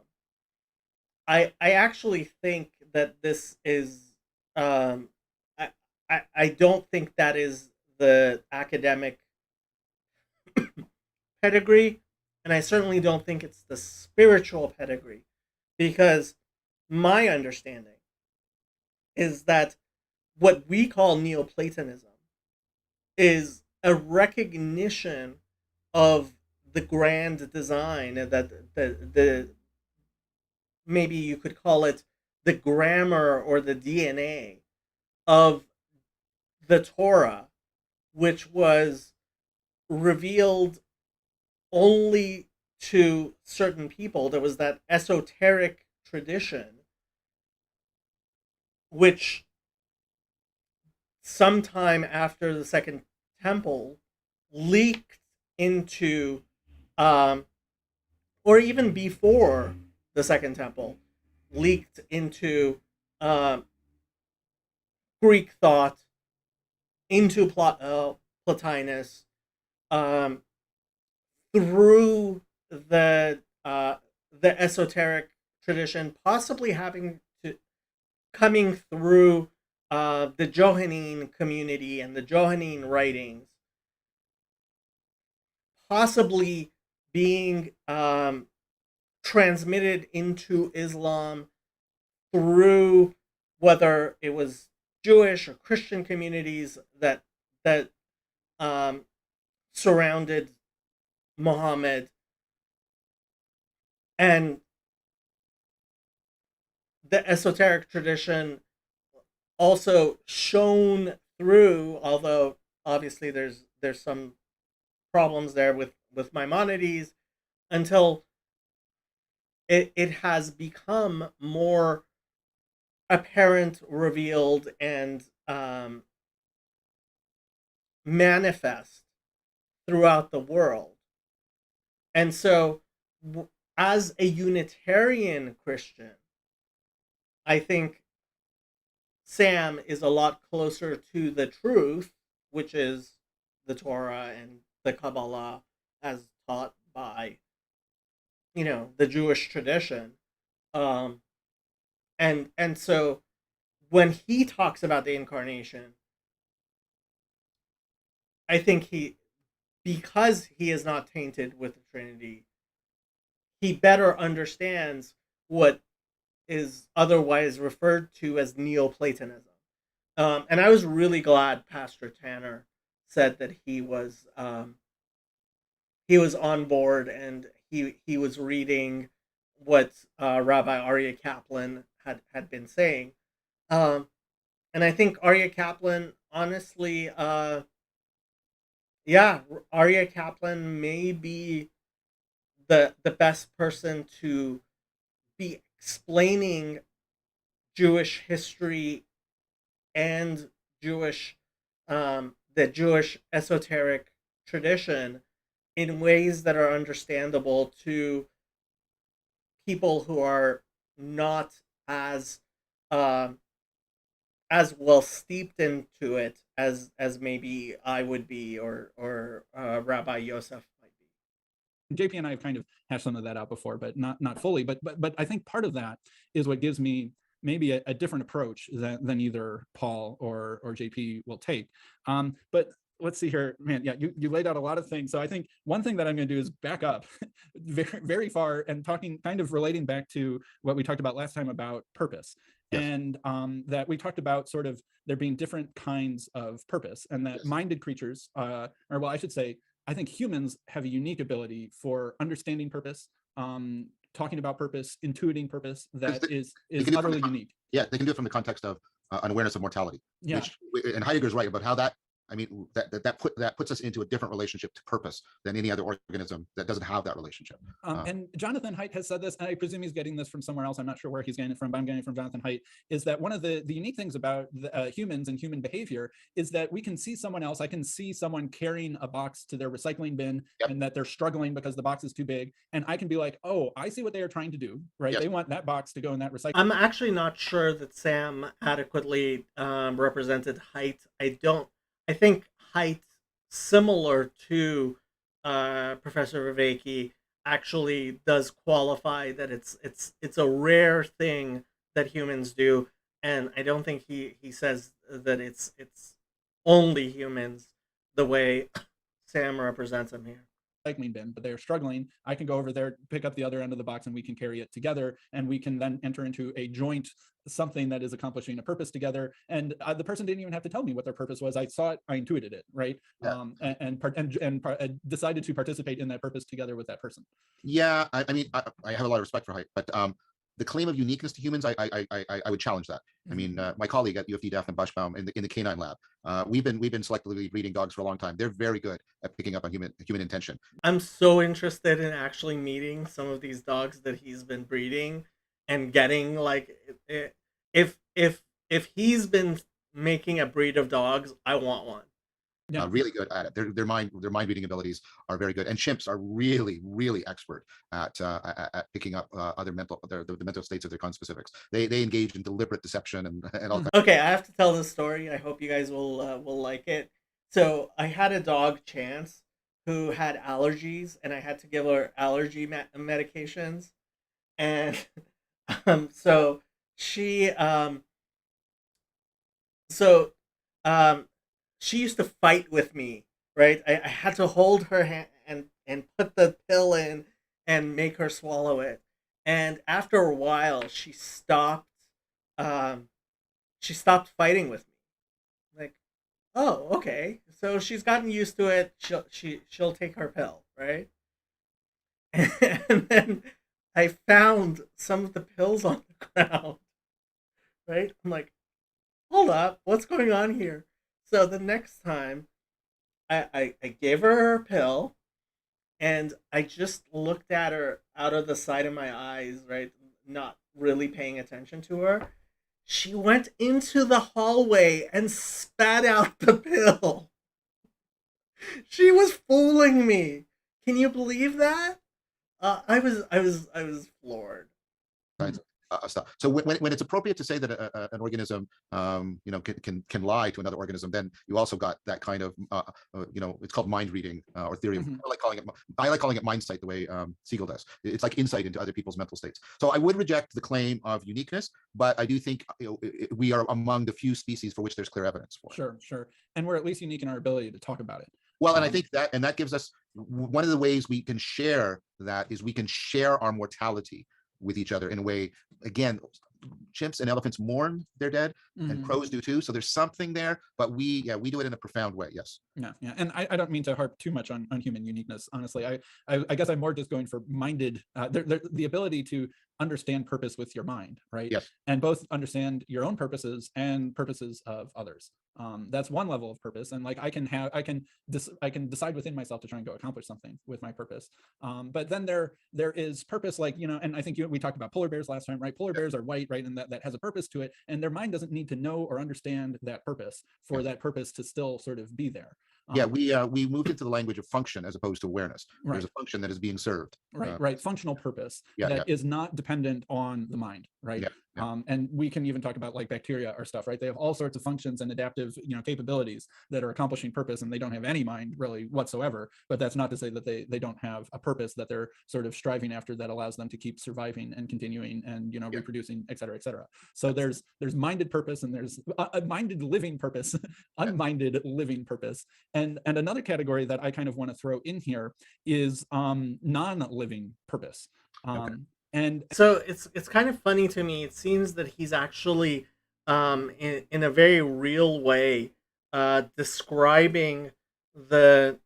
I actually think that this is I don't think that is the academic pedigree, and I certainly don't think it's the spiritual pedigree, because my understanding is that what we call Neoplatonism is a recognition of the grand design, that the maybe you could call it the grammar or the DNA of the Torah, which was revealed only to certain people. There was that esoteric tradition, which sometime after the Second Temple leaked into, or even before the Second Temple, leaked into Greek thought, into Plotinus, through the esoteric tradition, possibly coming through the Johannine community and the Johannine writings, possibly being transmitted into Islam through whether it was Jewish or Christian communities that surrounded Muhammad, and the esoteric tradition also shone through, although obviously there's some problems there with Maimonides, until it has become more apparent, revealed, and manifest throughout the world. And so, as a Unitarian Christian, I think Sam is a lot closer to the truth, which is the Torah and the Kabbalah as taught by, the Jewish tradition. Um, and so when he talks about the incarnation, I think because he is not tainted with the Trinity, he better understands what is otherwise referred to as Neoplatonism. And I was really glad Pastor Tanner said that he was on board, and he was reading what Rabbi Aryeh Kaplan had been saying. Um, and I think Aryeh Kaplan, honestly, yeah, Aryeh Kaplan may be the best person to be explaining Jewish history and Jewish the Jewish esoteric tradition in ways that are understandable to people who are not as um as well steeped into it as maybe I would be, or Rabbi Yosef might be. JP and I have kind of hashed some of that out before, but not fully. But I think part of that is what gives me maybe a different approach than either Paul or JP will take. But let's see here, man. Yeah, you laid out a lot of things. So I think one thing that I'm going to do is back up very, very far and talking, kind of relating back to what we talked about last time about purpose. Yes. And that we talked about sort of there being different kinds of purpose, and that Yes. minded creatures, or well, I should say, I think humans have a unique ability for understanding purpose, talking about purpose, intuiting purpose that is utterly unique. Yeah, they can do it from the context of an awareness of mortality. Yeah. And Heidegger's right about how that. I mean, that puts us into a different relationship to purpose than any other organism that doesn't have that relationship. And Jonathan Haidt has said this, and I presume he's getting this from somewhere else. I'm not sure where he's getting it from, but I'm getting it from Jonathan Haidt, is that one of the unique things about humans and human behavior is that we can see someone else. I can see someone carrying a box to their recycling bin, Yep. and that they're struggling because the box is too big. And I can be like, oh, I see what they are trying to do, right? Yes. They want that box to go in that recycling. I'm actually not sure that Sam adequately represented Haidt. I think Haidt, similar to Professor Vervaeke, actually does qualify that it's a rare thing that humans do, and I don't think he says that it's only humans the way Sam represents him here. Recycling bin, but they're struggling. I can go over there, pick up the other end of the box, and we can carry it together, and we can then enter into a joint something that is accomplishing a purpose together. And the person didn't even have to tell me what their purpose was. I saw it, I intuited it, right? Yeah. And decided to participate in that purpose together with that person. Yeah, I mean, I have a lot of respect for Haidt, but the claim of uniqueness to humans, I would challenge that. I mean, my colleague at UFD, Daphne Bushbaum, in the canine lab, we've been selectively breeding dogs for a long time. They're very good at picking up on human intention. I'm so interested in actually meeting some of these dogs that he's been breeding and getting, like, if he's been making a breed of dogs, I want one. Yeah. Really good at it. Their mind reading abilities are very good, and chimps are really expert at picking up other the mental states of their conspecifics. They engage in deliberate deception and all. Okay, I have to tell this story. I hope you guys will like it. So I had a dog, Chance, who had allergies, and I had to give her allergy medications, and so she so um she used to fight with me, right? I had to hold her hand and put the pill in and make her swallow it. And after a while, um, she stopped fighting with me. Like, oh, okay. So she's gotten used to it. She'll take her pill, right? And then I found some of the pills on the ground, right? I'm like, hold up, what's going on here? So the next time I gave her her pill, and I just looked at her out of the side of my eyes, right? Not really paying attention to her. She went into the hallway and spat out the pill. She was fooling me. Can you believe that? I was floored. stuff. So when it's appropriate to say that an organism, can lie to another organism, then you also got that kind of, it's called mind reading, or theory. I like calling it mind sight, the way Siegel does. It's like insight into other people's mental states. So I would reject the claim of uniqueness, but I do think we are among the few species for which there's clear evidence for it. Sure. And we're at least unique in our ability to talk about it. Well, and I think that gives us one of the ways we can share that is we can share our mortality with each other in a way. Again, chimps and elephants mourn their dead, and crows do too. So there's something there, but we do it in a profound way. Yes. Yeah. And I don't mean to harp too much on human uniqueness. Honestly, I guess I'm more just going for minded, the ability to understand purpose with your mind, right? Yes. And both understand your own purposes and purposes of others. That's one level of purpose, and like I can decide within myself to try and go accomplish something with my purpose. But then there is purpose, like, and I think we talked about polar bears last time, right? Polar bears are white, right? And that has a purpose to it, and their mind doesn't need to know or understand that purpose for that purpose to still sort of be there. We moved into the language of function as opposed to awareness. Right. There's a function that is being served. Right. Functional purpose that is not dependent on the mind, right? And we can even talk about like bacteria or stuff, right? They have all sorts of functions and adaptive, capabilities that are accomplishing purpose, and they don't have any mind really whatsoever. But that's not to say that they don't have a purpose that they're sort of striving after that allows them to keep surviving and continuing and reproducing, et cetera, et cetera. So there's minded purpose, and there's a minded living purpose, unminded living purpose. And another category that I kind of want to throw in here is non-living purpose. And so it's kind of funny to me. It seems that he's actually in a very real way describing the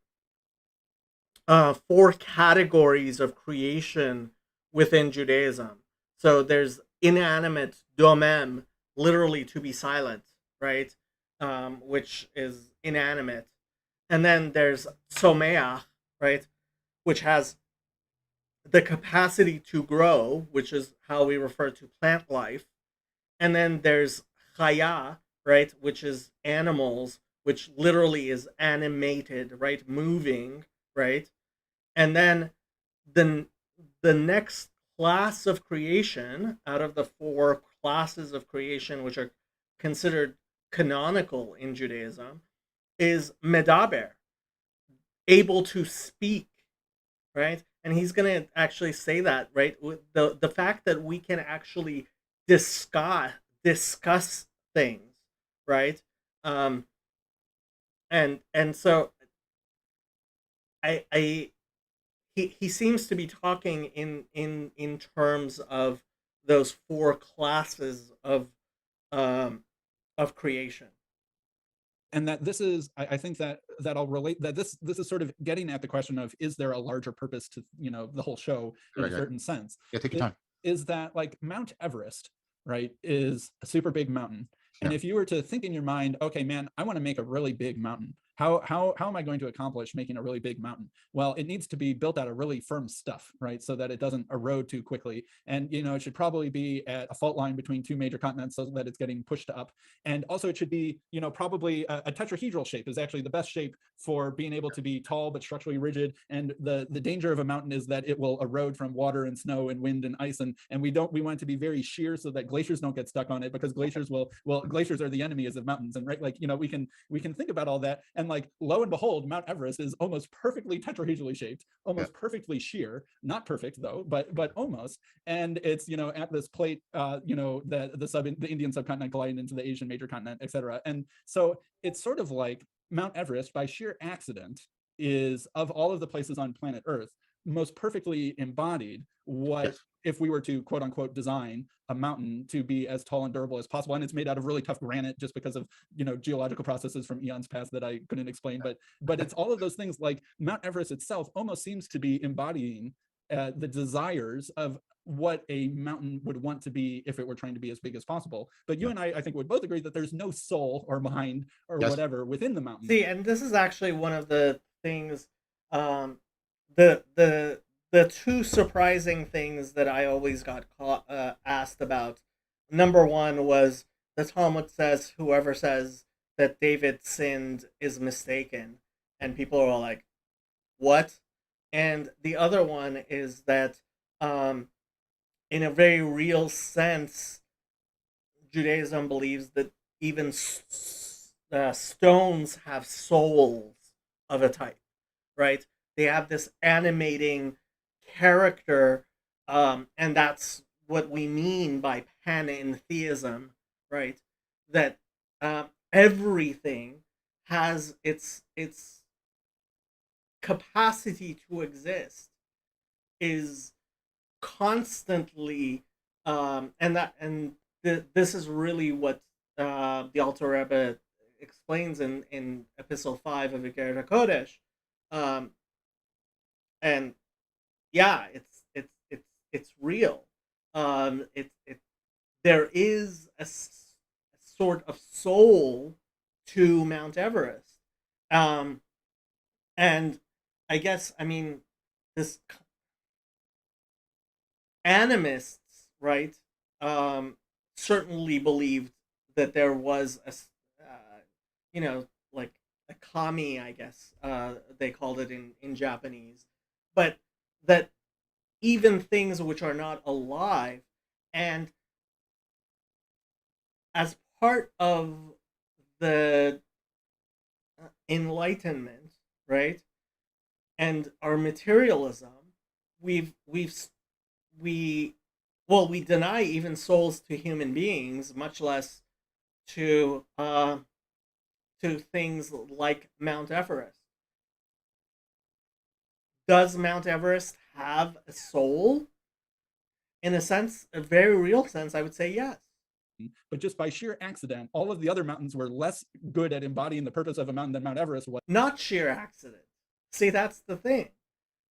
four categories of creation within Judaism. So there's inanimate, domem, literally to be silent, right? Which is inanimate. And then there's someach, right? Which has the capacity to grow, which is how we refer to plant life. And then there's chaya, right? Which is animals, which literally is animated, right? Moving, right? And then the next class of creation out of the four classes of creation, which are considered canonical in Judaism, is medaber, able to speak, right? And he's going to actually say that, right? The fact that we can actually discuss things, right? And so he seems to be talking in terms of those four classes of creation. And that this is, I think that I'll relate that this is sort of getting at the question of, is there a larger purpose to the whole show in a certain sense? Take your time. Is that like Mount Everest, right, is a super big mountain, and if you were to think in your mind, okay, man, I want to make a really big mountain. How am I going to accomplish making a really big mountain? Well, it needs to be built out of really firm stuff, right? So that it doesn't erode too quickly. And, it should probably be at a fault line between two major continents so that it's getting pushed up. And also it should be, probably a tetrahedral shape is actually the best shape for being able to be tall but structurally rigid. And the danger of a mountain is that it will erode from water and snow and wind and ice. And we want it to be very sheer so that glaciers don't get stuck on it, because glaciers glaciers are the enemies of mountains. And right, like, we can think about all that. And like, lo and behold, Mount Everest is almost perfectly tetrahedrally shaped, almost perfectly sheer, not perfect though, but almost. And it's, at this plate, the Indian subcontinent colliding into the Asian major continent, etc. And so it's sort of like Mount Everest, by sheer accident, is, of all of the places on planet Earth, most perfectly embodied what, if we were to quote unquote design a mountain to be as tall and durable as possible. And it's made out of really tough granite just because of, geological processes from eons past that I couldn't explain. But it's all of those things. Like Mount Everest itself almost seems to be embodying the desires of what a mountain would want to be if it were trying to be as big as possible. But you and I think, would both agree that there's no soul or mind or whatever within the mountain. See, and this is actually one of the things, the two surprising things that I always got asked about. Number one was the Talmud says whoever says that David sinned is mistaken, and people are all like, "What?" And the other one is that in a very real sense, Judaism believes that even stones have souls of a type, right? They have this animating character, and that's what we mean by panentheism, right? That everything has its capacity to exist is constantly, this is really what the Alter Rebbe explains in Epistle 5 of Iker Kodesh. Um, and yeah, it's real. It there is a sort of soul to Mount Everest. Um, and I guess, I mean, this animists, right, um, certainly believed that there was you know, like a kami, I guess they called it in Japanese, but that even things which are not alive, and as part of the Enlightenment, right, and our materialism, we've we well, we deny even souls to human beings, much less to things like Mount Everest. Does Mount Everest have a soul? In a sense, a very real sense, I would say yes. But just by sheer accident, all of the other mountains were less good at embodying the purpose of a mountain than Mount Everest was. Not sheer accident. See, that's the thing.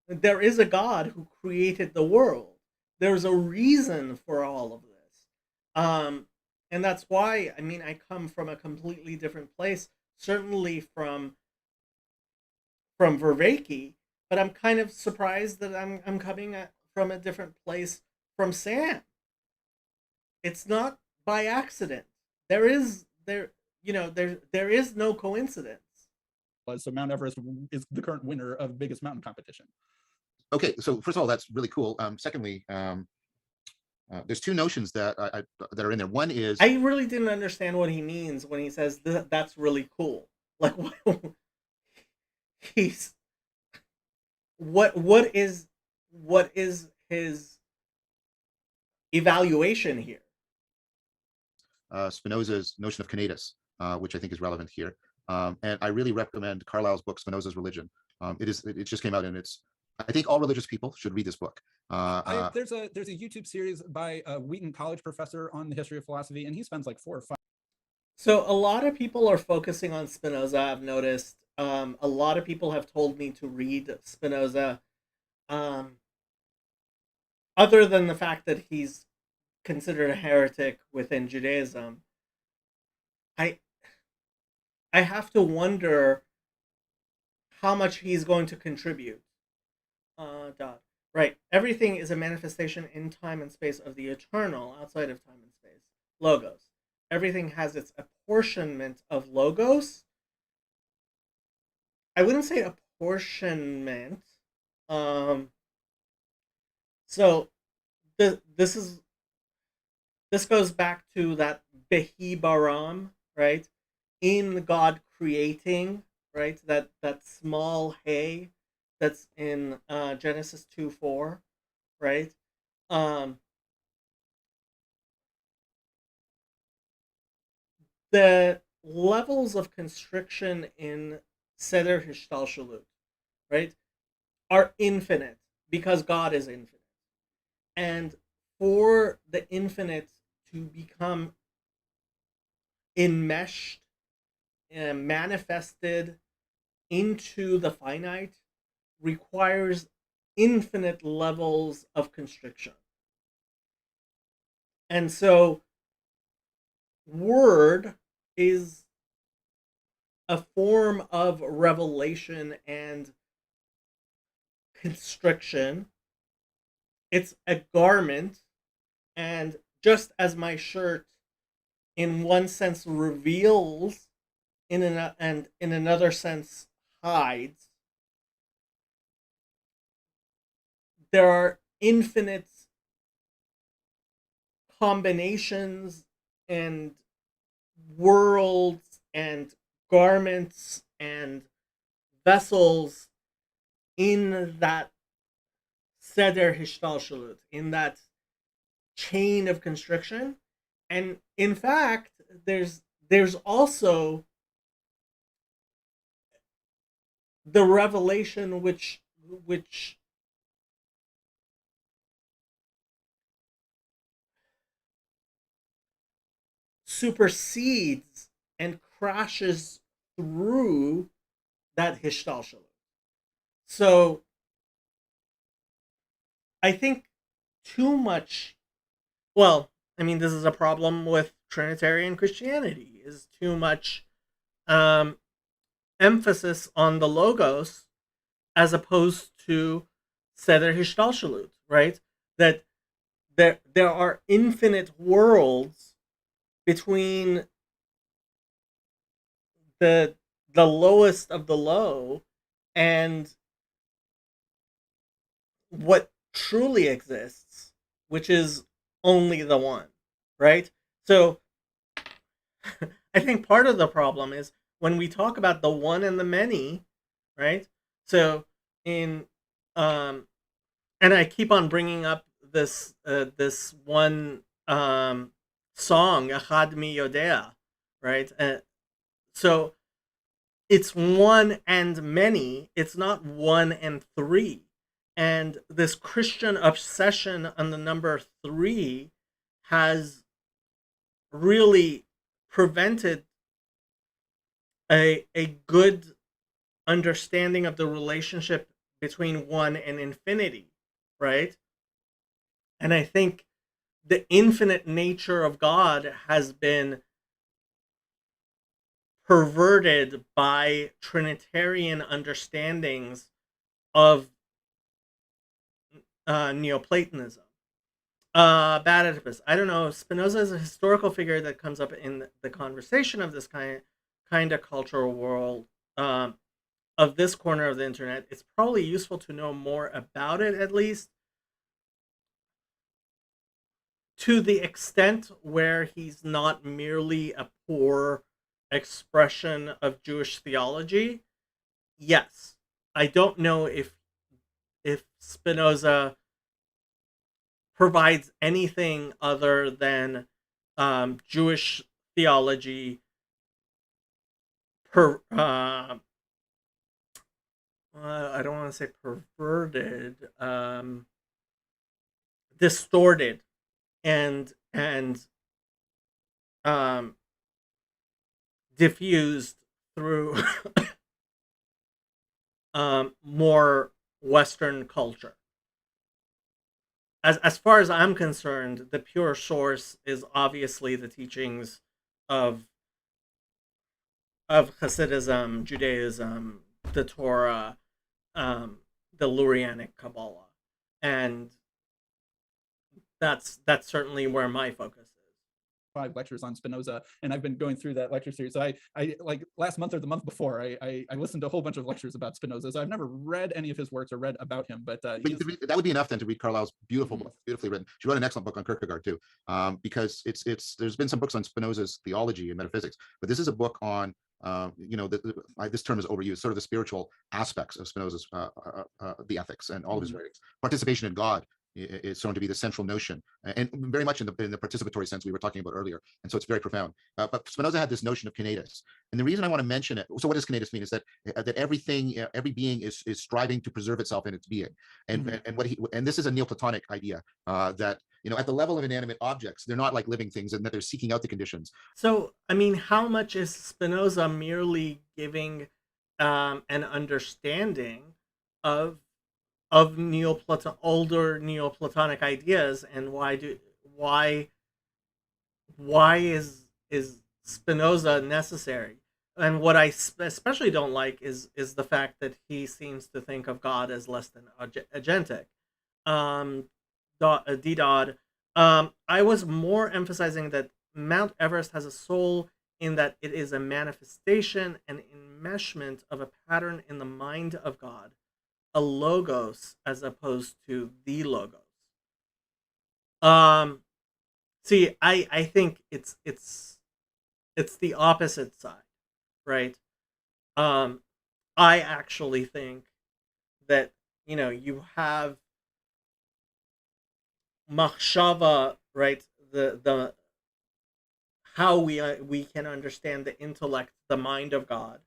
There is a God who created the world. There's a reason for all of this. And that's why, I mean, I come from a completely different place, certainly from Vervaeke, but I'm kind of surprised that I'm coming from a different place from Sam. It's not by accident. There is there there is no coincidence. So Mount Everest is the current winner of biggest mountain competition. Okay, so first of all, that's really cool. Secondly, there's two notions that are in there. One is I really didn't understand what he means when he says that's really cool. Like he's what is his evaluation here? Spinoza's notion of conatus, which I think is relevant here. And I really recommend Carlyle's book, Spinoza's Religion. It just came out, and I think all religious people should read this book. There's a YouTube series by a Wheaton College professor on the history of philosophy, and he spends like 4 or 5. So a lot of people are focusing on Spinoza. I've noticed. A lot of people have told me to read Spinoza. Um, Other than the fact that he's considered a heretic within Judaism, I I have to wonder how much he's going to contribute. Dot. Right. Everything is a manifestation in time and space of the eternal outside of time and space. Logos. Everything has its apportionment of logos. I wouldn't say apportionment. Um, so this is this goes back to that Behi Baram, right? In God creating, right? That small hay that's in Genesis 2:4, right? Um, the levels of constriction in Seder Hishtalshalut, right, are infinite because God is infinite. And for the infinite to become enmeshed and manifested into the finite requires infinite levels of constriction. And so, word is a form of revelation and constriction. It's a garment, and just as my shirt, in one sense, reveals, and in another sense, hides, there are infinite combinations and worlds and garments and vessels in that seder hishtalshalut, in that chain of constriction. And in fact, there's also the revelation which supersedes and crashes through that hishtalshalut. So I think too much. Well, I mean, this is a problem with Trinitarian Christianity. Is too much um, emphasis on the logos as opposed to seder hishtalshalut, right? That there are infinite worlds between the the lowest of the low and what truly exists, which is only the one, right? So I think part of the problem is when we talk about the one and the many, right? So in and I keep on bringing up this one song, Achad Mi Yodea, right? So it's one and many. It's not one and three. And this Christian obsession on the number three has really prevented a good understanding of the relationship between one and infinity, right? And I think the infinite nature of God has been perverted by Trinitarian understandings of Neoplatonism. Bad Oedipus. I don't know. Spinoza is a historical figure that comes up in the conversation of this kind of cultural world, of this corner of the internet. It's probably useful to know more about it, at least to the extent where he's not merely a poor expression of Jewish theology. Yes, I don't know if Spinoza provides anything other than Jewish theology per I don't want to say perverted, distorted, and um, diffused through more Western culture. As far as I'm concerned, the pure source is obviously the teachings of Hasidism, Judaism, the Torah, the Lurianic Kabbalah, and that's certainly where my focus is. 5 lectures on Spinoza, and I've been going through that lecture series. So I like last month or the month before, I listened to a whole bunch of lectures about Spinoza. So I've never read any of his works or read about him, but That would be enough then to read Carlyle's beautiful book, beautifully written. She wrote an excellent book on Kierkegaard too, because it's there's been some books on Spinoza's theology and metaphysics, but this is a book on this term is overused, sort of the spiritual aspects of Spinoza's the ethics and all of his writings. Participation in God is shown to be the central notion, and very much in the participatory sense we were talking about earlier. And so it's very profound. But Spinoza had this notion of kinetis, and the reason I want to mention it. So what does kinetis mean? Is that everything, every being is striving to preserve itself in its being, and this is a Neoplatonic idea that at the level of inanimate objects, they're not like living things, and that they're seeking out the conditions. So, I mean, how much is Spinoza merely giving an understanding of older Neoplatonic ideas, and why is Spinoza necessary? And what I especially don't like is the fact that he seems to think of God as less than agentic. D. Dodd. I was more emphasizing that Mount Everest has a soul in that it is a manifestation and enmeshment of a pattern in the mind of God, a logos as opposed to the logos. See, I think it's the opposite side, right? Um, I actually think that you have machshava, right? The how we can understand the intellect, the mind of God,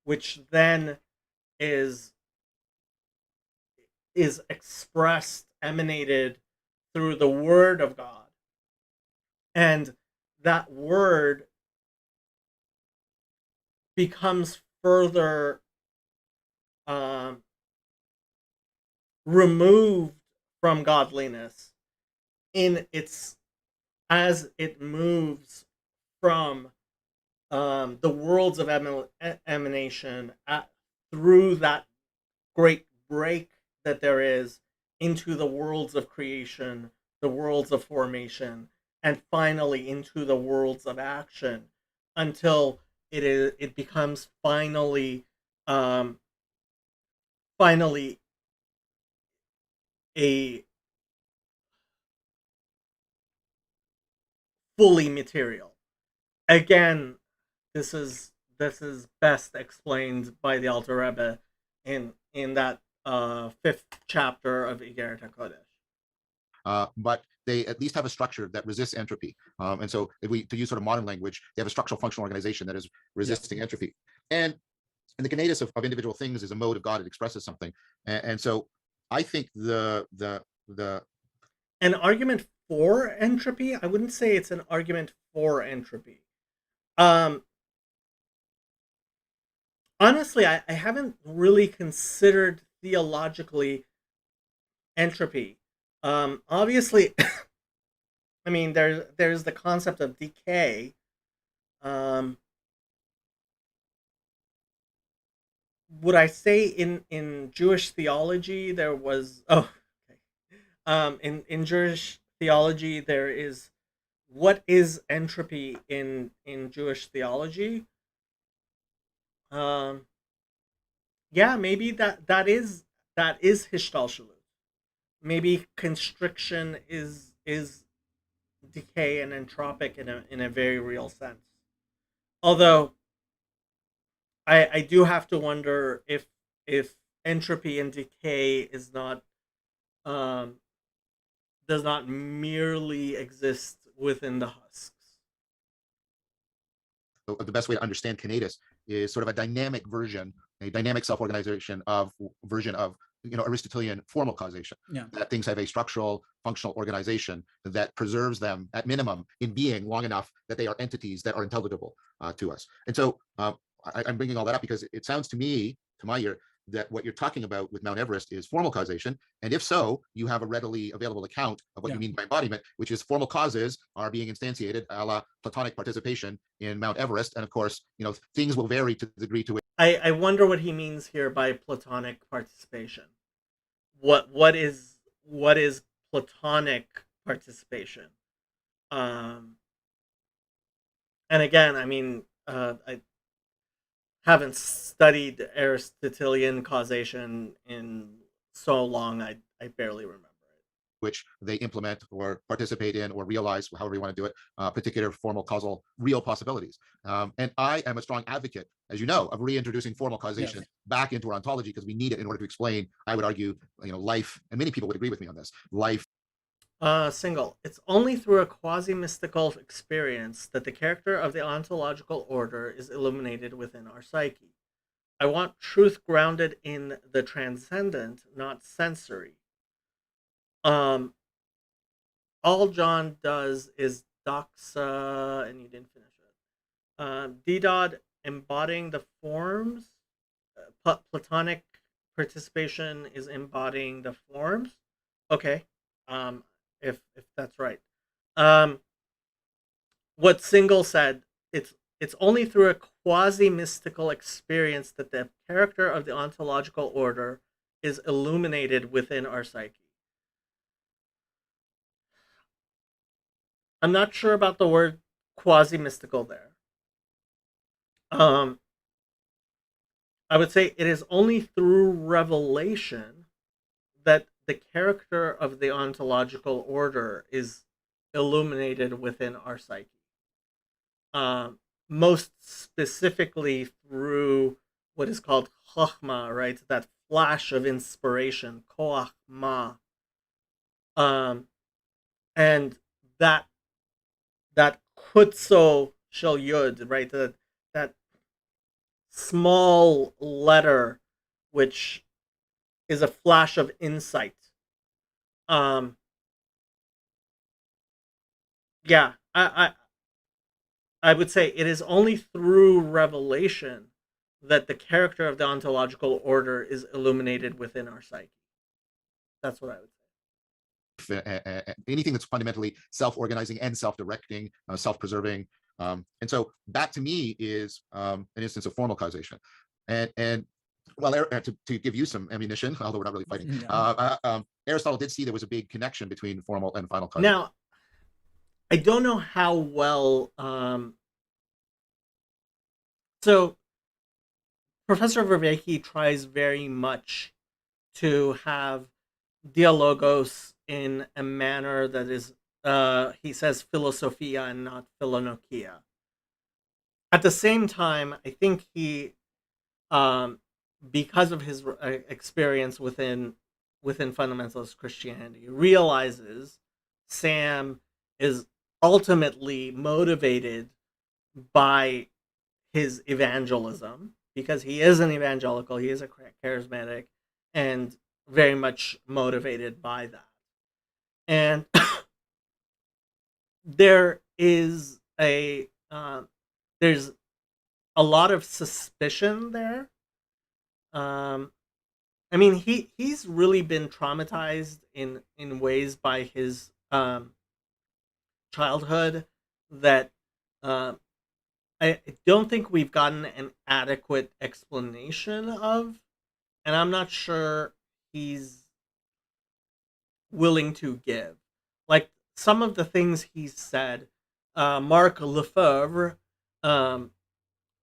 which then is is expressed, emanated through the word of God, and that word becomes further um, removed from godliness in its as it moves from the worlds of emanation through that great break that there is into the worlds of creation, the worlds of formation, and finally into the worlds of action, until it becomes um, finally a fully material. Again, this is best explained by the Alter Rebbe in that fifth chapter of Igeret HaKodesh. But they at least have a structure that resists entropy. And so, if we to use sort of modern language, they have a structural functional organization that is resisting entropy. And the kinesis of individual things is a mode of God. It expresses something. And so, I think the An argument for entropy, I wouldn't say it's an argument for entropy. Um, Honestly, I haven't really considered theologically entropy. Obviously, I mean there's the concept of decay. Um, would I say in Jewish theology there was okay. In Jewish theology there is what is entropy in Jewish theology? Um, yeah, maybe that is hishtalshalut. Maybe constriction is decay and entropic in a very real sense. Although I do have to wonder if entropy and decay is not um, does not merely exist within the husks. the best way to understand kinetis is sort of a dynamic version, a dynamic self-organization of version of Aristotelian formal causation. Yeah. That things have a structural functional organization that preserves them at minimum in being long enough that they are entities that are intelligible to us. And so I'm bringing all that up because it sounds to me, to my ear, that what you're talking about with Mount Everest is formal causation. And if so, you have a readily available account of what you mean by embodiment, which is formal causes are being instantiated a la Platonic participation in Mount Everest. And of course, things will vary to the degree to which. I wonder what he means here by Platonic participation. What is Platonic participation? Um, and again, I mean, I haven't studied Aristotelian causation in so long. I barely remember it. Which they implement or participate in or realize, however you want to do it, particular formal causal real possibilities. And I am a strong advocate, as you know, of reintroducing formal causation back into our ontology because we need it in order to explain, I would argue, life, and many people would agree with me on this, life. Single. It's only through a quasi-mystical experience that the character of the ontological order is illuminated within our psyche. I want truth grounded in the transcendent, not sensory. Um, all John does is doxa, and you didn't finish it. Ddod embodying the forms. Platonic participation is embodying the forms. Okay, um, if that's right. Um, what Single said, it's only through a quasi mystical experience that the character of the ontological order is illuminated within our psyche. I'm not sure about the word quasi mystical there. Um, I would say it is only through revelation that the character of the ontological order is illuminated within our psyche. Most specifically through what is called chokhmah, right? That flash of inspiration, koach ma, and that that kutso shel yud, right? That small letter, which is a flash of insight. Um, yeah, I would say it is only through revelation that the character of the ontological order is illuminated within our psyche. That's what I would say. Anything that's fundamentally self-organizing and self-directing, self-preserving. And so that to me is an instance of formal causation. And well, to give you some ammunition, although we're not really fighting, Aristotle did see there was a big connection between formal and final causation. Now, I don't know how well. So, Professor Vervaeke tries very much to have dialogos in a manner that is, he says, philosophia and not philonokia. At the same time, I think he, because of his experience within fundamentalist Christianity, realizes Sam is ultimately motivated by his evangelism, because he is an evangelical, he is a charismatic, and very much motivated by that. And there is there's a lot of suspicion there. I mean, he's really been traumatized in ways by his childhood that I don't think we've gotten an adequate explanation of, and I'm not sure he's willing to give. Like some of the things he said, Marc Lefebvre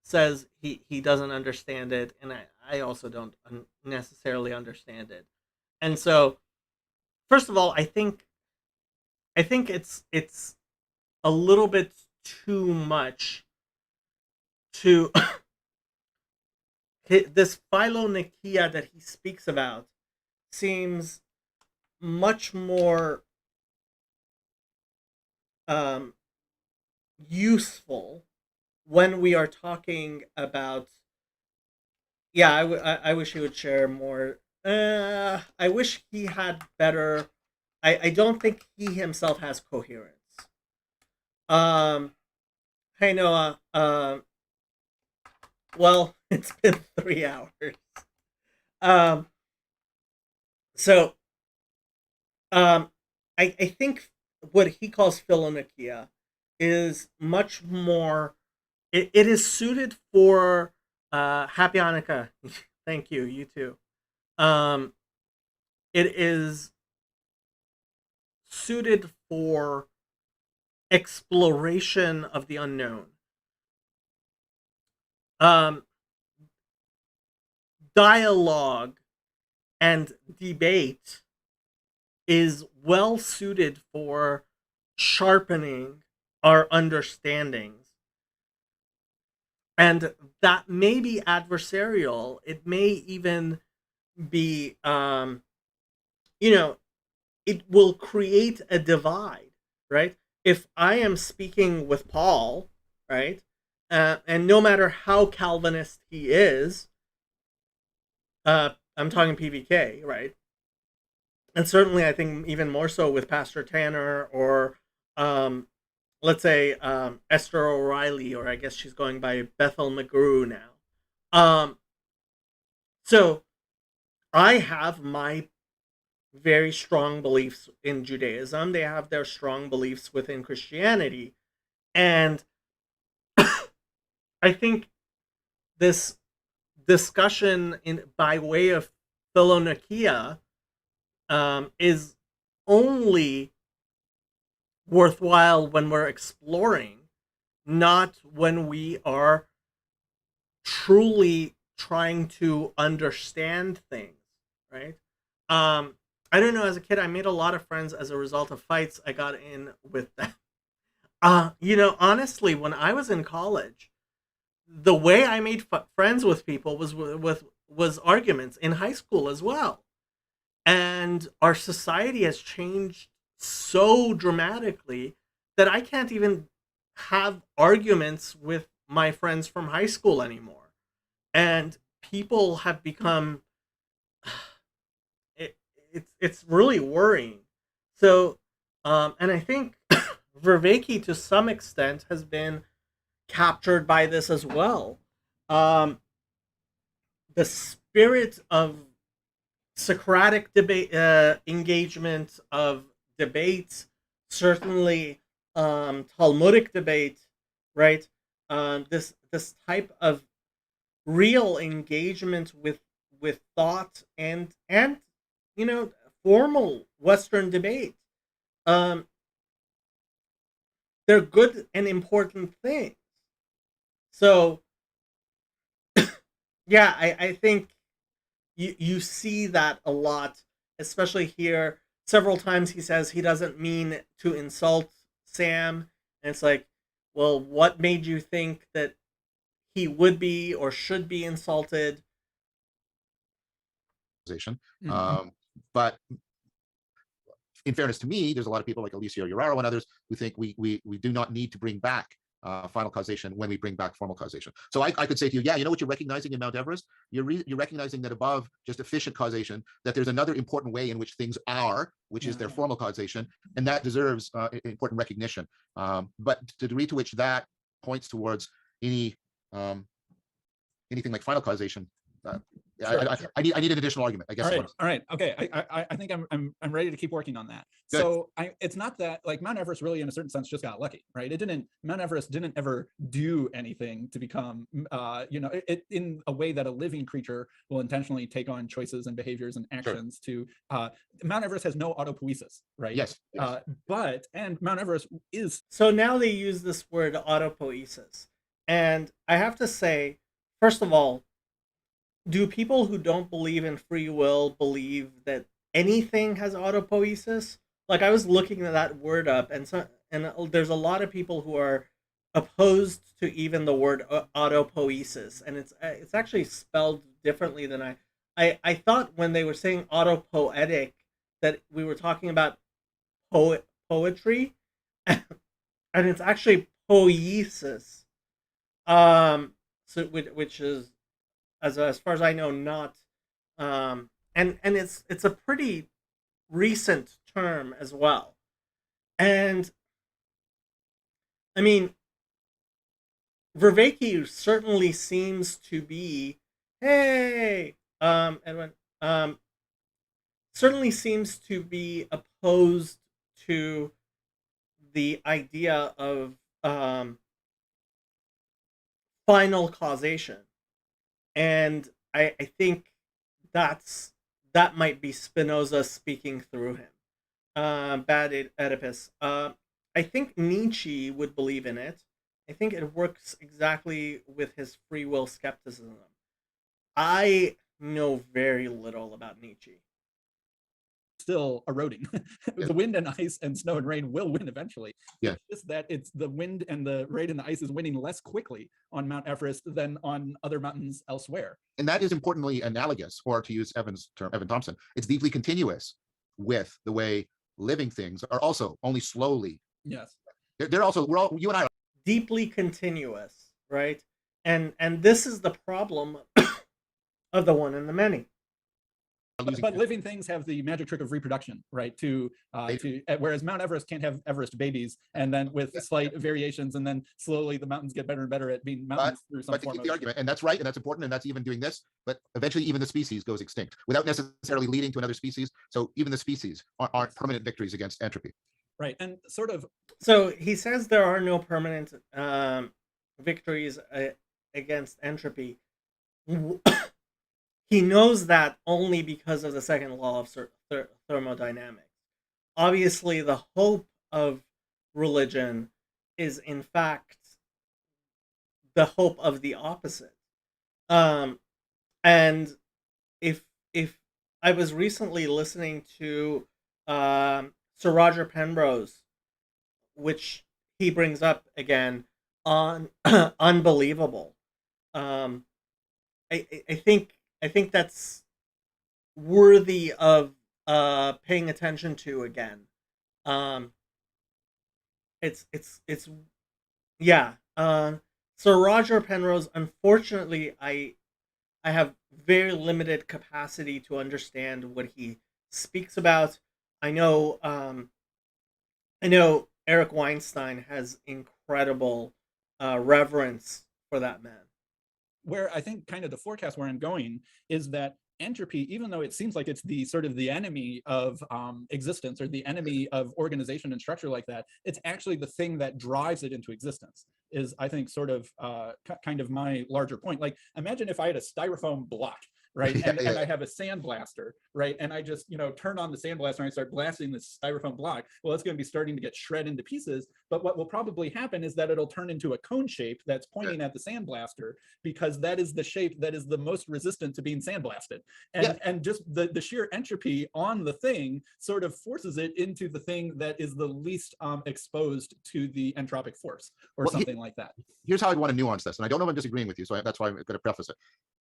says he doesn't understand it, and I also don't necessarily understand it. And so, first of all, I think it's a little bit too much to this philonikia that he speaks about seems much more um, useful when we are talking about. Yeah, I wish he would share more. I wish he had better. I don't think he himself has coherence. Um, hey Noah. Well, it's been 3 hours. Um, so um, I think what he calls philonikia is much more. It is suited for Happy Hanukkah. Thank you. You too. Um, it is suited for exploration of the unknown. Um, Dialogue and debate is well suited for sharpening our understandings. And that may be adversarial. It may even be, it will create a divide, right? If I am speaking with Paul, right, and no matter how Calvinist he is, I'm talking PVK, right? And certainly, I think even more so with Pastor Tanner or, let's say, Esther O'Reilly, or I guess she's going by Bethel McGrew now. So I have my very strong beliefs in Judaism. They have their strong beliefs within Christianity. And I think this discussion by way of Philonikia is only worthwhile when we're exploring, not when we are truly trying to understand things, right? I don't know. As a kid, I made a lot of friends as a result of fights I got in with them. Honestly, when I was in college, the way I made friends with people was was arguments in high school as well. And our society has changed so dramatically that I can't even have arguments with my friends from high school anymore. And people have become it, it's really worrying. So, and I think Vervaeke to some extent has been captured by this as well. Um, the spirit of Socratic debate, engagement of debates, certainly Talmudic debate, right? This type of real engagement with thought and you know formal Western debate. Um, they're good and important things. So yeah, I think you see that a lot, especially here. Several times he says he doesn't mean to insult Sam, and it's like, well, what made you think that he would be or should be insulted? Um, but in fairness to me, there's a lot of people like Alicia Uraro and others who think we do not need to bring back final causation when we bring back formal causation. So I could say to you, yeah, you know what you're recognizing in Mount Everest? You're recognizing that above just efficient causation, that there's another important way in which things are, which is their formal causation, and that deserves important recognition. But to the degree to which that points towards any anything like final causation, Sure. I need an additional argument, I guess. All right. Okay. I think I'm ready to keep working on that. Good. So it's not that like Mount Everest really, in a certain sense, just got lucky, right? Mount Everest didn't ever do anything to become, in a way that a living creature will intentionally take on choices and behaviors and actions to. Mount Everest has no autopoiesis, right? Yes. And Mount Everest is. So now they use this word autopoiesis, and I have to say, first of all, do people who don't believe in free will believe that anything has autopoiesis? Like I was looking that word up, and there's a lot of people who are opposed to even the word autopoiesis, and it's actually spelled differently than I thought when they were saying autopoetic that we were talking about poetry, and it's actually poiesis. So which is as far as I know, not and it's a pretty recent term as well. And I mean, Vervaeke certainly seems to be, hey, Edwin, certainly seems to be opposed to the idea of final causation, and I think that might be Spinoza speaking through him. Bad Oedipus. I think Nietzsche would believe in it. I think it works exactly with his free will skepticism. I know very little about Nietzsche. Still eroding. The wind and ice and snow and rain will win eventually. Yeah. It's just that it's the wind and the rain and the ice is winning less quickly on Mount Everest than on other mountains elsewhere. And that is importantly analogous, or to use Evan's term, Evan Thompson, it's deeply continuous with the way living things are also only slowly. Yes. They're also, you and I are deeply continuous, right? And this is the problem of the one and the many. But living things have the magic trick of reproduction, right? Whereas Mount Everest can't have Everest babies, and then with slight variations, and then slowly the mountains get better and better at being mountains through some form of the argument, and that's right, and that's important, and that's even doing this. But eventually, even the species goes extinct without necessarily leading to another species. So even the species aren't permanent victories against entropy. Right, and sort of. So he says there are no permanent victories against entropy. He knows that only because of the second law of thermodynamics. Obviously, the hope of religion is in fact the hope of the opposite. And if I was recently listening to Sir Roger Penrose, which he brings up again on Unbelievable. Um, I think that's worthy of paying attention to again. Um, it's yeah. Sir Roger Penrose. Unfortunately, I have very limited capacity to understand what he speaks about. I know I know Eric Weinstein has incredible reverence for that man. Where I think kind of the forecast where I'm going is that entropy, even though it seems like it's the sort of the enemy of existence or the enemy of organization and structure like that, it's actually the thing that drives it into existence. Is I think sort of kind of my larger point. Like imagine if I had a styrofoam block, right, Yeah, and I yeah, have a sandblaster, right, and I just turn on the sandblaster and I start blasting this styrofoam block. Well, it's going to be starting to get shred into pieces, but what will probably happen is that it'll turn into a cone shape that's yeah. pointing at the sandblaster, because that is the shape that is the most resistant to being sandblasted. Yeah. And just the sheer entropy on the thing sort of forces it into the thing that is the least exposed to the entropic force or Well, something like that. here's how I'd want to nuance this, and I don't know if I'm disagreeing with you, so that's why I'm going to preface it.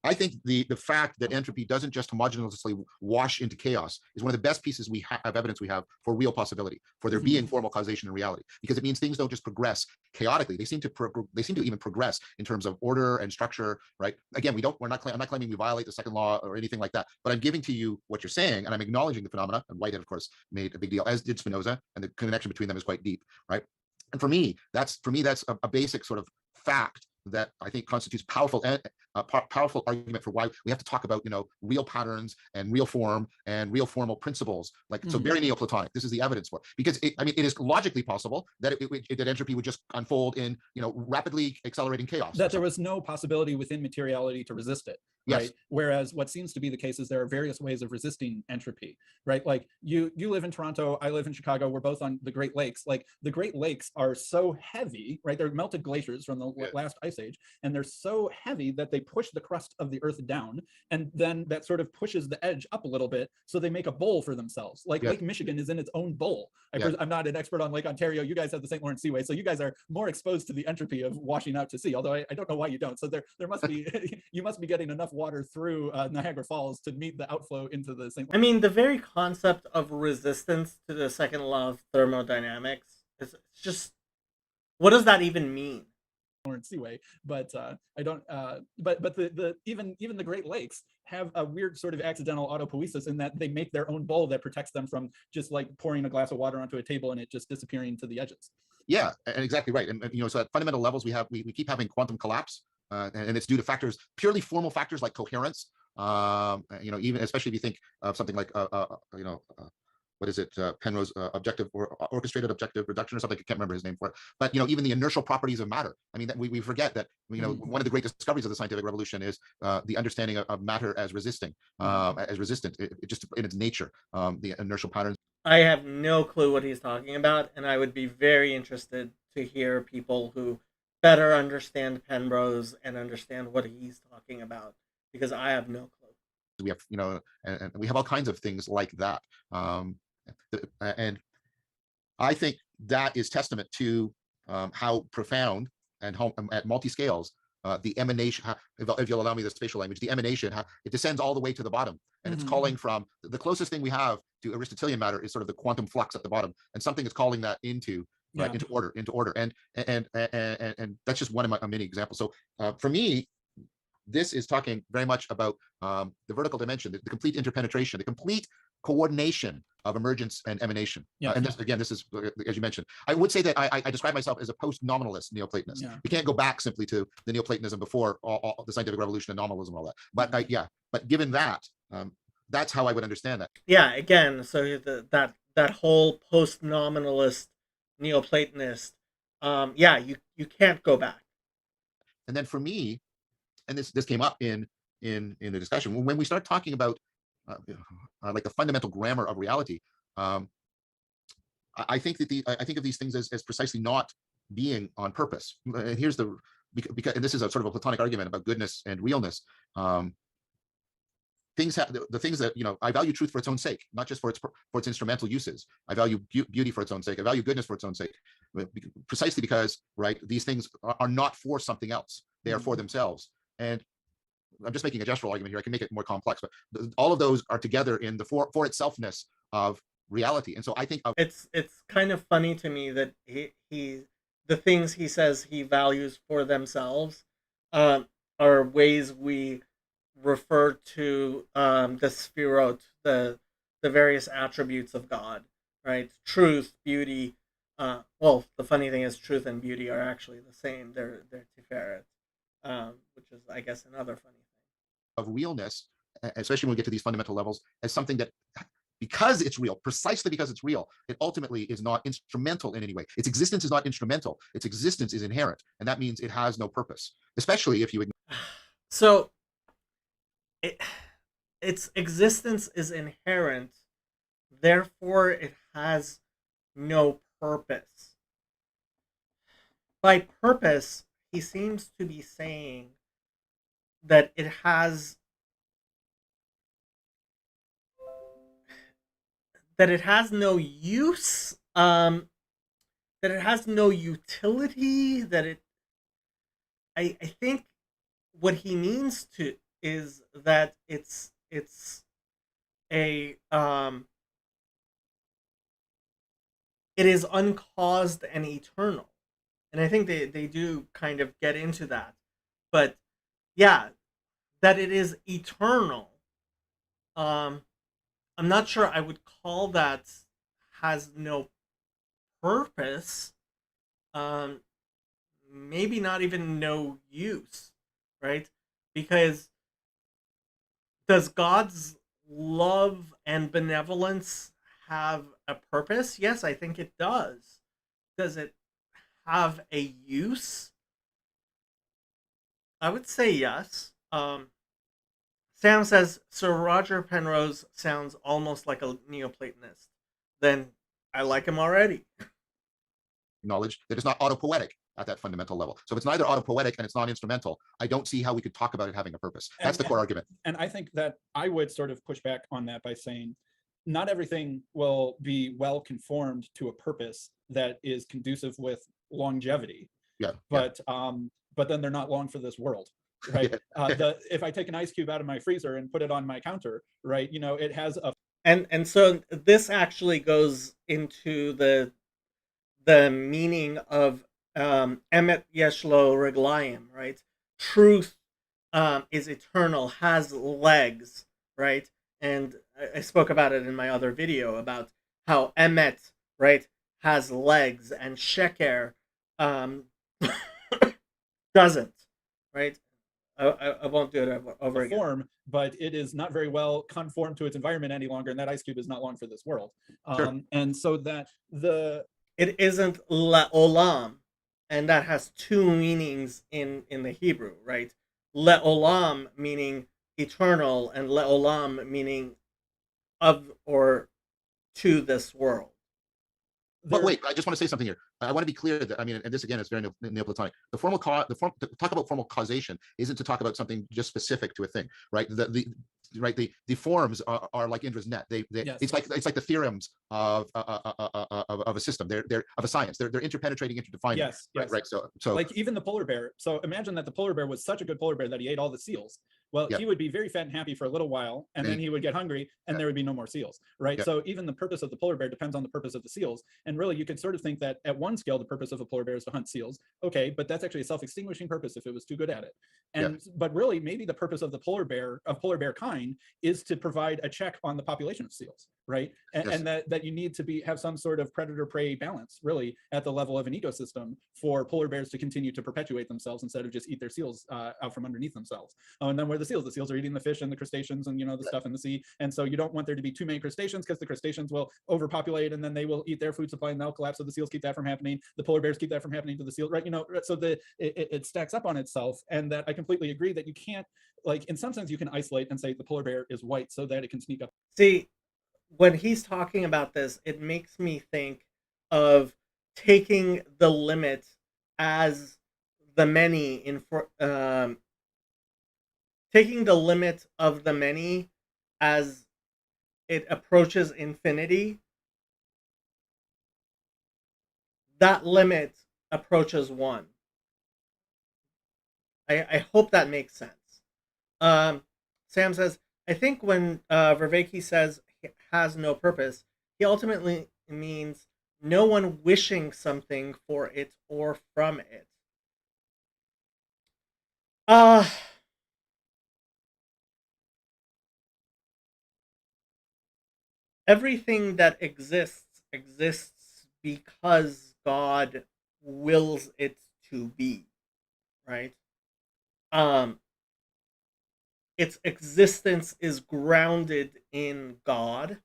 I think the fact that entropy doesn't just homogeneously wash into chaos is one of the best pieces we have evidence we have for real possibility, for there being formal causation in reality, because it means things don't just progress chaotically; they seem to even progress in terms of order and structure. Right? Again, I'm not claiming we violate the second law or anything like that, but I'm giving to you what you're saying, and I'm acknowledging the phenomena. And Whitehead, of course, made a big deal, as did Spinoza, and the connection between them is quite deep. Right? And for me, that's a basic sort of fact that I think constitutes powerful argument for why we have to talk about real patterns and real form and real formal principles. Like so, very Neo-Platonic. This is the evidence for it, because it is logically possible that that entropy would just unfold in rapidly accelerating chaos. That there was no possibility within materiality to resist it. Right. Yes. Whereas what seems to be the case is there are various ways of resisting entropy. Right. Like you live in Toronto, I live in Chicago. We're both on the Great Lakes. Like the Great Lakes are so heavy, right? They're melted glaciers from the last ice age, and they're so heavy that they push the crust of the earth down, and then that sort of pushes the edge up a little bit, so they make a bowl for themselves. Like Lake Michigan is in its own bowl. I'm not an expert on Lake Ontario. You guys have the St. Lawrence Seaway, so you guys are more exposed to the entropy of washing out to sea. Although I don't know why you don't. So there must be you must be getting enough water through Niagara Falls to meet the outflow into the St. I mean, the very concept of resistance to the second law of thermodynamics is just, what does that even mean? Lawrence Seaway, but I don't. But the even the Great Lakes have a weird sort of accidental autopoiesis in that they make their own bowl that protects them from just like pouring a glass of water onto a table and it just disappearing to the edges. Yeah, and exactly right. And so at fundamental levels, we keep having quantum collapse, and it's due to factors, purely formal factors like coherence. Even especially if you think of something like what is it, Penrose objective or orchestrated objective reduction or something. I can't remember his name for it. But even the inertial properties of matter. I mean, we forget that one of the great discoveries of the scientific revolution is the understanding of matter as resisting, as resistant, it just in its nature, the inertial patterns. I have no clue what he's talking about, and I would be very interested to hear people who better understand Penrose and understand what he's talking about, because I have no clue. We have, and we have all kinds of things like that. And I think that is testament to how profound and how at multi scales the emanation, if you'll allow me the spatial language, the emanation, it descends all the way to the bottom, and it's calling from the closest thing we have to Aristotelian matter is sort of the quantum flux at the bottom, and something is calling that into into order, and that's just one of my many examples. So for me, this is talking very much about the vertical dimension, the complete interpenetration, the complete coordination of emergence and emanation. And this, again, this is, as you mentioned, I would say that I describe myself as a post-nominalist Neoplatonist. We can't go back simply to the Neoplatonism before all the scientific revolution and nominalism and all that. But but given that, that's how I would understand that. Yeah, again, so that whole post-nominalist Neoplatonist, you can't go back. And then for me, and this came up in the discussion when we start talking about like the fundamental grammar of reality. I think that I think of these things as precisely not being on purpose. And here's because and this is a sort of a Platonic argument about goodness and realness. things have the things that, I value truth for its own sake, not just for its instrumental uses. I value beauty for its own sake. I value goodness for its own sake, precisely because, right, these things are not for something else. They are for themselves. And I'm just making a gestural argument here. I can make it more complex, but all of those are together in the for itselfness of reality. And so I think of It's kind of funny to me that he the things he says he values for themselves um, are ways we refer to the sphirot, the various attributes of God, right? Truth, beauty. Well, the funny thing is, truth and beauty are actually the same. They're tiferet, which is, I guess, another funny realness, especially when we get to these fundamental levels, as something that, because it's real, precisely because it's real, it ultimately is not instrumental in any way. Its existence is not instrumental. Its existence is inherent, and that means it has no purpose. Especially if you thing. So, it, its existence is inherent, therefore it has no purpose. By purpose, he seems to be saying that it has no use, that it has no utility, that it I think what he means to is that it's a it is uncaused and eternal. And I think they do kind of get into that. But yeah, that it is eternal. I'm not sure I would call that has no purpose. Um, Maybe not even no use, right? Because does God's love and benevolence have a purpose? Yes, I think it does. Does it have a use? I would say yes. Sam says Sir Roger Penrose sounds almost like a Neoplatonist. Then I like him already. knowledge that is not autopoetic at that fundamental level. So if it's neither autopoetic and it's not instrumental, I don't see how we could talk about it having a purpose. That's the core argument. And I think that I would sort of push back on that by saying not everything will be well conformed to a purpose that is conducive with longevity. Yeah. But then they're not long for this world, right? If I take an ice cube out of my freezer and put it on my counter, right, it has a and so this actually goes into the meaning of emet yeshlo reglayim, right? Truth is eternal, has legs, right? And I spoke about it in my other video about how emet, right, has legs and sheker doesn't, right? I won't do it over again. Form, but it is not very well conformed to its environment any longer, and that ice cube is not long for this world. Sure. And so that it isn't le'olam, and that has two meanings in the Hebrew, right? Le'olam meaning eternal, and le'olam meaning of or to this world. But wait, I just want to say something here. I want to be clear that, I mean, and this again is very Neoplatonic. The to talk about formal causation isn't to talk about something just specific to a thing, right? The forms are like Indra's net. Yes. It's like the theorems of a system. They're of a science. They're interpenetrating, interdefining. Yes, yes. Right. So like even the polar bear. So imagine that the polar bear was such a good polar bear that he ate all the seals. Well, Yeah. he would be very fat and happy for a little while, and then he would get hungry, and there would be no more seals, right? Yeah. So even the purpose of the polar bear depends on the purpose of the seals. And really, you could sort of think that at one scale, the purpose of a polar bear is to hunt seals. Okay, but that's actually a self-extinguishing purpose if it was too good at it. And but really, maybe the purpose of the polar bear kind is to provide a check on the population of seals, right? And that you need to have some sort of predator-prey balance, really, at the level of an ecosystem for polar bears to continue to perpetuate themselves instead of just eat their seals out from underneath themselves. And then where the seals are eating the fish and the crustaceans and the stuff in the sea. And so you don't want there to be too many crustaceans because the crustaceans will overpopulate and then they will eat their food supply and they'll collapse. So the seals keep that from happening. The polar bears keep that from happening to the seals, right? So it stacks up on itself. And that I completely agree that you can't, like, in some sense, you can isolate and say the polar bear is white so that it can sneak up. See, when he's talking about this, it makes me think of taking the limit as the many taking the limit of the many as it approaches infinity, that limit approaches one. I hope that makes sense. Um, Sam says, I think when Vervaeke says has no purpose, he ultimately means no one wishing something for it or from it. Uh, Everything that exists because God wills it to be, right? Um, its existence is grounded in God,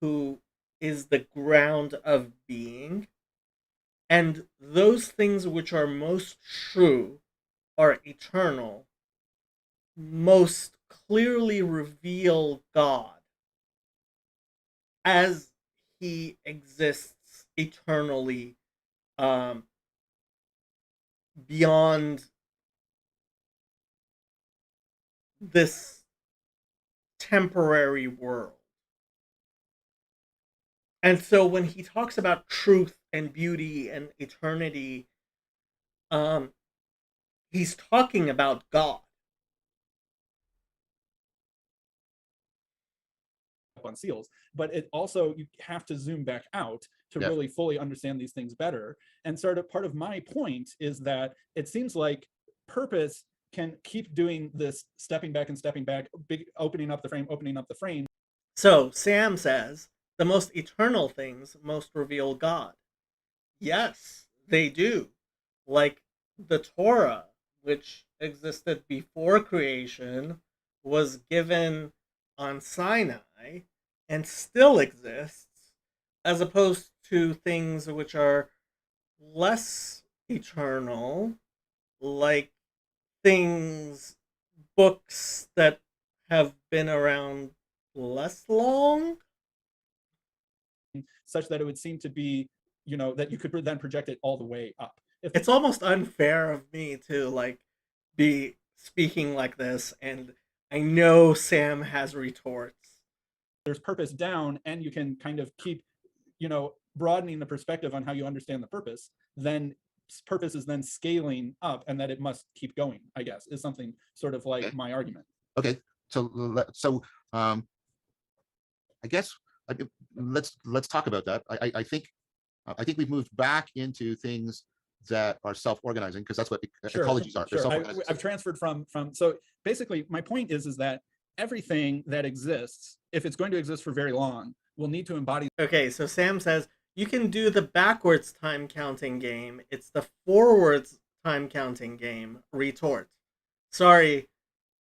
who is the ground of being. And those things which are most true are eternal, most clearly reveal God as he exists eternally, um, beyond this temporary world. And so when he talks about truth and beauty and eternity, um, he's talking about God. On seals, but it also, you have to zoom back out to Yeah. really fully understand these things better. And sort of part of my point is that it seems like purpose can keep doing this stepping back and stepping back, big opening up the frame. So Sam says the most eternal things most reveal God. Yes, they do. Like the Torah, which existed before creation, was given on Sinai and still exists, as opposed to things which are less eternal, like things, books that have been around less long. Such that it would seem to be, that you could then project it all the way up. It's almost unfair of me to like be speaking like this, and I know Sam has retorts. There's purpose down, and you can kind of keep, broadening the perspective on how you understand the purpose, then purpose is then scaling up, and that it must keep going, I guess, is something sort of like my argument. Okay. So I guess let's talk about that. I think we've moved back into things that are self-organizing, because that's what ecologies are. They're self-organizing. I've transferred from so basically my point is that everything that exists, if it's going to exist for very long, will need to embody. Okay, so Sam says you can do the backwards time counting game. It's the forwards time counting game. Retort. Sorry,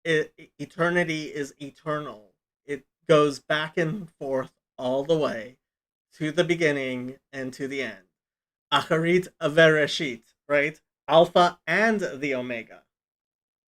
eternity is eternal. It goes back and forth all the way to the beginning and to the end. Acharit Avereshit, right? Alpha and the Omega.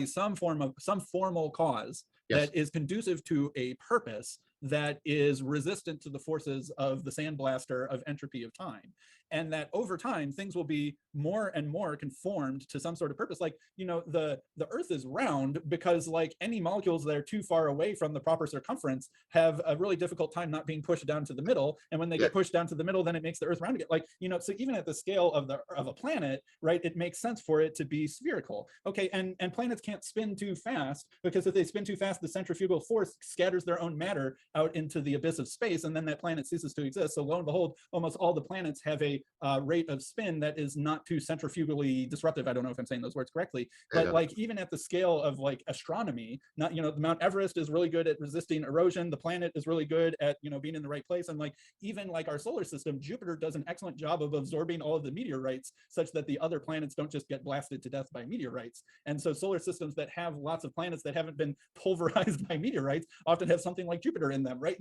Some formal cause Yes. that is conducive to a purpose that is resistant to the forces of the sandblaster of entropy of time, and that over time things will be more and more conformed to some sort of purpose. Like, the earth is round because, like, any molecules that are too far away from the proper circumference have a really difficult time not being pushed down to the middle, and when they get pushed down to the middle, then it makes the earth round again. Like, so even at the scale of a planet, right, it makes sense for it to be spherical. Okay, and planets can't spin too fast, because if they spin too fast, the centrifugal force scatters their own matter out into the abyss of space, and then that planet ceases to exist. So lo and behold, almost all the planets have a rate of spin that is not too centrifugally disruptive. I don't know if I'm saying those words correctly, but like even at the scale of like astronomy, not, Mount Everest is really good at resisting erosion. The planet is really good at, being in the right place. And like even like our solar system, Jupiter does an excellent job of absorbing all of the meteorites, such that the other planets don't just get blasted to death by meteorites. And so solar systems that have lots of planets that haven't been pulverized by meteorites often have something like Jupiter in them, right?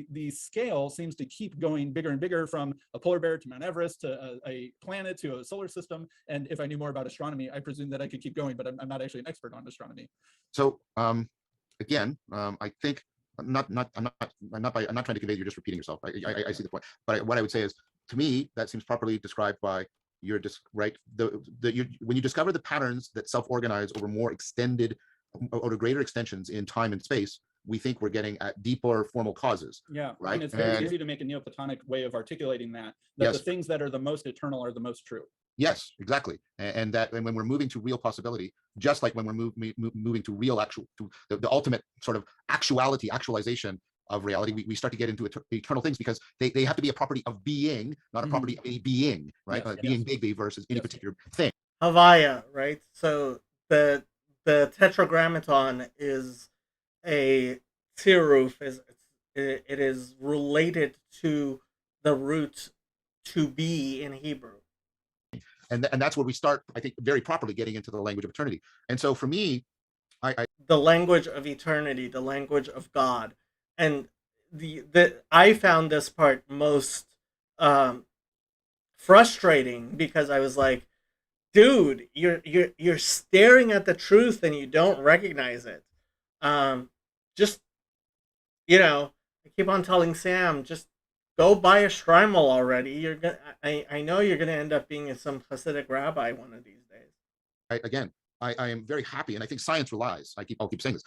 The scale seems to keep going bigger and bigger, from a polar bear to Mount Everest to a planet to a solar system. And if I knew more about astronomy, I presume that I could keep going, but I'm not actually an expert on astronomy. So again, I think I'm not trying to convey, you're just repeating yourself. I see the point, but what I would say is, to me, that seems properly described by your right. When you discover the patterns that self-organize over more extended or to greater extensions in time and space, we think we're getting at deeper formal causes. Yeah, right. And it's very easy to make a Neoplatonic way of articulating that Yes. the things that are the most eternal are the most true. Yes, exactly. And when we're moving to real possibility, just like when we're moving to real to the ultimate sort of actualization of reality, we start to get into eternal things, because they have to be a property of being, not a property of any being, right? Yes, Being big versus any particular thing. Havaya, right? So the tetragrammaton is a tiruf, it is related to the root to be in Hebrew. And that's where we start, I think, very properly getting into the language of eternity. And so for me, the language of eternity, the language of God. And I found this part most frustrating, because I was like, dude, you're staring at the truth and you don't recognize it. Just, I keep on telling Sam, just go buy a Shtreimel already. I know you're gonna end up being some Hasidic rabbi one of these days. again, I am very happy, and I think science relies. I'll keep saying this,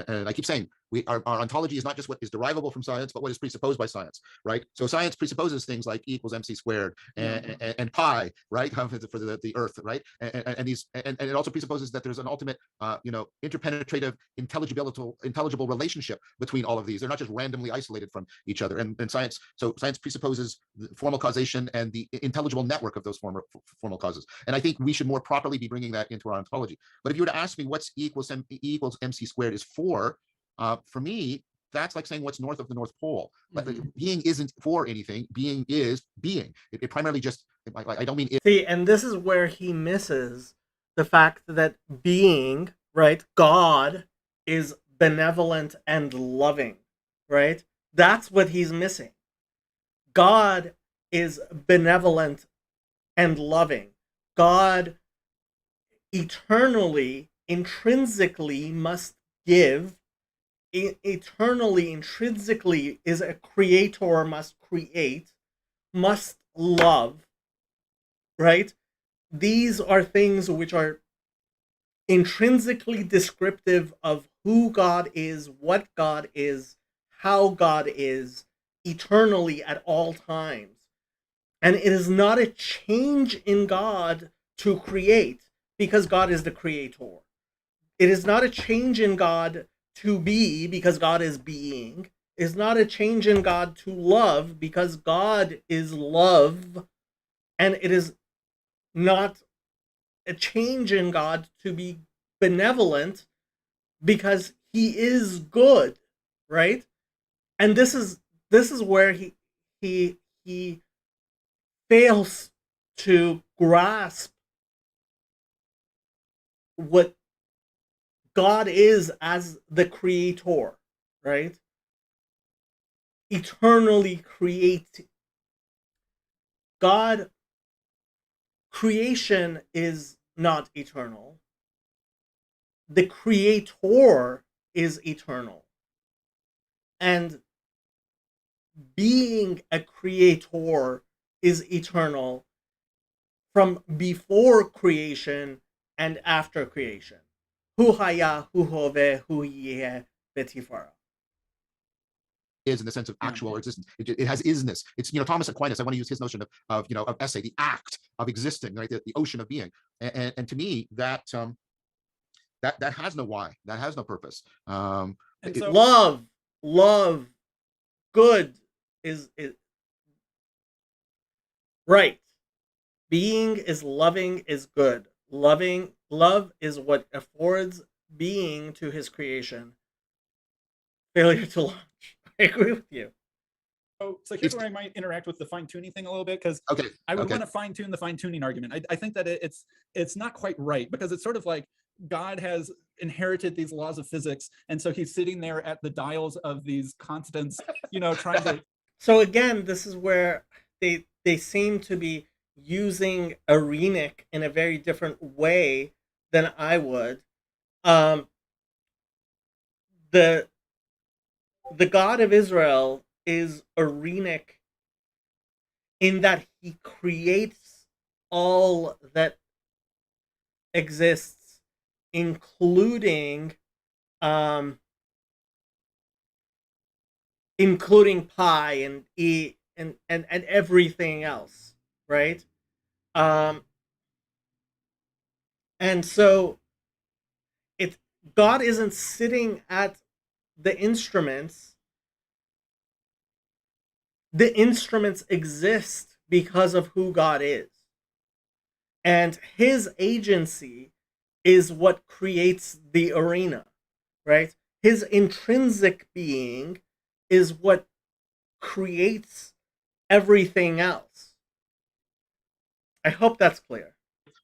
and I keep saying our ontology is not just what is derivable from science, but what is presupposed by science, right? So science presupposes things like E equals mc squared and pi, right, for the Earth, right? And it also presupposes that there's an ultimate, interpenetrative, intelligible relationship between all of these. They're not just randomly isolated from each other. And science presupposes formal causation and the intelligible network of those formal causes. And I think we should more properly be bringing that into our ontology. But if you were to ask me what's E equals mc squared is for me, that's like saying what's north of the North Pole. Being isn't for anything. Being is being. It primarily just, I don't mean it. See, and this is where he misses the fact that being, right, God is benevolent and loving, right? That's what he's missing. God is benevolent and loving. God eternally, intrinsically must give. Eternally, intrinsically is a creator, must create, must love, right? These are things which are intrinsically descriptive of who God is, what God is, how God is, eternally at all times. And it is not a change in God to create, because God is the creator. It is not a change in God to be, because God is being. It is not a change in God to love, because God is love. And it is not a change in God to be benevolent, because he is good, right? And this is where he fails to grasp what God is as the creator, right? Eternally create. God, creation is not eternal. The creator is eternal. And being a creator is eternal from before creation and after creation. Hu haya, hu hove, hu yeh, betifara. Is in the sense of actual existence. It has isness. It's, Thomas Aquinas, I want to use his notion of esse, the act of existing, right? The ocean of being. And to me, that has no why. That has no purpose. And so, love, good is right. Being is loving is good. Love is what affords being to his creation. Failure to launch. I agree with you. So here's where I might interact with the fine-tuning thing a little bit, because I would want to fine-tune the fine-tuning argument. I think that it's not quite right, because it's sort of like God has inherited these laws of physics, and so he's sitting there at the dials of these constants, trying to. So again, this is where they seem to be using Arenic in a very different way than I would. The God of Israel is Arenic in that he creates all that exists, including um, including pi and e and everything else, right? Um, and so it God isn't sitting at the instruments. The instruments exist because of who God is. And his agency is what creates the arena, right? His intrinsic being is what creates everything else. I hope that's clear.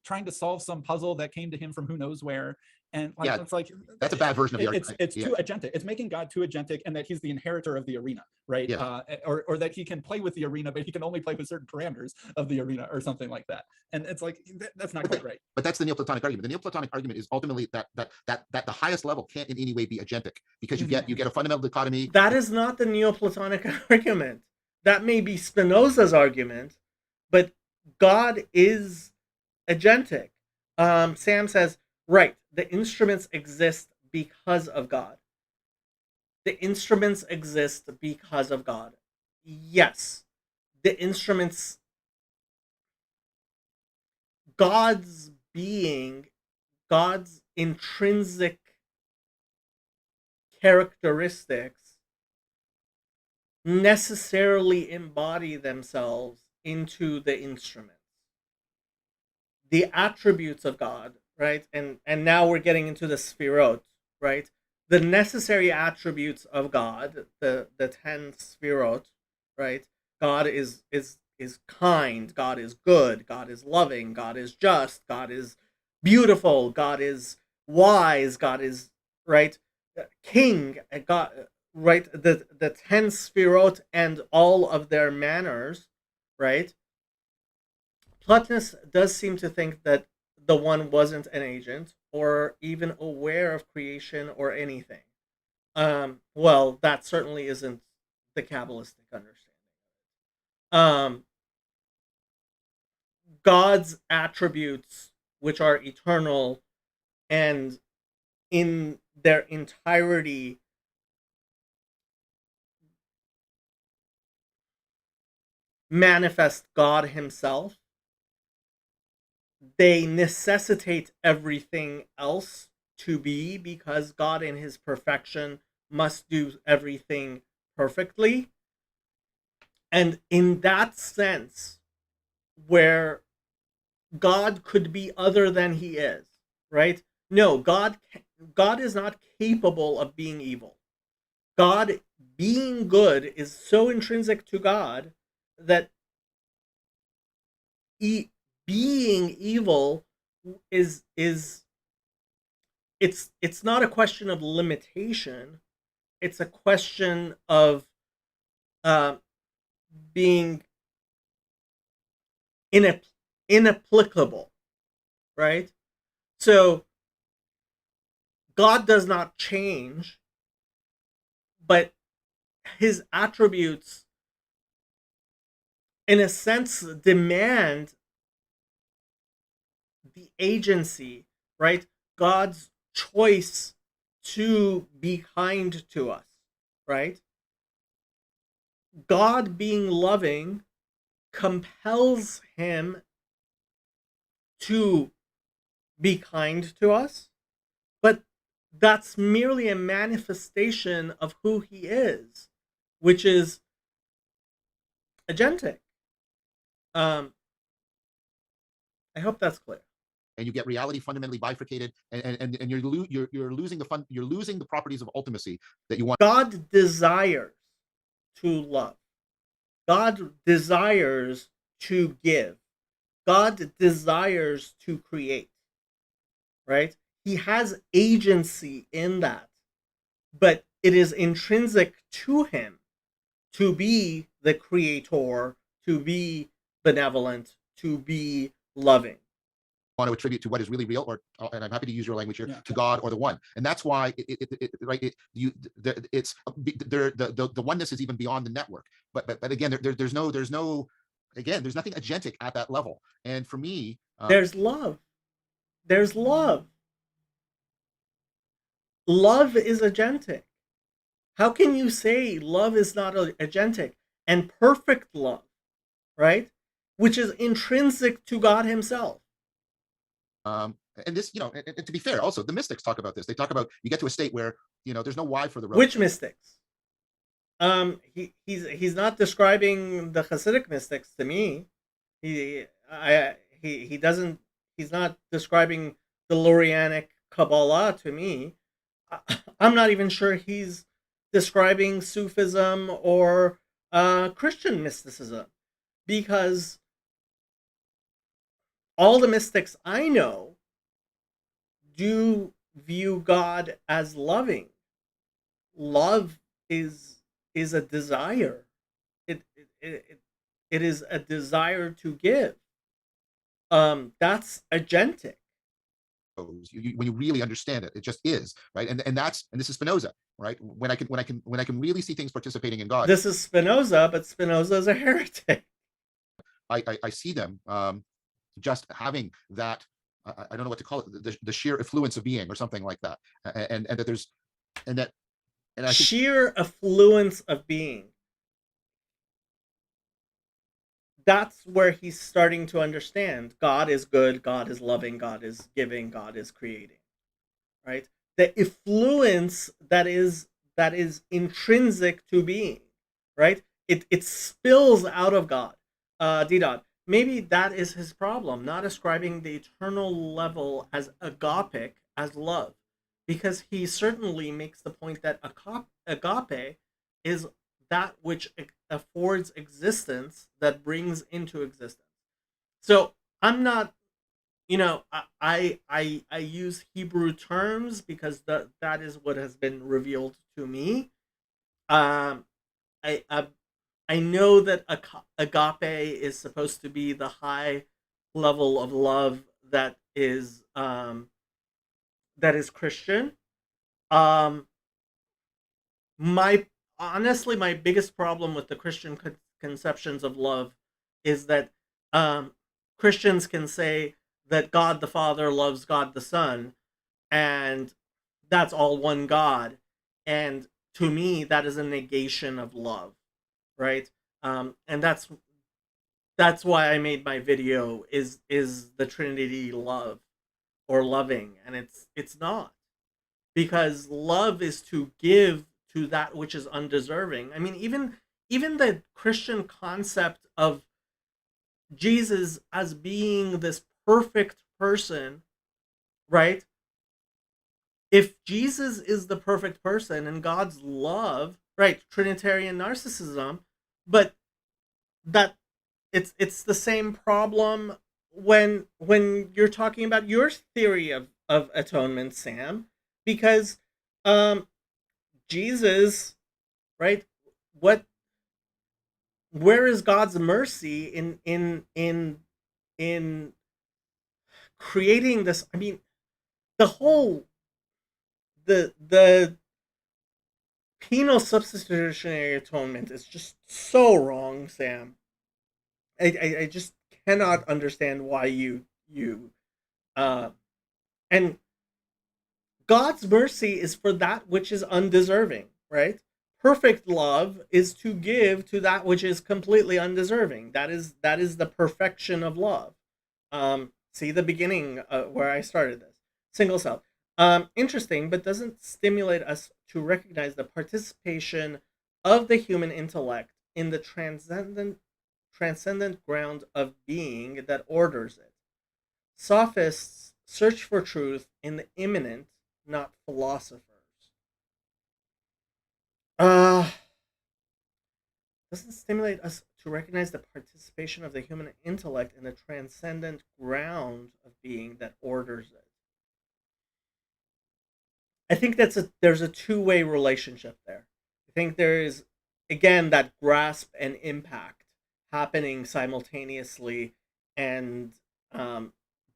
Trying to solve some puzzle that came to him from who knows where. And like, Yeah, it's like, that's a bad version of the argument. it's Yeah. too agentic. It's making God too agentic, and that he's the inheritor of the arena, right? Yeah. Or that he can play with the arena, but he can only play with certain parameters of the arena, or something like that. And it's like, that's not quite right. But that's the Neoplatonic argument. The Neoplatonic argument is ultimately that the highest level can't in any way be agentic, because you get a fundamental dichotomy. That is not the Neoplatonic argument. That may be Spinoza's argument, but God is agentic. Sam says, right, the instruments exist because of God. The instruments exist because of God. Yes, the instruments, God's being, God's intrinsic characteristics necessarily embody themselves into the instruments. The attributes of God, right? And now we're getting into the Sphirot, right? The necessary attributes of God, the 10 Sphirot, right? God is kind, God is good, God is loving, God is just, God is beautiful, God is wise, God is right, king, God, right? The 10 Sphirot and all of their manners, right? Plotinus does seem to think that the one wasn't an agent or even aware of creation or anything. Well, that certainly isn't the Kabbalistic understanding. Um, God's attributes, which are eternal and in their entirety manifest God Himself, they necessitate everything else to be, because God in his perfection must do everything perfectly. And in that sense, where God could be other than he is, right? No, God is not capable of being evil. God being good is so intrinsic to God that being evil is it's not a question of limitation. It's a question of uh, being inapplicable, right? So God does not change, but his attributes, in a sense, demand the agency, right? God's choice to be kind to us, right? God being loving compels him to be kind to us, but that's merely a manifestation of who he is, which is agentic. I hope that's clear. And you get reality fundamentally bifurcated, and you're losing you're losing the properties of ultimacy that you want. God desires to love. God desires to give. God desires to create, right? He has agency in that, but it is intrinsic to him to be the creator, to be benevolent, to be loving. Want to attribute to what is really real, or and I'm happy to use your language here, Yeah. to God or the one, and that's why the oneness is even beyond the network. But again, there's no again, there's nothing agentic at that level. And for me, there's love. There's love. love is agentic. How can you say love is not agentic? And perfect love, right? Which is intrinsic to God himself. And this, and to be fair, also the mystics talk about this. They talk about you get to a state where there's no why for the road. Which mystics? He's not describing the Hasidic mystics to me. He doesn't. He's not describing the Lurianic Kabbalah to me. I'm not even sure he's describing Sufism or Christian mysticism, because all the mystics I know do view God as loving. Love is a desire. It is a desire to give. That's agentic. When you really understand it, it just is, right? And this is Spinoza, right? When I can really see things participating in God. This is Spinoza, but Spinoza is a heretic. I see them just having that. I don't know what to call it, the sheer effluence of being or something like that, and that there's and that and I think sheer affluence of being. That's where he's starting to understand God is good, God is loving, God is giving, God is creating, right? The effluence that is intrinsic to being, right? It spills out of God. D dot. Maybe that is his problem, not ascribing the eternal level as agapic, as love, because he certainly makes the point that agape is that which affords existence, that brings into existence. So I'm not, I use Hebrew terms because that is what has been revealed to me. Um, I I know that agape is supposed to be the high level of love that is Christian. Um, my honestly, my biggest problem with the Christian conceptions of love is that um, Christians can say that God the Father loves God the Son, and that's all one God. And to me, that is a negation of love, right? And that's why I made my video. Is the Trinity love or loving? And it's not, because love is to give to that which is undeserving. I mean, even the Christian concept of Jesus as being this perfect person, right? If Jesus is the perfect person and God's love, right, Trinitarian narcissism, but that it's the same problem when you're talking about your theory of atonement, Sam, because um Jesus, right, what where is God's mercy in creating this? I mean, the whole the penal substitutionary atonement is just so wrong, Sam. I just cannot understand why you uh and God's mercy is for that which is undeserving, right? Perfect love is to give to that which is completely undeserving. That is the perfection of love. See the beginning where I started this. Single self. Interesting, but doesn't stimulate us to recognize the participation of the human intellect in the transcendent ground of being that orders it. Sophists search for truth in the immanent, not philosophers. Uh, doesn't stimulate us to recognize the participation of the human intellect in the transcendent ground of being that orders it. I think there's a two-way relationship there. I think there is, again, that grasp and impact happening simultaneously, and um,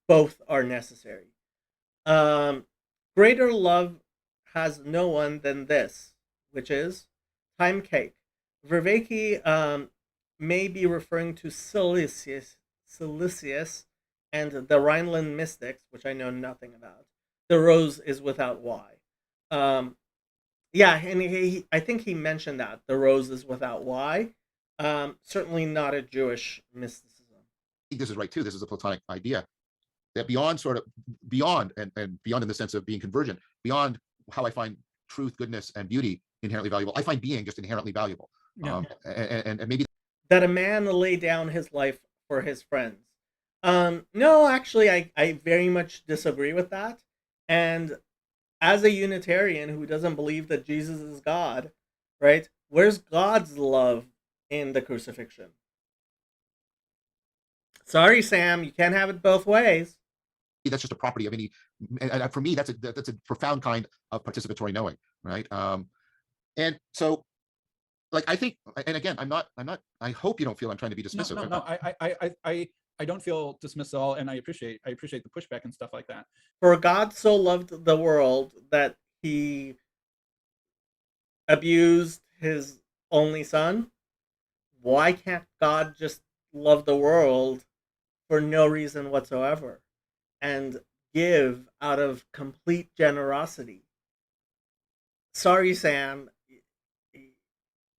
both are necessary. Um, Greater love has no one than this, which is time cake. Vervaeke may be referring to Silesius and the Rhineland mystics, which I know nothing about. The rose is without why. Um, yeah, and I think he mentioned that the rose is without why. Certainly not a Jewish mysticism. think this is right too. This is a Platonic idea that beyond sort of beyond and beyond in the sense of being convergent, beyond how I find truth, goodness, and beauty inherently valuable, I find being just inherently valuable. Yeah. And maybe That a man lay down his life for his friends. No, actually, I very much disagree with that. And as a Unitarian who doesn't believe that Jesus is God, right? Where's God's love in the crucifixion? Sorry, Sam, you can't have it both ways. that's just a property of any. And for me, that's a profound kind of participatory knowing, right? And so, like, I think, and again, I'm not. I hope you don't feel I'm trying to be No, dismissive. no, no. I don't feel dismissed at all, and I appreciate the pushback and stuff like that. For God so loved the world that he abused his only son. Why can't God just love the world for no reason whatsoever and give out of complete generosity? Sorry, Sam,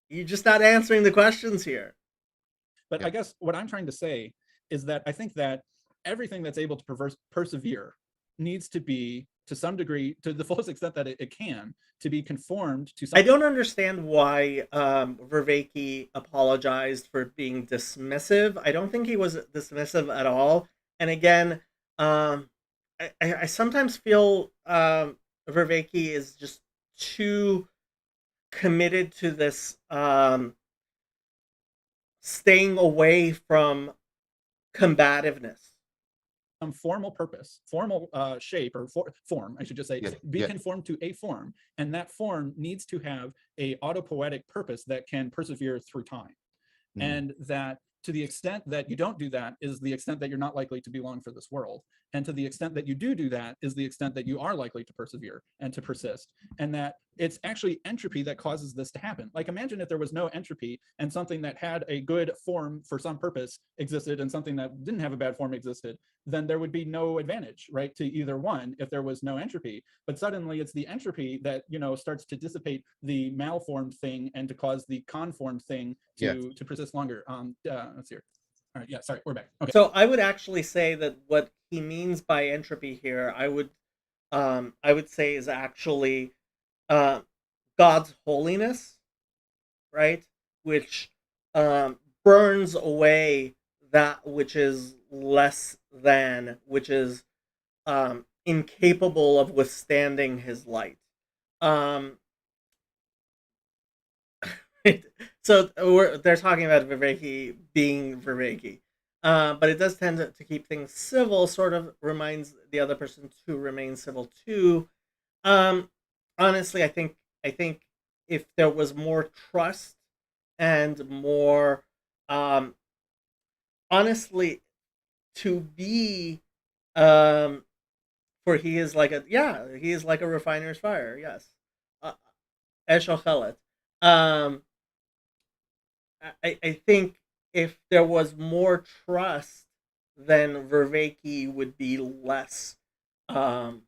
you're just not answering the questions here. But Yeah. I guess what I'm trying to say is that I think that everything that's able to persevere needs to be, to some degree, to the fullest extent that it can, to be conformed to I some. don't understand why Vervaeke apologized for being dismissive. I don't think he was dismissive at all. And again, I sometimes feel Vervaeke is just too committed to this staying away from combativeness. Some formal purpose, formal shape, or form, I should just say, be conformed to a form, and that form needs to have a autopoietic purpose that can persevere through time. And that to the extent that you don't do that is the extent that you're not likely to be long for this world. And to the extent that you do that is the extent that you are likely to persevere and to persist. And that it's actually entropy that causes this to happen. Like, imagine if there was no entropy and something that had a good form for some purpose existed and something that didn't have a bad form existed, then there would be no advantage, right, to either one if there was no entropy. But suddenly it's the entropy that, starts to dissipate the malformed thing and to cause the conformed thing to persist longer. Let's see here. All right, yeah, sorry, we're back. Okay. So I would actually say that what he means by entropy here, I would say is actually God's holiness, right? Which burns away that which is less than, which is incapable of withstanding his light. Um, so they're talking about Vervaeke being Vervaeke. But it does tend to keep things civil, sort of reminds the other person to remain civil too. Um, Honestly, I think if there was more trust and more, um, honestly, to be, um, for he is like a refiner's fire. Yes, uh, Esh Ochelet. Um, I think if there was more trust, then Vervaeke would be less. Um,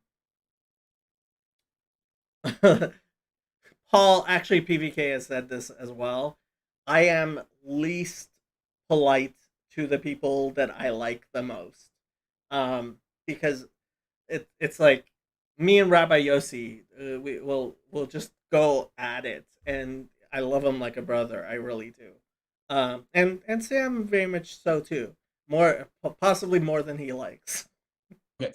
Paul, actually, PVK has said this as well. I am least polite to the people that I like the most, because it's like me and Rabbi Yossi, we'll just go at it, and I love him like a brother. I really do. And Sam very much so too. More possibly more than he likes. Okay.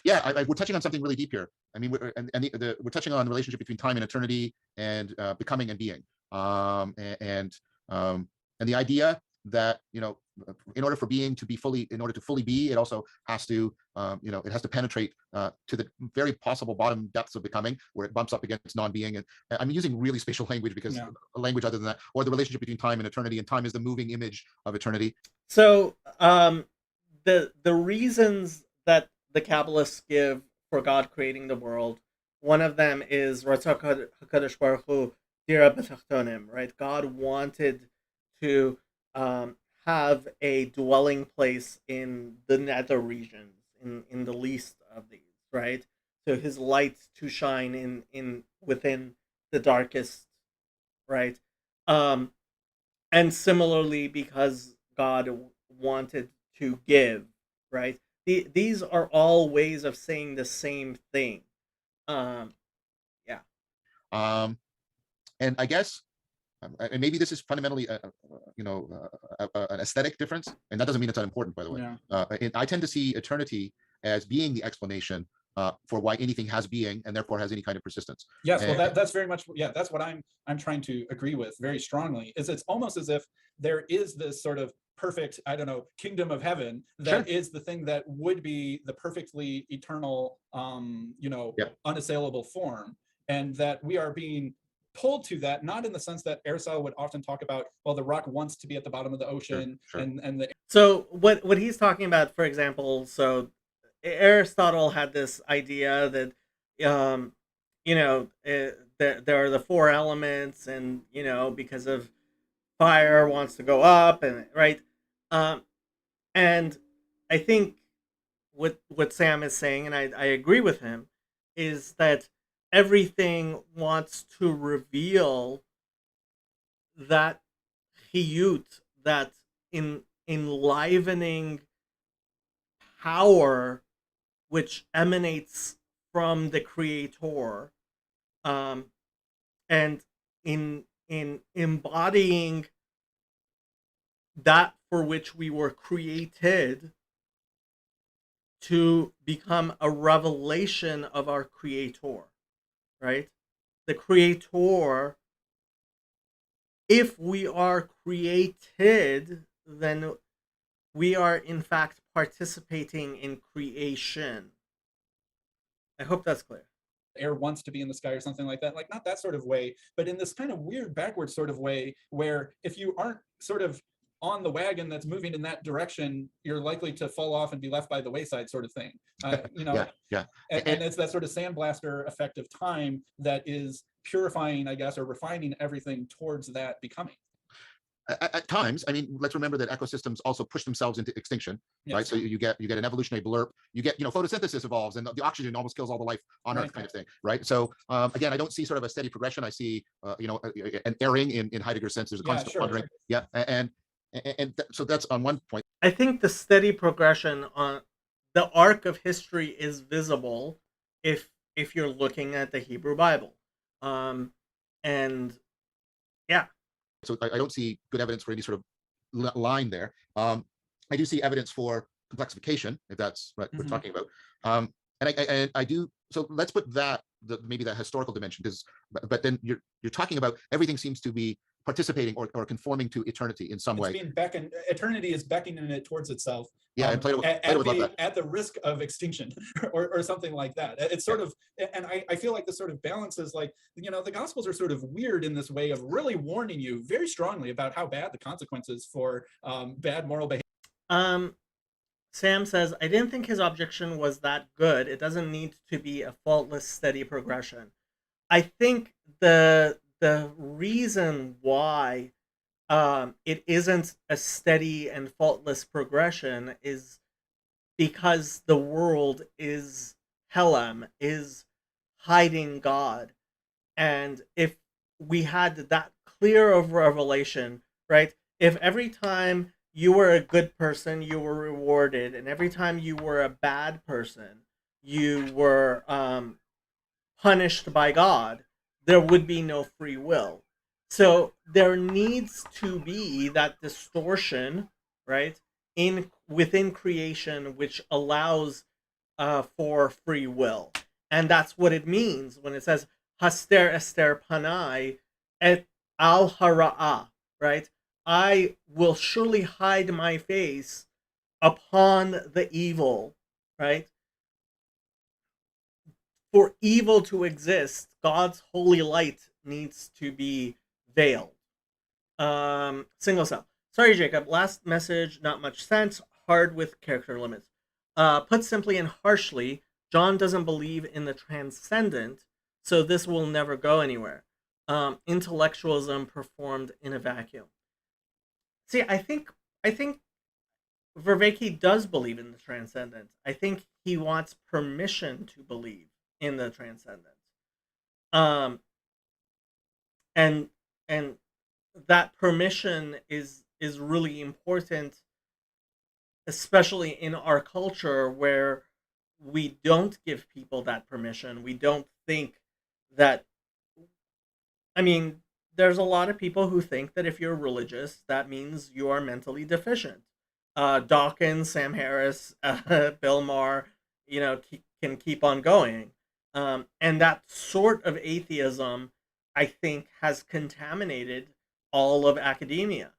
We're touching on something really deep here. I mean, we're touching on the relationship between time and eternity, and becoming and being, and the idea that, in order for being to be fully, in order to fully be, it also has to, it has to penetrate to the very possible bottom depths of becoming, where it bumps up against non-being. And I'm using really spatial language because a language other than that, or the relationship between time and eternity, and time is the moving image of eternity. So the reasons that the Kabbalists give for God creating the world, one of them is Ratzah Hakadosh Baruch Hu Dira B'Tachtonim, right? God wanted to have a dwelling place in the nether regions, in the least of these, right? to his light to shine in within the darkest, right? Um, and similarly, because God wanted to give, right? These are all ways of saying the same thing. Um, yeah. And I guess, and maybe this is fundamentally, an aesthetic difference, and that doesn't mean it's unimportant, by the way. Yeah. I tend to see eternity as being the explanation for why anything has being and therefore has any kind of persistence. Yes, well, And that's very much, yeah, that's what I'm trying to agree with very strongly. Is it's almost as if there is this sort of perfect, I don't know, kingdom of heaven that Sure. is the thing that would be the perfectly eternal, Yeah. unassailable form, and that we are being pulled to that, not in the sense that Aristotle would often talk about, well, the rock wants to be at the bottom of the ocean, Sure. and the So what he's talking about, for example, so Aristotle had this idea that there are the four elements, and because of fire wants to go up, and right, um, and I think what Sam is saying, and I agree with him, is that everything wants to reveal that hiyut, that enlivening power which emanates from the creator, um, and in embodying that for which we were created to become a revelation of our creator, right? The creator, if we are created, then we are in fact participating in creation. I hope that's clear. air wants to be in the sky or something like that, like not that sort of way, but in this kind of weird backwards sort of way where if you aren't sort of on the wagon that's moving in that direction, you're likely to fall off and be left by the wayside sort of thing. Yeah. And it's that sort of sandblaster effect of time that is purifying, I guess, or refining everything towards that becoming. At times, I mean, let's remember that ecosystems also push themselves into extinction, Yes. right? So you get an evolutionary blurb. You get, photosynthesis evolves, and the oxygen almost kills all the life on Right. Earth, kind of thing, right? So again, I don't see sort of a steady progression. I see, an erring in Heidegger's sense. There's a constant wandering. Yeah, so that's on one point. I think the steady progression on the arc of history is visible if you're looking at the Hebrew Bible, and yeah. So I don't see good evidence for any sort of line there. I do see evidence for complexification, if that's what we're talking about. And I do. So let's put maybe that historical dimension, because but then you're talking about everything seems to be participating or conforming to eternity in some way. Eternity is beckoning it towards itself. Yeah, and Plato would love that. At the risk of extinction, or something like that. It's sort of, and I feel like this sort of balances, like, the Gospels are sort of weird in this way of really warning you very strongly about how bad the consequences for bad moral behavior. Sam says, I didn't think his objection was that good. It doesn't need to be a faultless, steady progression. I think the reason why it isn't a steady and faultless progression is because the world is Helam, is hiding God. And if we had that clear of revelation, right? If every time you were a good person, you were rewarded, and every time you were a bad person, you were punished by God, there would be no free will. So there needs to be that distortion, right, in within creation, which allows for free will, and that's what it means when it says "Haster Esther Panai et al hara'ah," right? I will surely hide my face upon the evil, right? For evil to exist, God's holy light needs to be veiled. Single cell. Sorry, Jacob. Last message, not much sense. Hard with character limits. Put simply and harshly, John doesn't believe in the transcendent, so this will never go anywhere. Intellectualism performed in a vacuum. See, I think Vervaeke does believe in the transcendent. I think he wants permission to believe in the transcendent. Um, and and that permission is really important, especially in our culture where we don't give people that permission. We don't think that, I mean, there's a lot of people who think that if you're religious, that means you are mentally deficient. Dawkins, Sam Harris, Bill Maher, can keep on going. And that sort of atheism, I think, has contaminated all of academia.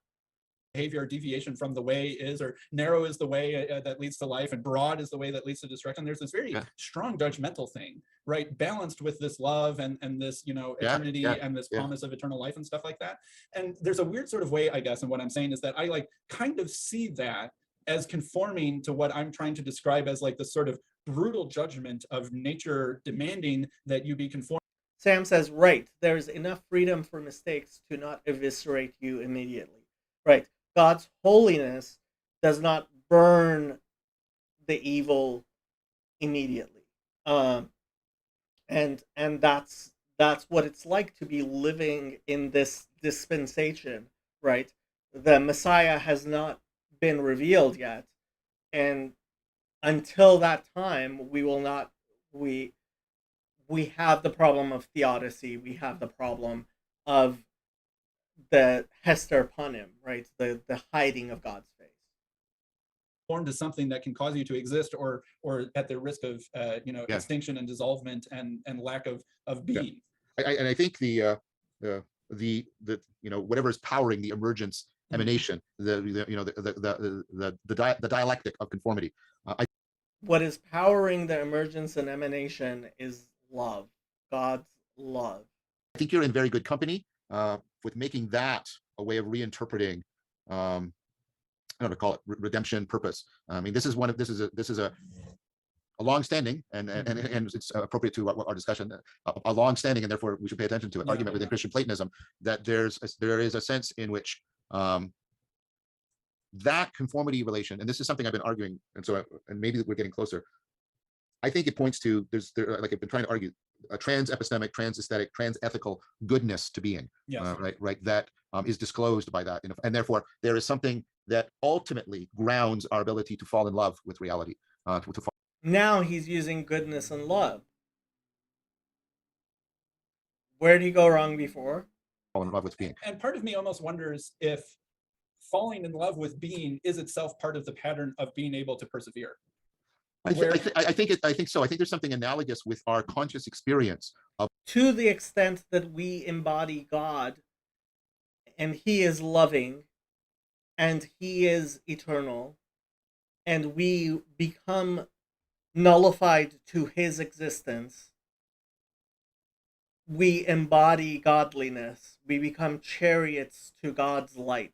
Behavior or deviation from the way is, or narrow is the way that leads to life, and broad is the way that leads to destruction. There's this very strong judgmental thing, right? Balanced with this love and this, eternity and this promise of eternal life and stuff like that. And there's a weird sort of way, I guess, and what I'm saying is that I like kind of see that as conforming to what I'm trying to describe as like the sort of brutal judgment of nature demanding that you be conformed. Sam says, right, there's enough freedom for mistakes to not eviscerate you immediately. Right. God's holiness does not burn the evil immediately. And that's what it's like to be living in this dispensation, right? The Messiah has not been revealed yet, and until that time, we have the problem of theodicy. We have the problem of the Hester Panim, right? The hiding of God's face. Formed as something that can cause you to exist, or at the risk of extinction and dissolvement and lack of being. And I think the whatever is powering the emergence, emanation, the dialectic of conformity. What is powering the emergence and emanation is love, God's love. I think you're in very good company with making that a way of reinterpreting, I don't know to call it redemption, purpose. I mean, this is a long-standing and it's appropriate to our discussion, a long-standing, and therefore we should pay attention to it, argument within Christian Platonism, that there is a sense in which that conformity relation, and this is something I've been arguing, and maybe we're getting closer. I think it points to like I've been trying to argue, a trans-epistemic, trans-aesthetic, trans-ethical goodness to being, right? That is disclosed by that, and therefore there is something that ultimately grounds our ability to fall in love with reality. Now he's using goodness and love. Where did he go wrong before? Fall in love with being. And part of me almost wonders if falling in love with being is itself part of the pattern of being able to persevere. I think so. I think there's something analogous with our conscious experience of, to the extent that we embody God, and He is loving, and He is eternal, and we become nullified to His existence. We embody godliness. We become chariots to God's light.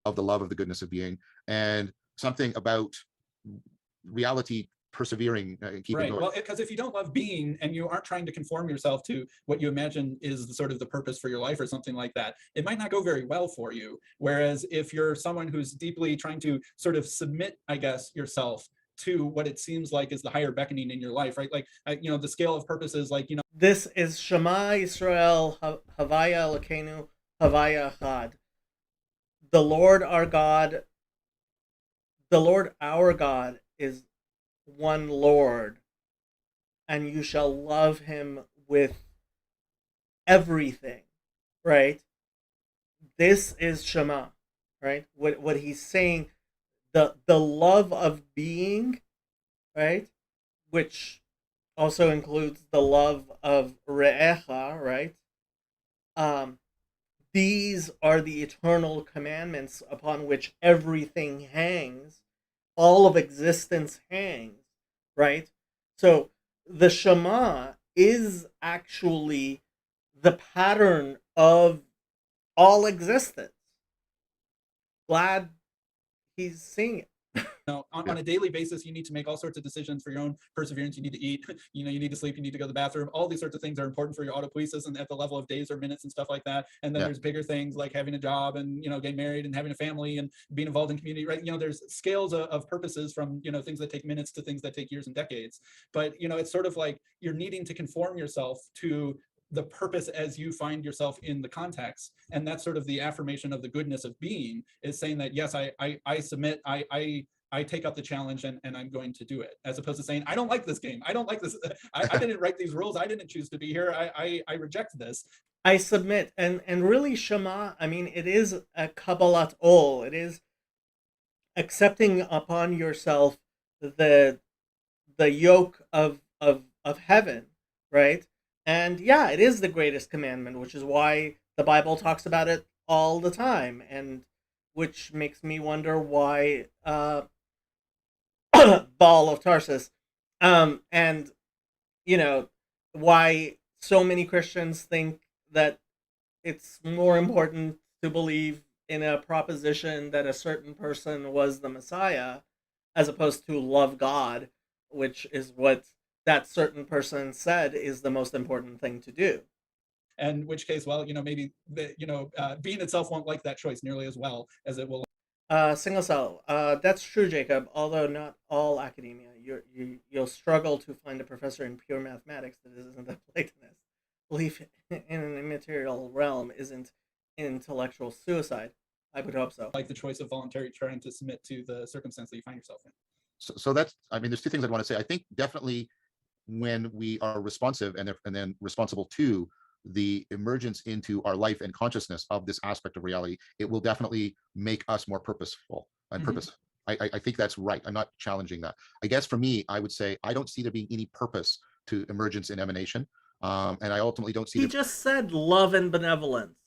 Of the love of the goodness of being, and something about reality persevering, keeping right. going. Well, because if you don't love being and you aren't trying to conform yourself to what you imagine is the sort of the purpose for your life or something like that, it might not go very well for you. Whereas if you're someone who's deeply trying to sort of submit, I guess, yourself to what it seems like is the higher beckoning in your life, right? Like, the scale of purpose is like, This is Shema Yisrael, Havaya Elokeinu, Havaya Echad. The Lord our God is one Lord, and you shall love Him with everything, right? This is Shema, right? What he's saying, the love of being, right? Which also includes the love of Re'echa, right? These are the eternal commandments upon which everything hangs. All of existence hangs, right? So the Shema is actually the pattern of all existence. Glad he's seeing it. on a daily basis, you need to make all sorts of decisions for your own perseverance. You need to eat, you need to sleep, you need to go to the bathroom. All these sorts of things are important for your autopoiesis and at the level of days or minutes and stuff like that. And then there's bigger things like having a job and, getting married and having a family and being involved in community, right? There's scales of purposes from, things that take minutes to things that take years and decades. But, it's sort of like you're needing to conform yourself to the purpose as you find yourself in the context. And that's sort of the affirmation of the goodness of being, is saying that, yes, I submit, I take up the challenge and I'm going to do it, as opposed to saying, I don't like this game. I don't like this. I didn't write these rules. I didn't choose to be here. I reject this. I submit. And really, Shema, I mean, it is a Kabbalat Ol. It is accepting upon yourself the yoke of heaven, right? And yeah, it is the greatest commandment, which is why the Bible talks about it all the time, and which makes me wonder why Ball of Tarsus, and why so many Christians think that it's more important to believe in a proposition that a certain person was the Messiah as opposed to love God, which is what that certain person said is the most important thing to do. In which case, well, maybe being itself won't like that choice nearly as well as it will. Single cell. That's true, Jacob. Although not all academia, you'll struggle to find a professor in pure mathematics that isn't a Platonist. Belief in an immaterial realm isn't intellectual suicide. I would hope so. Like the choice of voluntary trying to submit to the circumstance that you find yourself in. So that's, I mean, there's two things I want to say. I think definitely when we are responsive and then responsible to the emergence into our life and consciousness of this aspect of reality, it will definitely make us more purposeful and purpose. I think that's right. I'm not challenging that. I guess for me, I would say I don't see there being any purpose to emergence and emanation. And I ultimately don't see. He just said love and benevolence.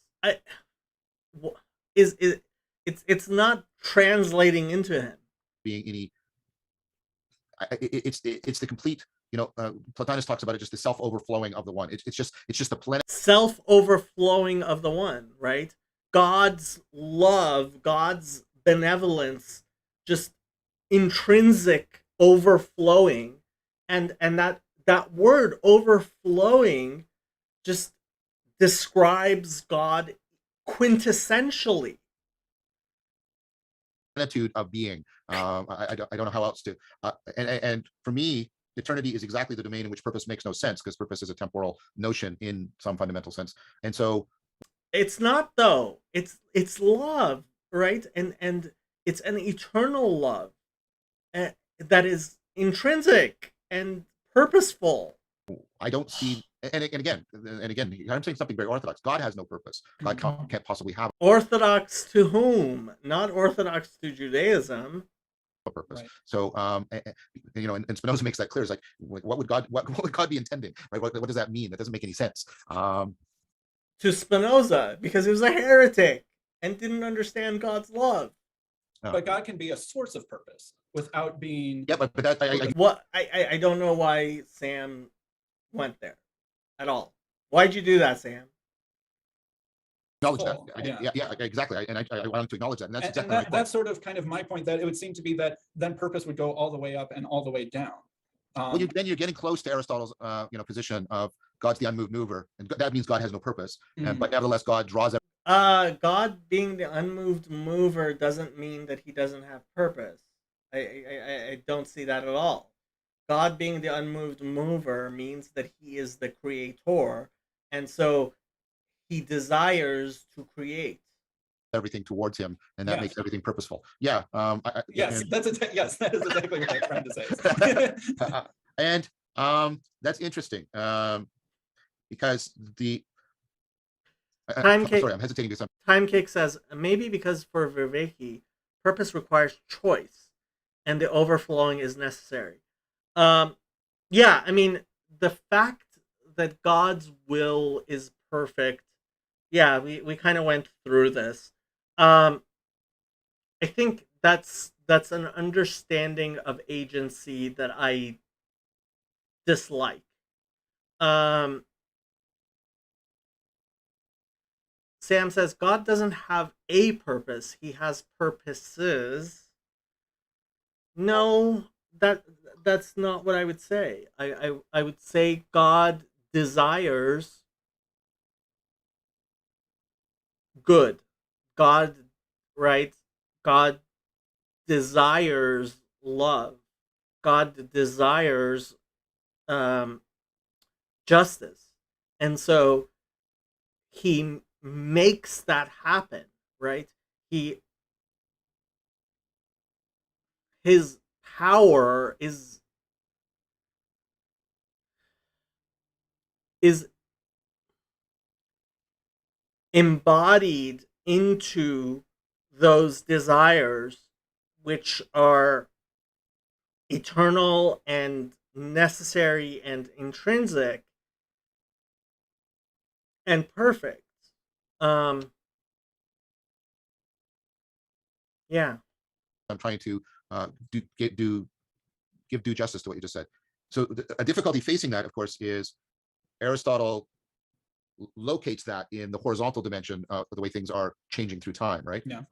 It's not translating into him being any. It's the complete. Plotinus talks about it, just the self-overflowing of the one. It's just the planet self-overflowing of the one, right? God's love, God's benevolence, just intrinsic overflowing, and that word overflowing just describes God quintessentially. Plenitude of being. I don't know how else to. And for me, eternity is exactly the domain in which purpose makes no sense, because purpose is a temporal notion in some fundamental sense. And so it's not, though. It's love, right? And it's an eternal love that is intrinsic and purposeful. I don't see. And again, I'm saying something very orthodox. God has no purpose. God can't possibly have orthodox to whom? Not orthodox to Judaism. a purpose. Right. So, and Spinoza makes that clear. It's like, what would God be intending? Right? What does that mean? That doesn't make any sense. To Spinoza, because he was a heretic and didn't understand God's love. But God can be a source of purpose without being. Yeah, but that I don't know why Sam went there at all. Why'd you do that, Sam? Acknowledge that. Yeah, exactly. And I wanted to acknowledge that. And that's exactly and that's sort of kind of my point, that it would seem to be that then purpose would go all the way up and all the way down. Well, then you're getting close to Aristotle's position of God's the unmoved mover, and that means God has no purpose. But nevertheless, God draws. God being the unmoved mover doesn't mean that he doesn't have purpose. I don't see that at all. God being the unmoved mover means that he is the creator, and so he desires to create everything towards him, and that makes everything purposeful. Yeah. Yes, that is exactly what I'm trying to say. And that's interesting, because the I'm hesitating to some. Timecake says maybe because for Vervaeke, purpose requires choice, and the overflowing is necessary. Yeah, I mean, the fact that God's will is perfect. Yeah, we kind of went through this. I think that's an understanding of agency that I dislike. Sam says God doesn't have a purpose; he has purposes. No, that that's not what I would say. I would say God desires good. God, right? God desires love. God desires um, justice, and so he makes that happen. Right? He his power is embodied into those desires, which are eternal and necessary and intrinsic and perfect. Um, yeah. I'm trying to give due justice to what you just said. So a difficulty facing that, of course, is Aristotle locates that in the horizontal dimension of the way things are changing through time, right? Yeah.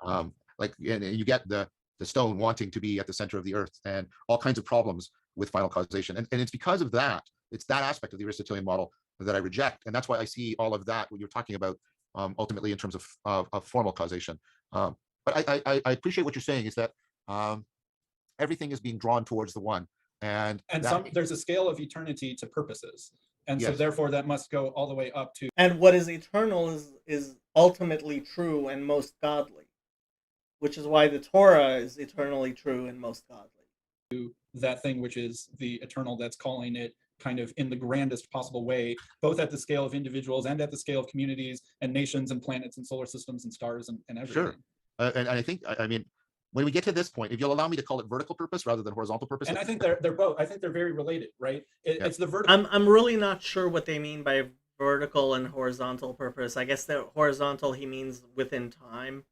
Like, and you get the stone wanting to be at the center of the earth and all kinds of problems with final causation. And it's because of that, it's that aspect of the Aristotelian model that I reject. And that's why I see all of that, what you're talking about, ultimately in terms of formal causation. But I appreciate what you're saying is that um, everything is being drawn towards the one. And that, there's a scale of eternity to purposes. And so yes, therefore that must go all the way up to And what is eternal is ultimately true and most godly, which is why the Torah is eternally true and most godly. that thing which is the eternal, that's calling it kind of in the grandest possible way, both at the scale of individuals and at the scale of communities and nations and planets and solar systems and stars and everything. sure. And I think, I mean, when we get to this point, if you'll allow me to call it vertical purpose rather than horizontal purpose. And I think they're both. I think they're very related, right? Yeah. It's the vertical. I'm really not sure what they mean by vertical and horizontal purpose. I guess the horizontal he means within time.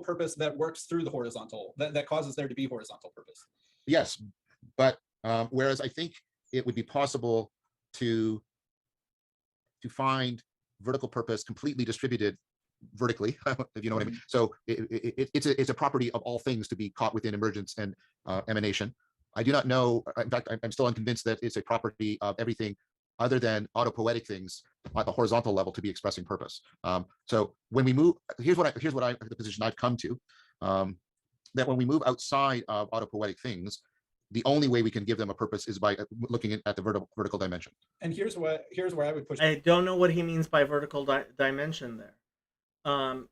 Purpose that works through the horizontal, that causes there to be horizontal purpose. Yes, but whereas I think it would be possible to find vertical purpose completely distributed vertically, if you know what I mean. So it's a property of all things to be caught within emergence and emanation. I do not know. In fact, I'm still unconvinced that it's a property of everything other than autopoetic things at the horizontal level to be expressing purpose. So when we move, here's what the position I've come to, that when we move outside of autopoetic things, the only way we can give them a purpose is by looking at the vertical dimension. And here's where I would push. I don't know what he means by vertical dimension there.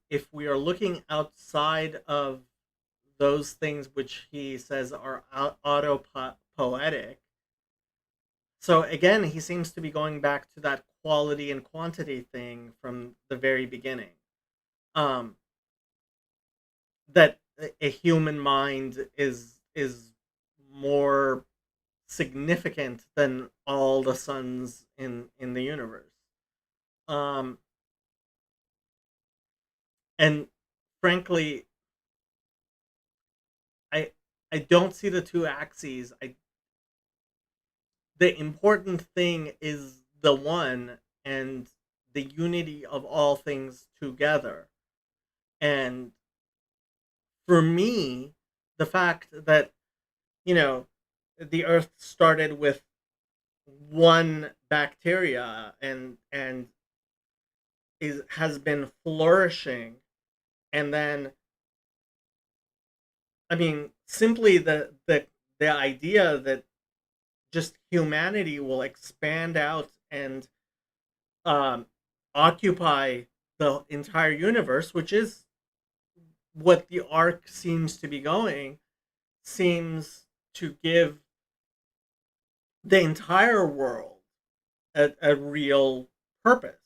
If we are looking outside of those things which he says are autopoetic, so again, he seems to be going back to that quality and quantity thing from the very beginning. Um, that a human mind is more significant than all the suns in the universe. Um, and frankly, I I don't see the two axes. The important thing is the one and the unity of all things together. And for me, the fact that, you know, the earth started with one bacteria and is has been flourishing, and then, I mean, simply the idea that just humanity will expand out and um, occupy the entire universe, which is what the arc seems to be going, seems to give the entire world a real purpose.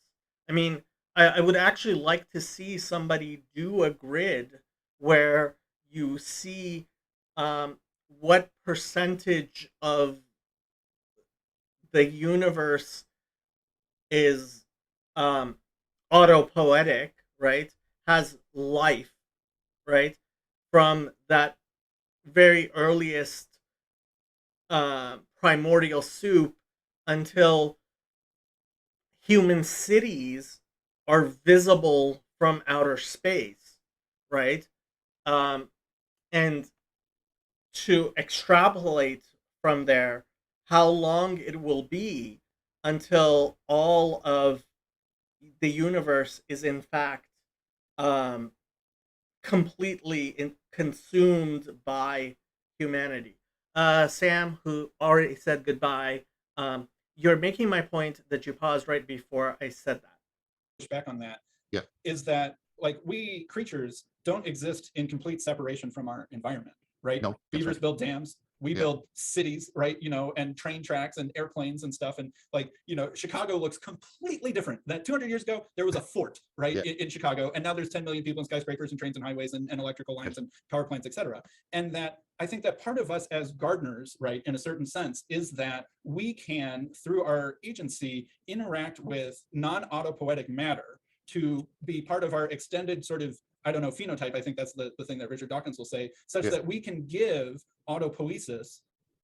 I mean, I would actually like to see somebody do a grid where you see what percentage of the universe is um, autopoetic, right? Has life, right? From that very earliest primordial soup until human cities are visible from outer space, right? Um, and to extrapolate from there how long it will be until all of the universe is in fact um, completely consumed by humanity. Sam, who already said goodbye, you're making my point that you paused right before I said that. Push back on that Yeah. is that like we creatures don't exist in complete separation from our environment, right? No, that's Beavers right. build dams, we Yeah. build cities, right? And train tracks and airplanes and stuff. And like, Chicago looks completely different. That 200 years ago, there was a fort, right, Yeah. in Chicago. And now there's 10 million people in skyscrapers and trains and highways and electrical lines and power plants, et cetera. And that I think that part of us as gardeners, right, in a certain sense, is that we can, through our agency, interact with non-autopoietic matter to be part of our extended sort of, I don't know, phenotype. I think that's the thing that Richard Dawkins will say, such Yeah. that we can give autopoiesis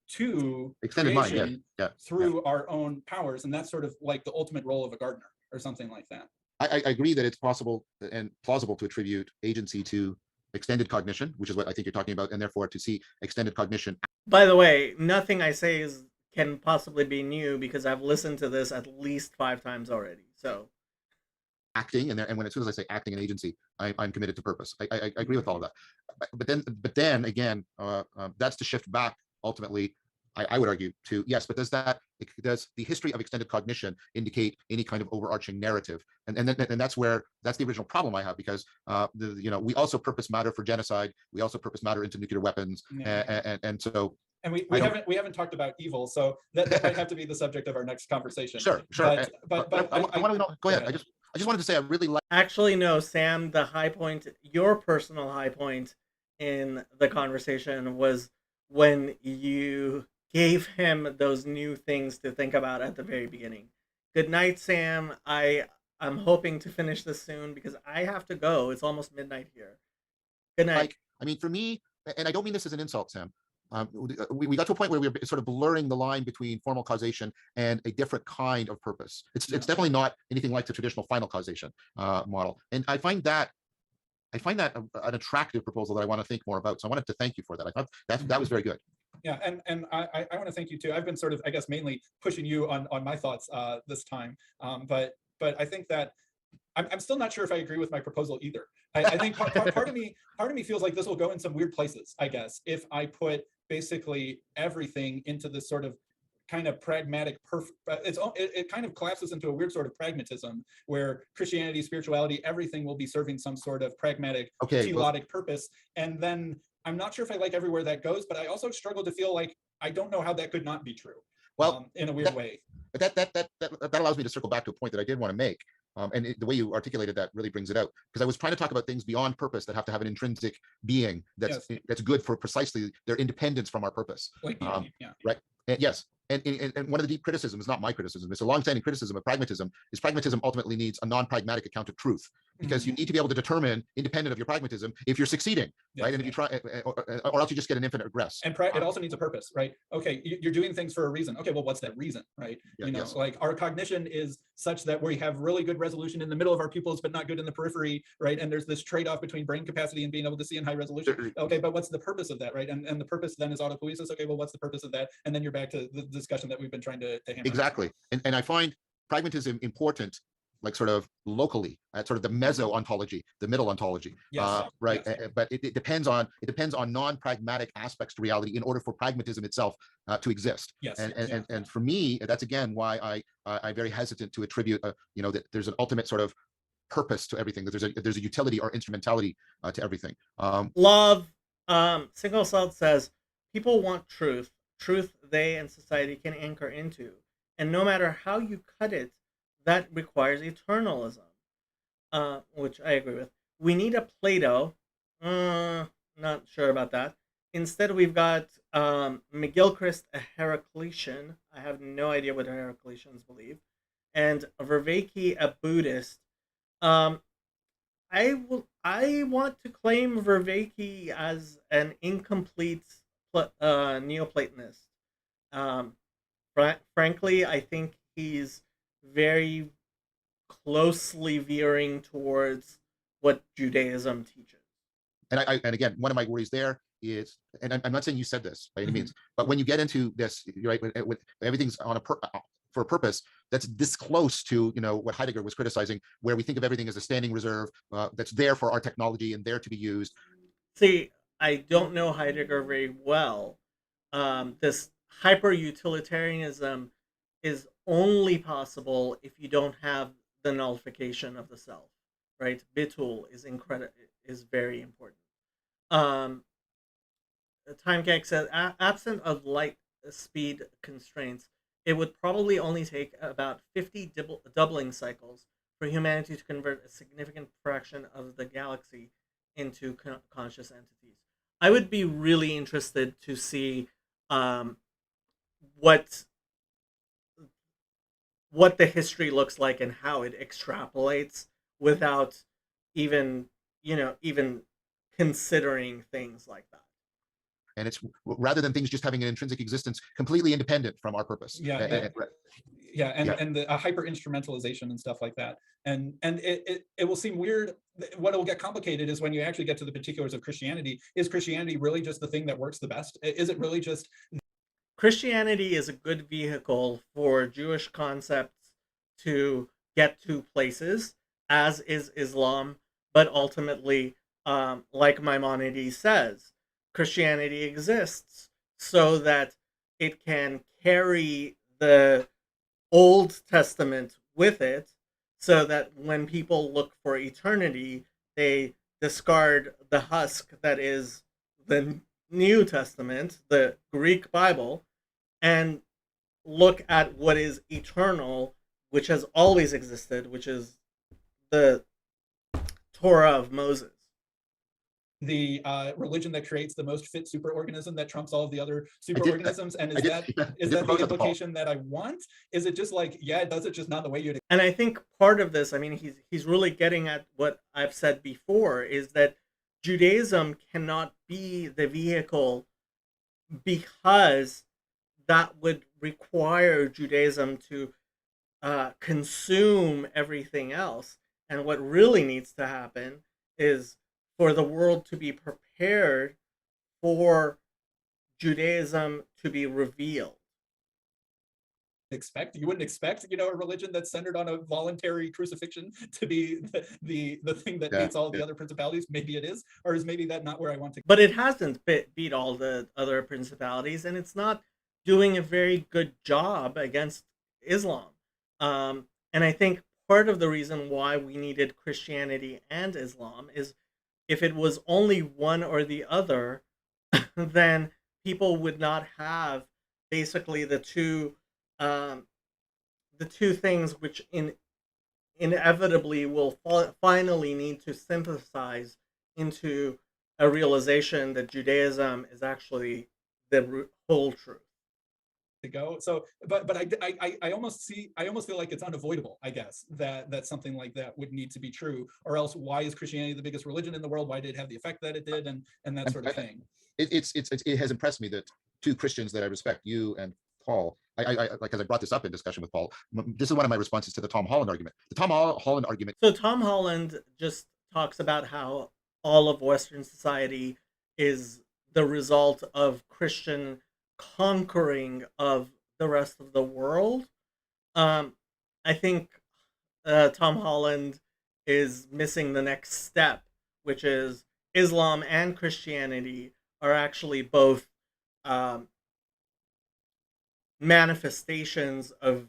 to Extended mind, creation yeah. through our own powers. And that's sort of like the ultimate role of a gardener or something like that. I agree that it's possible and plausible to attribute agency to extended cognition, which is what I think you're talking about, and therefore to see extended cognition. By the way, nothing I say can possibly be new because I've listened to this at least 5 times already. So Acting, and when as soon as I say acting and agency, I'm committed to purpose. I agree with all of that, but then again, that's to shift back ultimately. I would argue to yes, but does the history of extended cognition indicate any kind of overarching narrative? And that's the original problem I have, because we also purpose matter for genocide, we also purpose matter into nuclear weapons, and so. And we haven't talked about evil, so that might have to be the subject of our next conversation. Sure. But I want to know. Go ahead. I just wanted to say I really like. Actually, no, Sam. The high point, your personal high point in the conversation was when you gave him those new things to think about at the very beginning. Good night, Sam. I'm hoping to finish this soon because I have to go. It's almost midnight here. Good night. I mean, for me, and I don't mean this as an insult, Sam. We got to a point where we were sort of blurring the line between formal causation and a different kind of purpose. It's definitely not anything like the traditional final causation model, and I find that an attractive proposal that I want to think more about. So I wanted to thank you for that. I thought that was very good. Yeah, and I want to thank you too. I've been sort of, I guess, mainly pushing you on my thoughts this time, but I think that I'm still not sure if I agree with my proposal either. I think part of me feels like this will go in some weird places, I guess, if I put basically everything into this sort of kind of pragmatic it kind of collapses into a weird sort of pragmatism where Christianity, spirituality, everything will be serving some sort of pragmatic theologic purpose. And then I'm not sure if I like everywhere that goes, but I also struggle to feel like I don't know how that could not be true. Well, in a weird way. But that allows me to circle back to a point that I did want to make. The way you articulated that really brings it out, because I was trying to talk about things beyond purpose that have to have an intrinsic being that's good for precisely their independence from our purpose. Like right? And yes. And one of the deep criticisms, not my criticism, it's a long-standing criticism of pragmatism, is pragmatism ultimately needs a non-pragmatic account of truth, because you need to be able to determine, independent of your pragmatism, if you're succeeding, right? And if you try, or else you just get an infinite regress. And it also needs a purpose, right? Okay, you're doing things for a reason. Okay, well, what's that reason, right? Like our cognition is such that we have really good resolution in the middle of our pupils, but not good in the periphery, right? And there's this trade-off between brain capacity and being able to see in high resolution. Okay, but what's the purpose of that, right? And the purpose then is autopoiesis. Okay, well, what's the purpose of that? And then you're back to the discussion that we've been trying to hammer. Exactly. And I find pragmatism important, like sort of locally, at sort of the meso-ontology, the middle ontology, right? Yes. But it depends on non-pragmatic aspects to reality in order for pragmatism itself to exist. Yes. And for me, that's again why I'm very hesitant to attribute, that there's an ultimate sort of purpose to everything, that there's a utility or instrumentality to everything. Love, Single Celled says, people want truth they and society can anchor into, and no matter how you cut it, that requires eternalism, which I agree with. We need a Plato. Not sure about that. Instead, we've got McGilchrist, a Heraclitean. I have no idea what Heracliteans believe, and Vervaeke, a Buddhist. I want to claim Vervaeke as an incomplete Neo-Platonist. Frankly, I think he's very closely veering towards what Judaism teaches. and again, one of my worries there is, and I'm not saying you said this by any means, but when you get into this, you're right, with everything's on for a purpose that's this close to, what Heidegger was criticizing, where we think of everything as a standing reserve that's there for our technology and there to be used. See, I don't know Heidegger very well. This hyper utilitarianism is only possible if you don't have the nullification of the self, right? Bitul is very important. Um, Timecake says, absent of light speed constraints, it would probably only take about 50 doubling cycles for humanity to convert a significant fraction of the galaxy into conscious entities. I would be really interested to see um, what the history looks like and how it extrapolates without even even considering things like that. And it's rather than things just having an intrinsic existence completely independent from our purpose. And the hyper instrumentalization and stuff like that, and it will seem weird. What will get complicated is when you actually get to the particulars of Christianity. Is Christianity really just the thing that works the best? Is it really just Christianity is a good vehicle for Jewish concepts to get to places, as is Islam, but ultimately, like Maimonides says, Christianity exists so that it can carry the Old Testament with it, so that when people look for eternity, they discard the husk that is the New Testament, the Greek Bible, and look at what is eternal, which has always existed, which is the Torah of Moses. The religion that creates the most fit superorganism that trumps all of the other superorganisms? And is that the implication that I want? Is it just like, it does it, just not the way you'd? And I think part of this, I mean, he's really getting at what I've said before, is that Judaism cannot be the vehicle because that would require Judaism to consume everything else. And what really needs to happen is for the world to be prepared for Judaism to be revealed. You wouldn't expect a religion that's centered on a voluntary crucifixion to be the thing that beats all the other principalities. Maybe it is, or is maybe that not where I want to go? But it hasn't beat all the other principalities, and it's not doing a very good job against Islam. And I think part of the reason why we needed Christianity and Islam is if it was only one or the other, then people would not have basically the two things which inevitably will finally need to synthesize into a realization that Judaism is actually the whole truth. To go. So, but I almost feel like it's unavoidable, I guess, that something like that would need to be true, or else why is Christianity the biggest religion in the world? Why did it have the effect that it did, and that sort of thing? It has impressed me that two Christians that I respect, you and Paul, I like, as I brought this up in discussion with Paul, this is one of my responses to the Tom Holland argument. The Tom Holland argument. So Tom Holland just talks about how all of Western society is the result of Christian conquering of the rest of the world. I think Tom Holland is missing the next step, which is Islam and Christianity are actually both manifestations of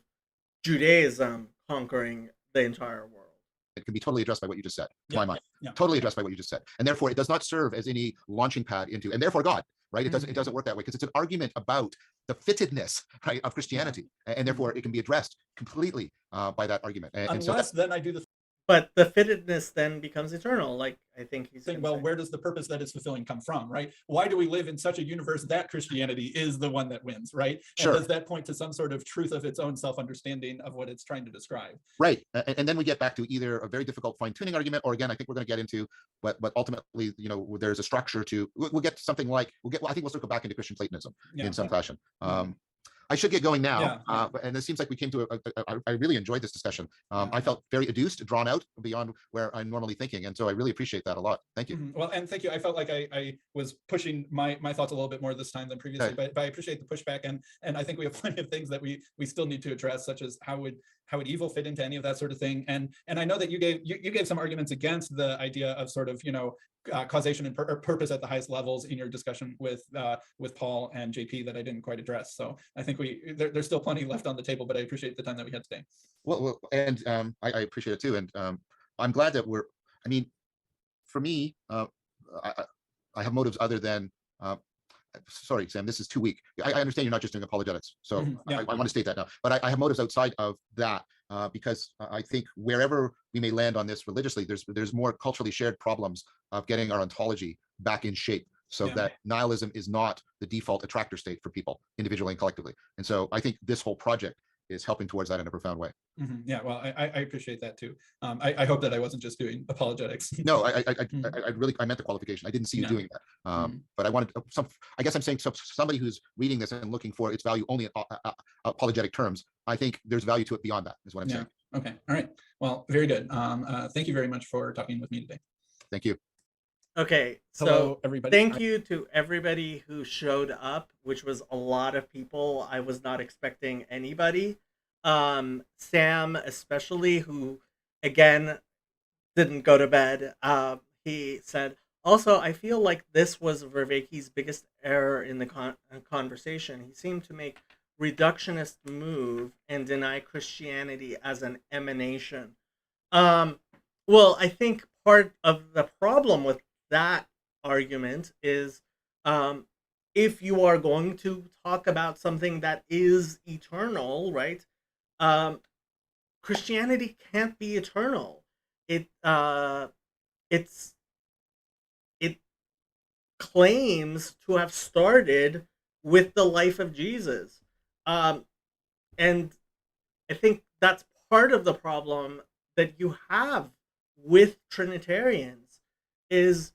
Judaism conquering the entire world. It can be totally addressed by what you just said, to my mind. Totally addressed by what you just said. And therefore, it does not serve as any launching pad into, and therefore God, right? It doesn't work that way, because it's an argument about the fittedness, right, of Christianity. And therefore, it can be addressed completely by that argument. Unless then I do the But the fittedness then becomes eternal, like I think he's saying. Well, where does the purpose that it's fulfilling come from, right? Why do we live in such a universe that Christianity is the one that wins, right? Sure. And does that point to some sort of truth of its own self-understanding of what it's trying to describe? Right. And then we get back to either a very difficult fine-tuning argument, or again, I think we're going to get into, but ultimately, there's a structure to, we'll get to something like, I think we'll circle back into Christian Platonism in some fashion. I should get going now. Yeah. And it seems like we came to I really enjoyed this discussion. Yeah. I felt very adduced, drawn out beyond where I'm normally thinking. And so I really appreciate that a lot. Thank you. Well, and thank you. I felt like I was pushing my thoughts a little bit more this time than previously, Okay. but I appreciate the pushback, and I think we have plenty of things that we still need to address, such as how would evil fit into any of that sort of thing. And I know that you gave some arguments against the idea of sort of, causation and purpose at the highest levels in your discussion with Paul and JP that I didn't quite address. So I think there's still plenty left on the table, but I appreciate the time that we had today. Well, and I appreciate it too. And I'm glad that I mean, for me, I have motives other than, sorry, Sam, this is too weak. I understand you're not just doing apologetics. So Yeah. I want to state that now, but I have motives outside of that, because I think wherever we may land on this religiously, there's more culturally shared problems of getting our ontology back in shape, so Yeah. that nihilism is not the default attractor state for people individually and collectively. And so I think this whole project is helping towards that in a profound way. Yeah, well, I appreciate that too. I hope that I wasn't just doing apologetics. No, I really, I meant the qualification. I didn't see you Yeah. doing that. But I wanted I guess I'm saying somebody who's reading this and looking for its value only in apologetic terms, I think there's value to it beyond that, is what I'm saying. Okay. All right. Well, very good. Thank you very much for talking with me today. Thank you. Okay, so Hello, everybody. thank you to everybody who showed up, which was a lot of people. I was not expecting anybody. Sam especially, who again didn't go to bed. He said, also, I feel like this was Vervaeke's biggest error in the conversation. He seemed to make reductionist move and deny Christianity as an emanation. Well, I think part of the problem with that argument is, if you are going to talk about something that is eternal, right? Christianity can't be eternal. It claims to have started with the life of Jesus, and I think that's part of the problem that you have with Trinitarians is,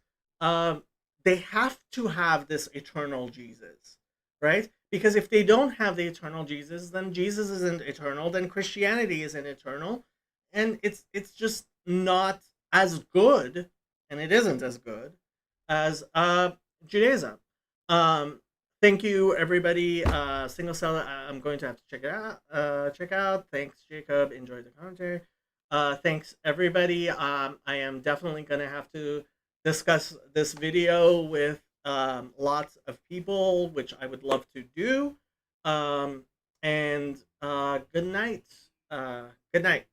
they have to have this eternal Jesus, right? Because if they don't have the eternal Jesus, then Jesus isn't eternal, then Christianity isn't eternal, and it's just not as good, and it isn't as good as Judaism. Thank you, everybody. Single cell, I'm going to have to check it out. Check out. Thanks, Jacob. Enjoyed the commentary. Thanks, everybody. I am definitely going to have to discuss this video with lots of people, which I would love to do. And good night. Good night.